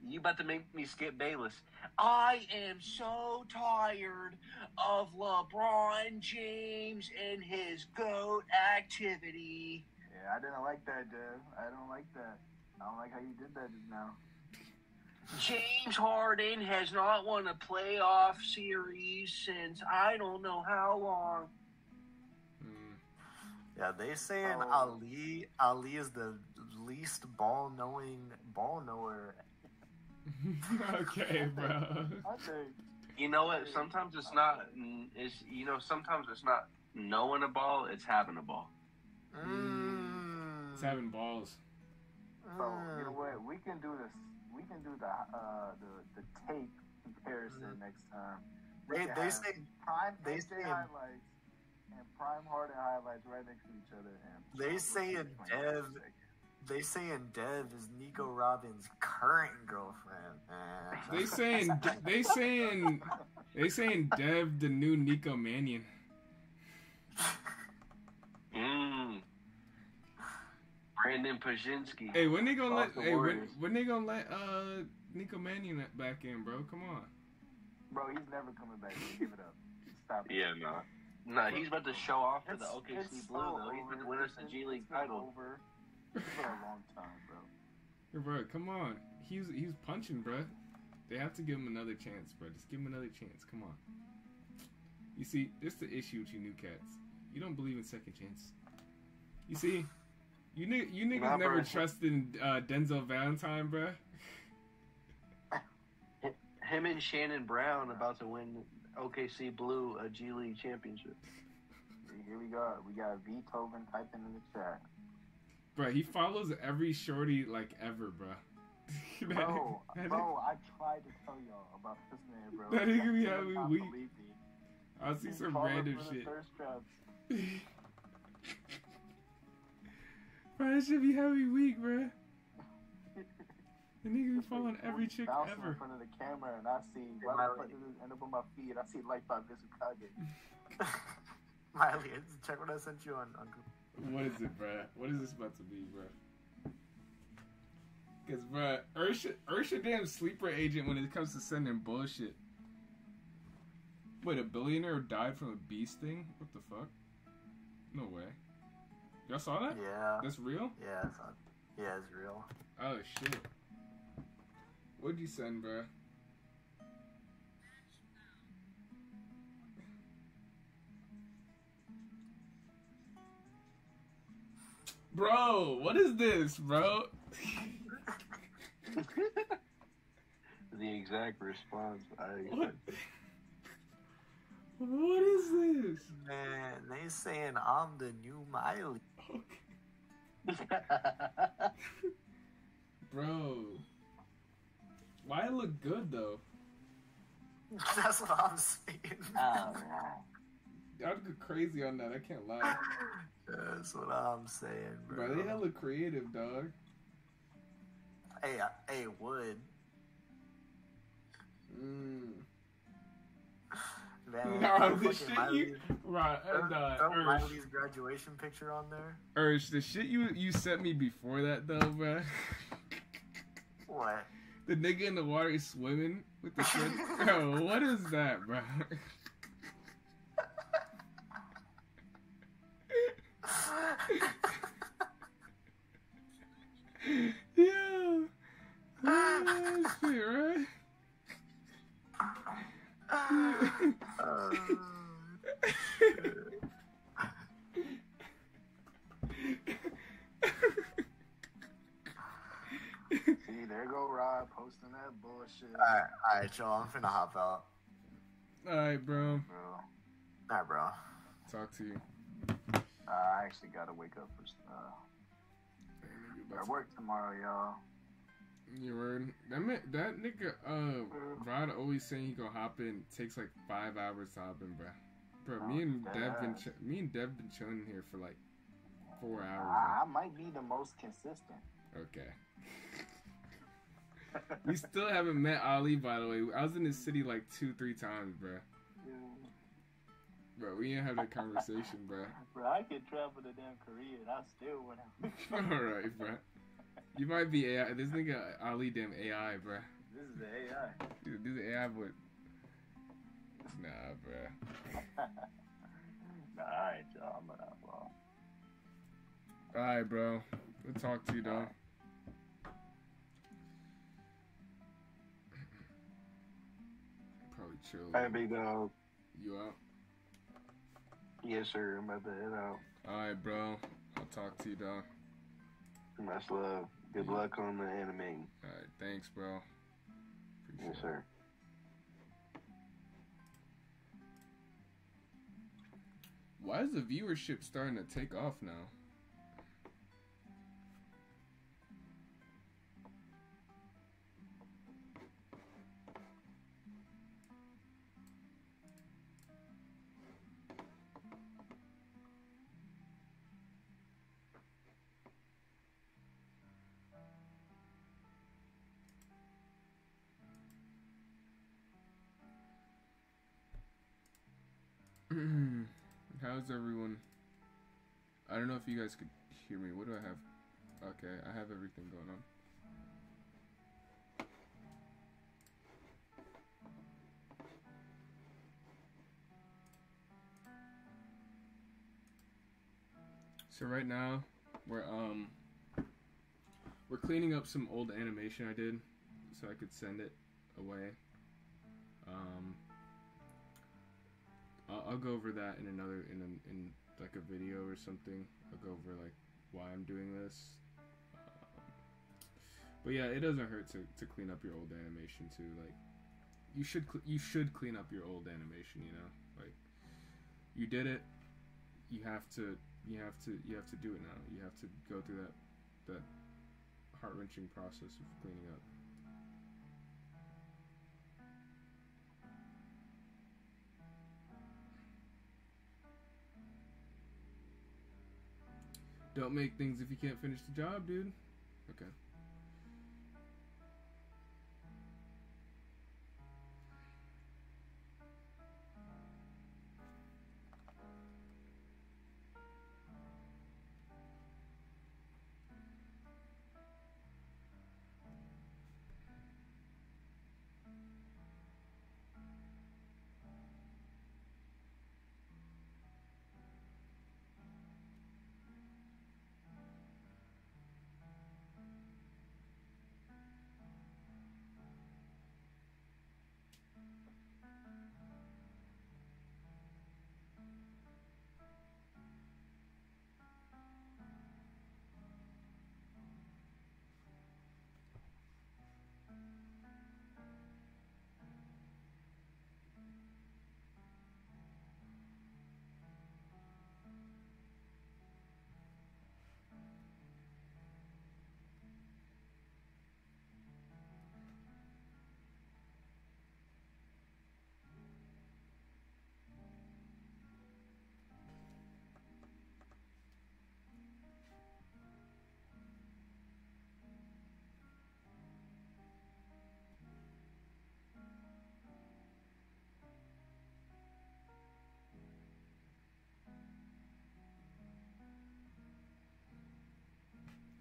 S6: You about to make me Skip Bayless? I am so tired of LeBron James and his GOAT activity.
S3: Yeah, I didn't like that, Dev. I don't like that. I don't like how you did that just now.
S6: James Harden has not won a playoff series since I don't know how long.
S5: Yeah, they saying
S3: Oh.
S5: Ali is the least ball knower.
S1: Okay, bro.
S3: I think
S6: You know what? Sometimes it's not. Sometimes it's not knowing a ball. It's having a ball.
S1: It's having balls.
S3: so. You know what? We can do this. We can do the tape comparison next time. We can
S5: They
S3: have
S5: say
S3: prime
S5: they
S3: MJ
S5: say-
S3: highlights and prime Harden highlights right next to each other. And
S5: They saying Dev is Nico Robbins' current girlfriend.
S1: They saying Dev the new Nico Mannion.
S6: Brandon Pajinski.
S1: Hey, when they gonna let?
S3: Fuck the
S1: Hey,
S3: Warriors.
S1: when they gonna let Nico Mannion back in, bro? Come on.
S3: Bro, he's never coming back. Give it up. Stop it.
S6: Yeah, no. No, he's about to show off for the
S3: It's
S6: OKC Blue,
S3: so
S6: though. He's
S3: over.
S6: been winning us the
S3: It's
S6: G
S3: been-
S6: League
S3: it's been
S6: title.
S3: over for a long time, bro.
S1: Hey, bro, come on. He's punching, bro. They have to give him another chance, bro. Just give him another chance. Come on. You see, this is the issue with you new cats. You don't believe in second chance. You see, you niggas
S6: Nah,
S1: never
S6: bro.
S1: trusted Denzel Valentine, bro.
S6: Him and Shannon Brown about to win OKC Blue a G League championship.
S3: Here we go. We got Beethoven typing in the chat.
S1: Bro, he follows every shorty like ever, bro.
S3: Bro,
S1: That
S3: I tried to tell y'all about this man, bro.
S1: That nigga be
S3: You
S1: having
S3: would not
S1: weak.
S3: believe me.
S1: I'll see
S3: He's
S1: some
S3: falling
S1: random
S3: for the
S1: shit.
S3: thirst traps.
S1: Bro, that should be heavy weak, bro. The nigga be following every chick
S3: Bouncing
S1: ever.
S3: in front of the camera, and I see right in front of the end up on my feed. I see Light by Mizukage.
S5: Miley, check what I sent you on Google.
S1: What is it, bro? What is this about to be, bro? Because, bro, Ursha damn sleeper agent when it comes to sending bullshit. Wait, a billionaire died from a bee sting? What the fuck? No way. Y'all saw that?
S5: Yeah.
S1: That's real?
S5: Yeah, it's real.
S1: Oh, shit. What'd you send, bro? Bro, what is this, bro?
S3: The exact response I expected.
S1: What is this?
S5: Man, they saying I'm the new Miley.
S1: Bro. Why it look good though?
S5: That's what I'm saying.
S6: Oh,
S1: I'd go crazy on that, I can't lie.
S5: That's what I'm saying, bro.
S1: Bro, they hella creative, dog.
S5: Hey, Wood. Man,
S1: Nah,
S5: throw
S1: the shit
S5: fucking
S1: you... Right,
S5: throw Miley's graduation picture on there.
S1: Ursh, the shit you sent me before that though, bro.
S5: What?
S1: The nigga in the water is swimming with the shit. Bro, what is that, bro? Yo. Oh, shit, right?
S4: See, there go Rob posting that bullshit.
S5: Alright, y'all. I'm finna hop out.
S1: Alright, bro.
S4: Bro,
S5: Alright, bro.
S1: Talk to you.
S4: I actually gotta wake up for I work tomorrow, y'all.
S1: You heard? That nigga, Rod always saying he gonna hop in. Takes like 5 hours to hop in, bro. Bro, me and Dev been chilling here for like 4 hours.
S4: I might be the most consistent.
S1: Okay. We still haven't met Ali, by the way. I was in his city like 2-3 times, bro. Bro, we didn't have that conversation, bro.
S3: Bro, I could travel to damn Korea and I still wouldn't.
S1: Alright, bro. You might be AI. This nigga Ali damn AI, bro.
S3: This is the AI.
S1: Dude, this is AI, but... Nah, bro.
S3: Nah, alright, y'all. I'm gonna fall.
S1: Alright, bro. We'll talk to you, though. Probably chill.
S4: Hey, big dog.
S1: You out?
S4: Yes, sir. I'm about to head out.
S1: Alright, bro. I'll talk to you, dog.
S4: Much love. Good luck on the animating.
S1: Alright, thanks, bro. Appreciate
S4: Yes, sir.
S1: Why is the viewership starting to take off now? How's everyone? I don't know if you guys could hear me. What do I have? Okay, I have everything going on. So right now, we're cleaning up some old animation I did, so I could send it away. I'll go over that in like a video or something. I'll go over like why I'm doing this. But yeah, it doesn't hurt to clean up your old animation too. Like you should clean up your old animation. You know, like you did it. You have to do it now. You have to go through that heart-wrenching process of cleaning up. Don't make things if you can't finish the job, dude. Okay.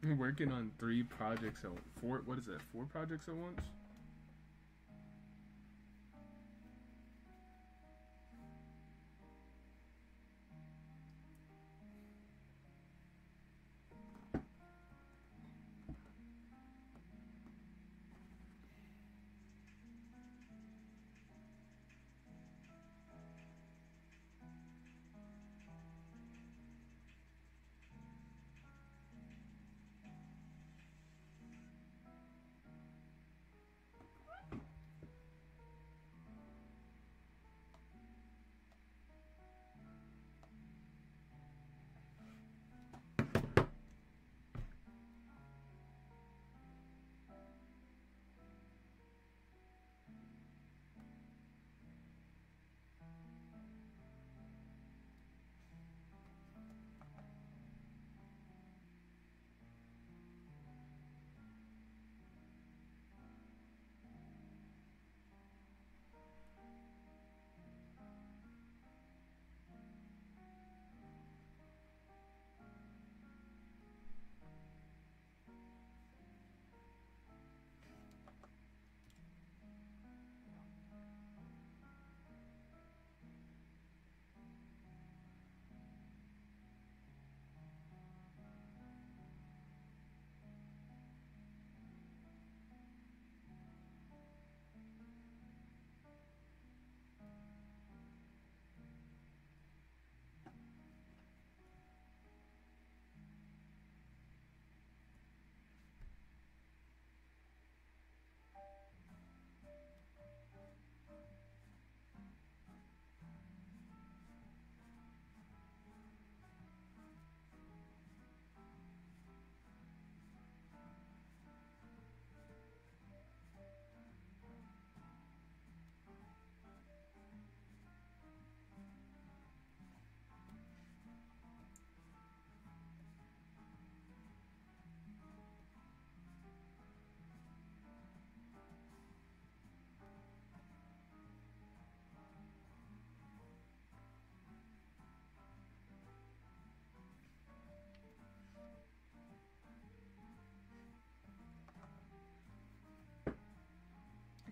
S1: I'm working on 3 projects at 4. What is that? 4 projects at once?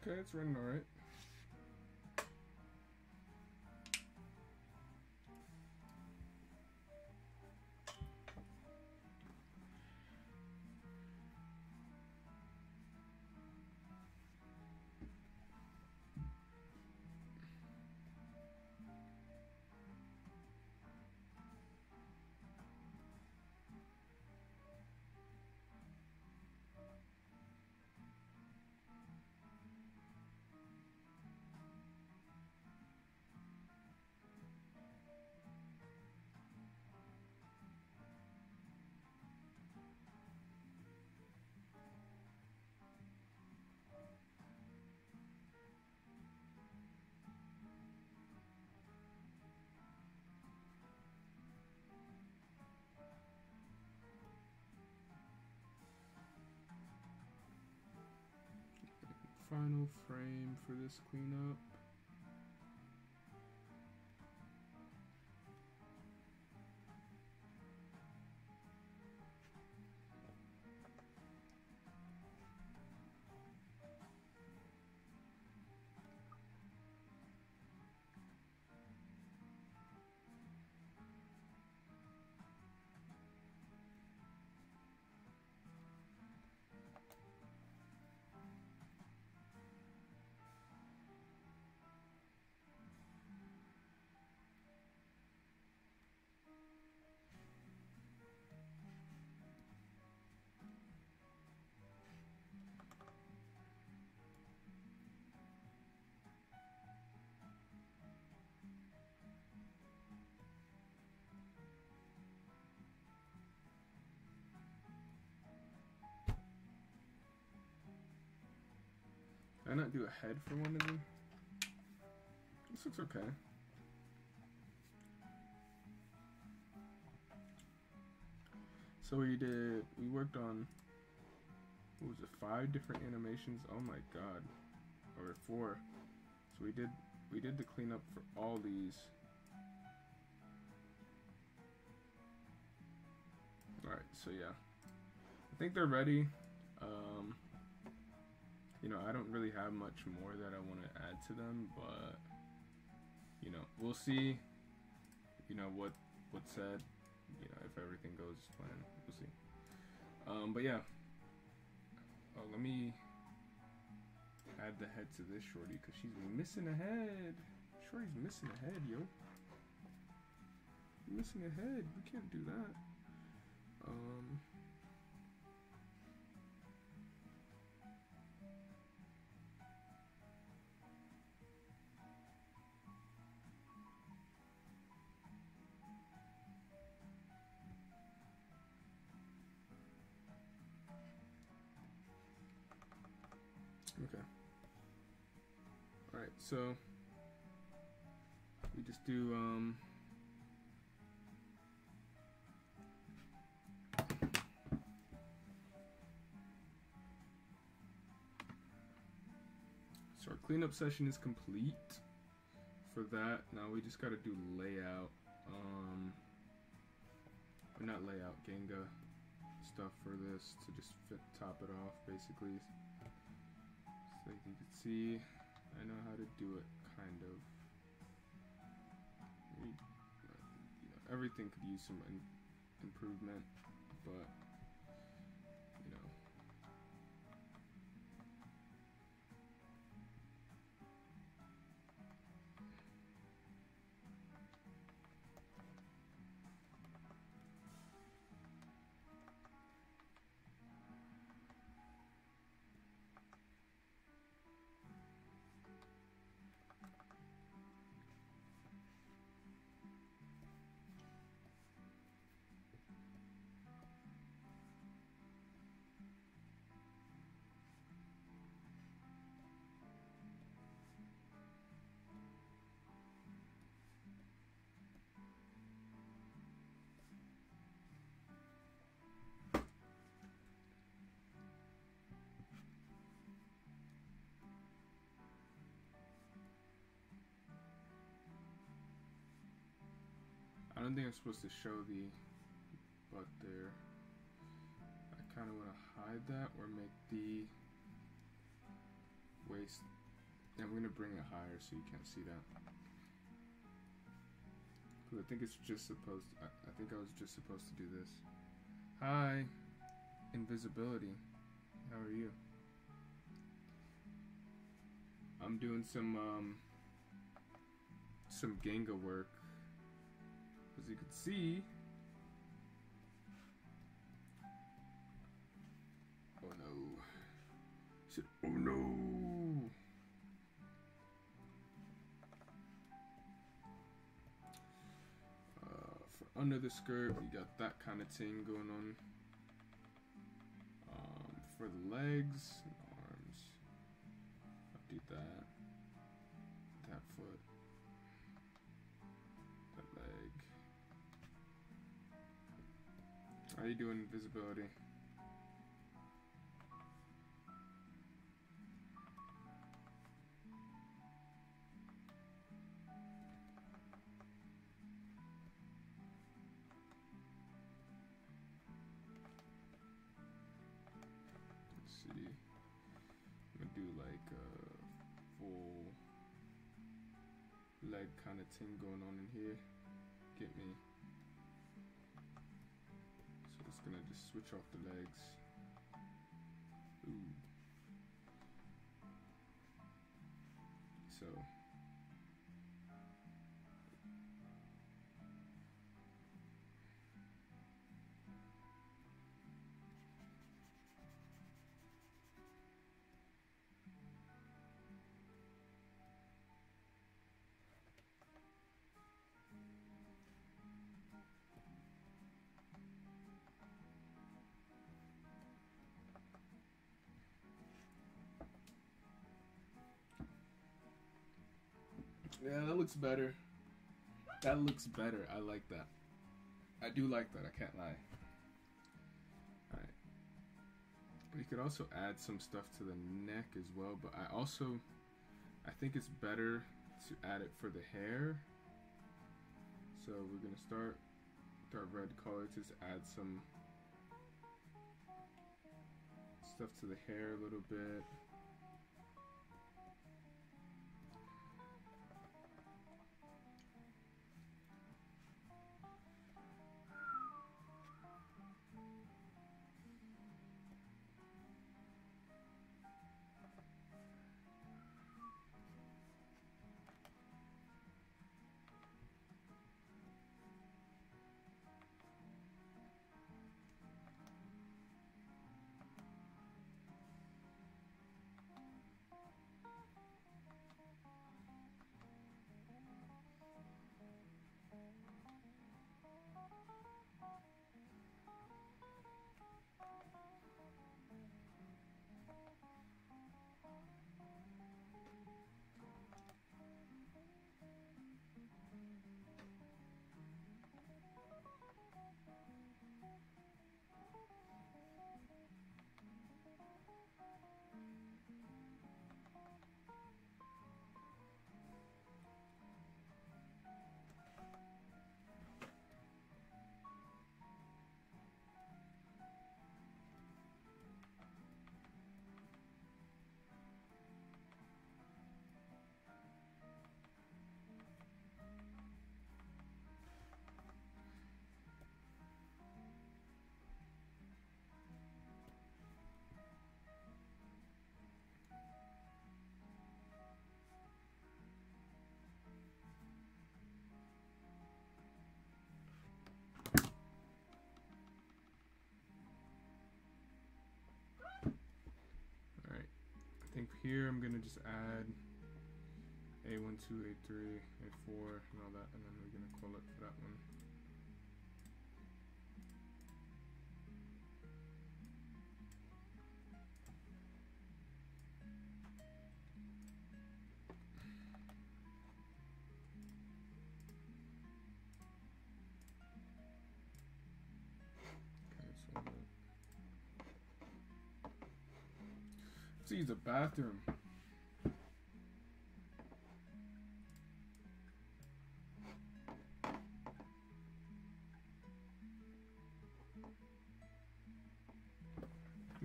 S1: Okay, it's running alright. Final frame for this cleanup. Did I not do a head for one of them? This looks okay. So we worked on, what was it, 5 different animations? Oh my god. Or 4. So we did the cleanup for all these. Alright, so yeah. think they're ready. You know, I don't really have much more that I want to add to them, but you know, we'll see. You know what's said. You know, if everything goes as planned, we'll see. But yeah. Oh, let me add the head to this shorty because she's missing a head. Shorty's missing a head, yo. Missing a head. We can't do that. Okay. Alright, so we just do so our cleanup session is complete for that. Now we just gotta do layout, or not layout, Genga stuff for this to just top it off basically. So you can see, I know how to do it, kind of. You know, everything could use some improvement, but you know. I don't think I'm supposed to show the butt there. I kind of want to hide that or make the waist. And I'm going to bring it higher so you can't see that. Because I think it's just supposed to, I think I was just supposed to do this. Hi, invisibility. How are you? I'm doing some Genga work. As you can see, oh no, shit, oh no, for under the skirt, we got that kind of thing going on. For the legs and arms, I'll do that, that foot, that leg. How you doing, visibility? Let's see. I'm gonna do like a full leg kind of thing going on in here. Get me. Gonna just switch off the legs. Ooh. So yeah, that looks better. That looks better. I like that. I do like that. I can't lie. Alright. But you could also add some stuff to the neck as well. But I think it's better to add it for the hair. So we're going to start with our red color. Just add some stuff to the hair a little bit. I think here I'm gonna just add A12, A3, A4, and all that, and then we're gonna call it for that one. Let's use the bathroom.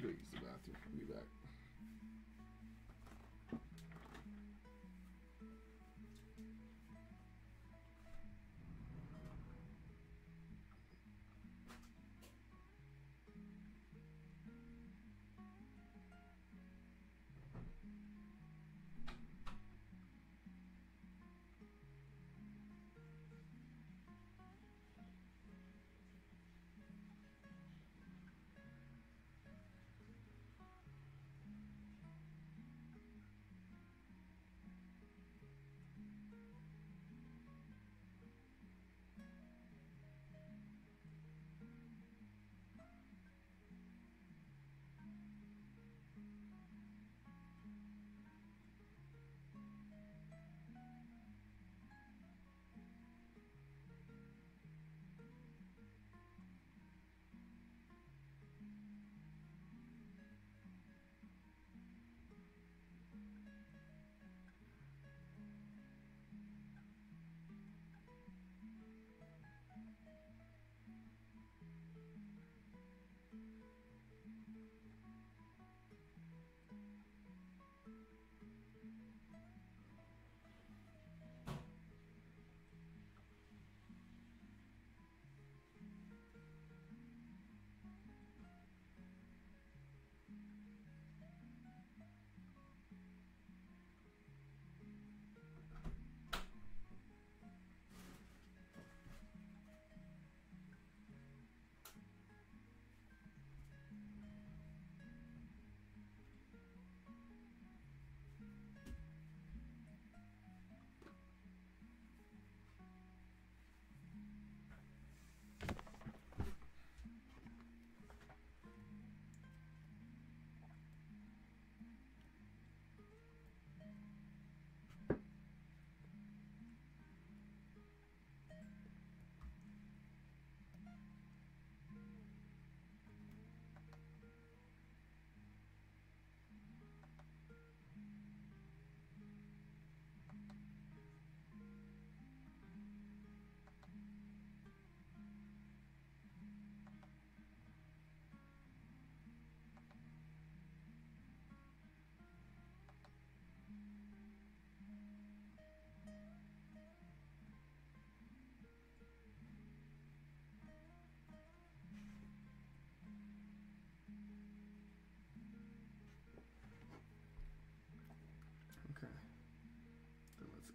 S1: Go use the bathroom. I'll be back.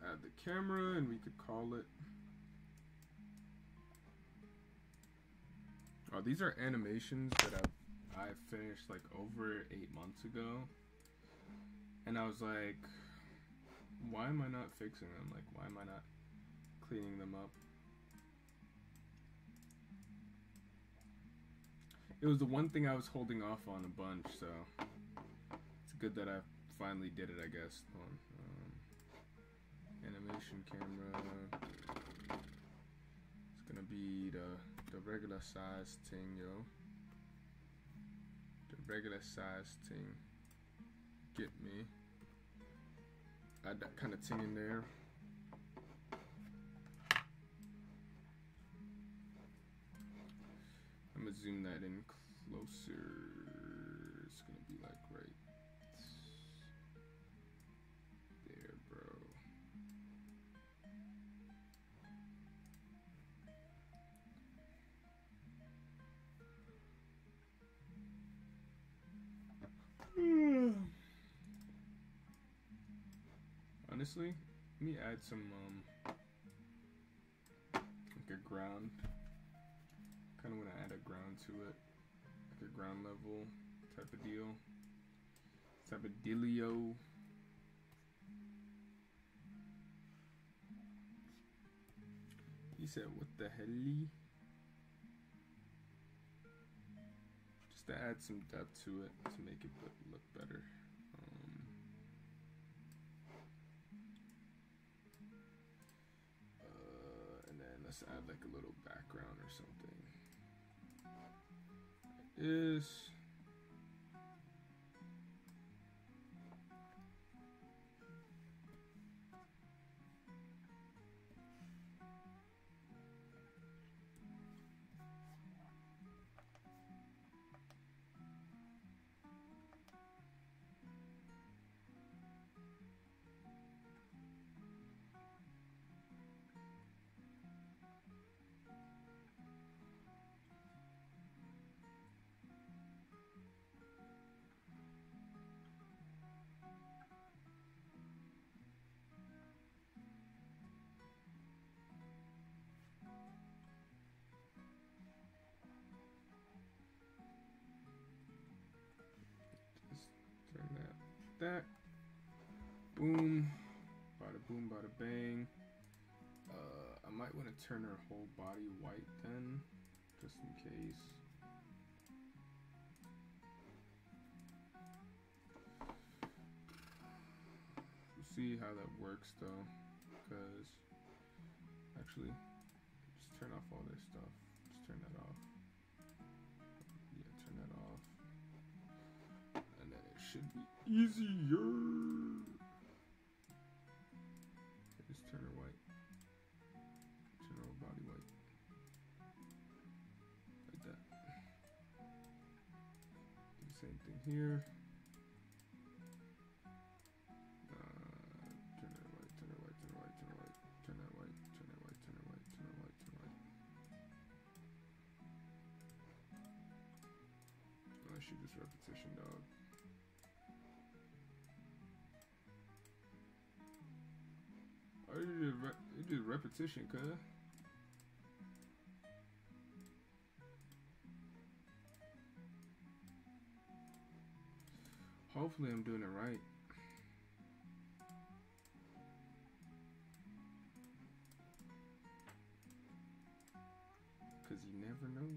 S1: add the camera and we could call it. Oh, these are animations that I finished like over 8 months ago. And I was like, why am I not fixing them? Like, why am I not cleaning them up? It was the one thing I was holding off on a bunch, so it's good that I finally did it, I guess. Animation camera. It's gonna be the regular size thing, yo. The regular size thing. Get me. Add that kind of thing in there. I'm gonna zoom that in closer. It's gonna be like right there, bro. Honestly, let me add some like a ground. Kind of want to add a ground to it, like a ground level type of deal, type of dealio. He said, "What the hell?" Just to add some depth to it to make it look better. And then let's add like a little background or something. Is that. Boom. Bada boom, bada bang. I might want to turn her whole body white then, just in case. We'll see how that works though, because actually, just turn off all this stuff. Just turn that off. Yeah, turn that off. And then it should be easier. Just turn her white. Turn her whole body white. Like that. Do the same thing here. Turn her white, turn her white, turn her white, turn her white. Turn that white, turn her white, turn her white, turn her white, turn her white. Oh, I should just repetition, dog. It did repetition, cuz. Hopefully I'm doing it right. Cause you never know.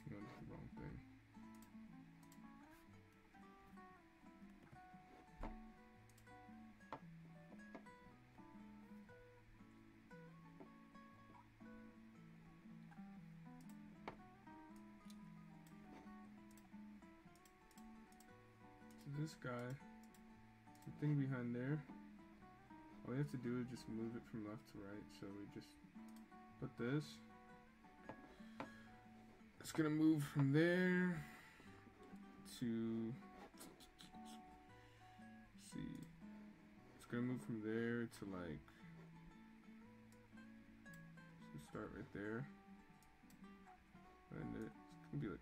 S1: No, that's the wrong thing. So this guy, the thing behind there, All we have to do is just move it from left to right. So we just put this. It's gonna move from there to, let's see, it's gonna move from there to like, so start right there, and it's gonna be like,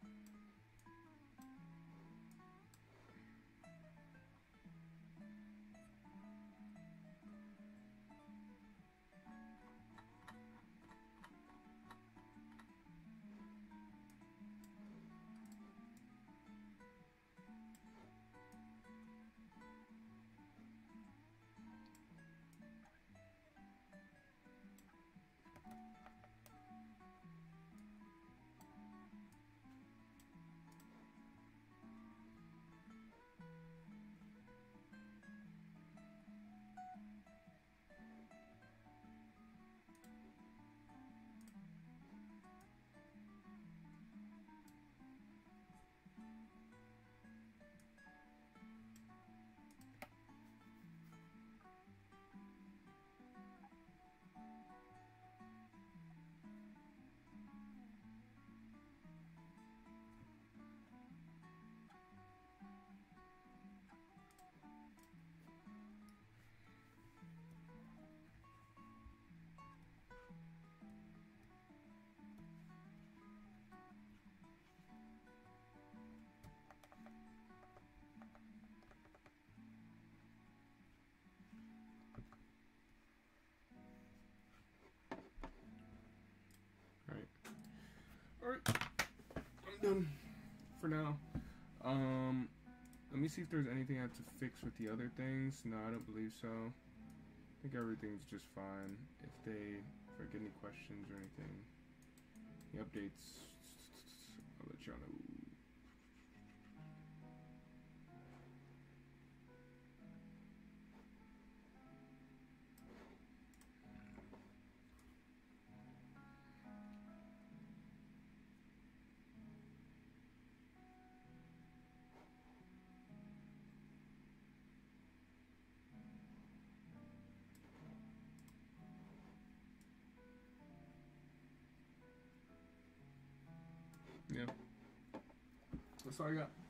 S1: alright, I'm done for now. Let me see if there's anything I have to fix with the other things. No, I don't believe so. I think everything's just fine. If I get any questions or anything, the updates, I'll let y'all know. Yeah. That's all I got.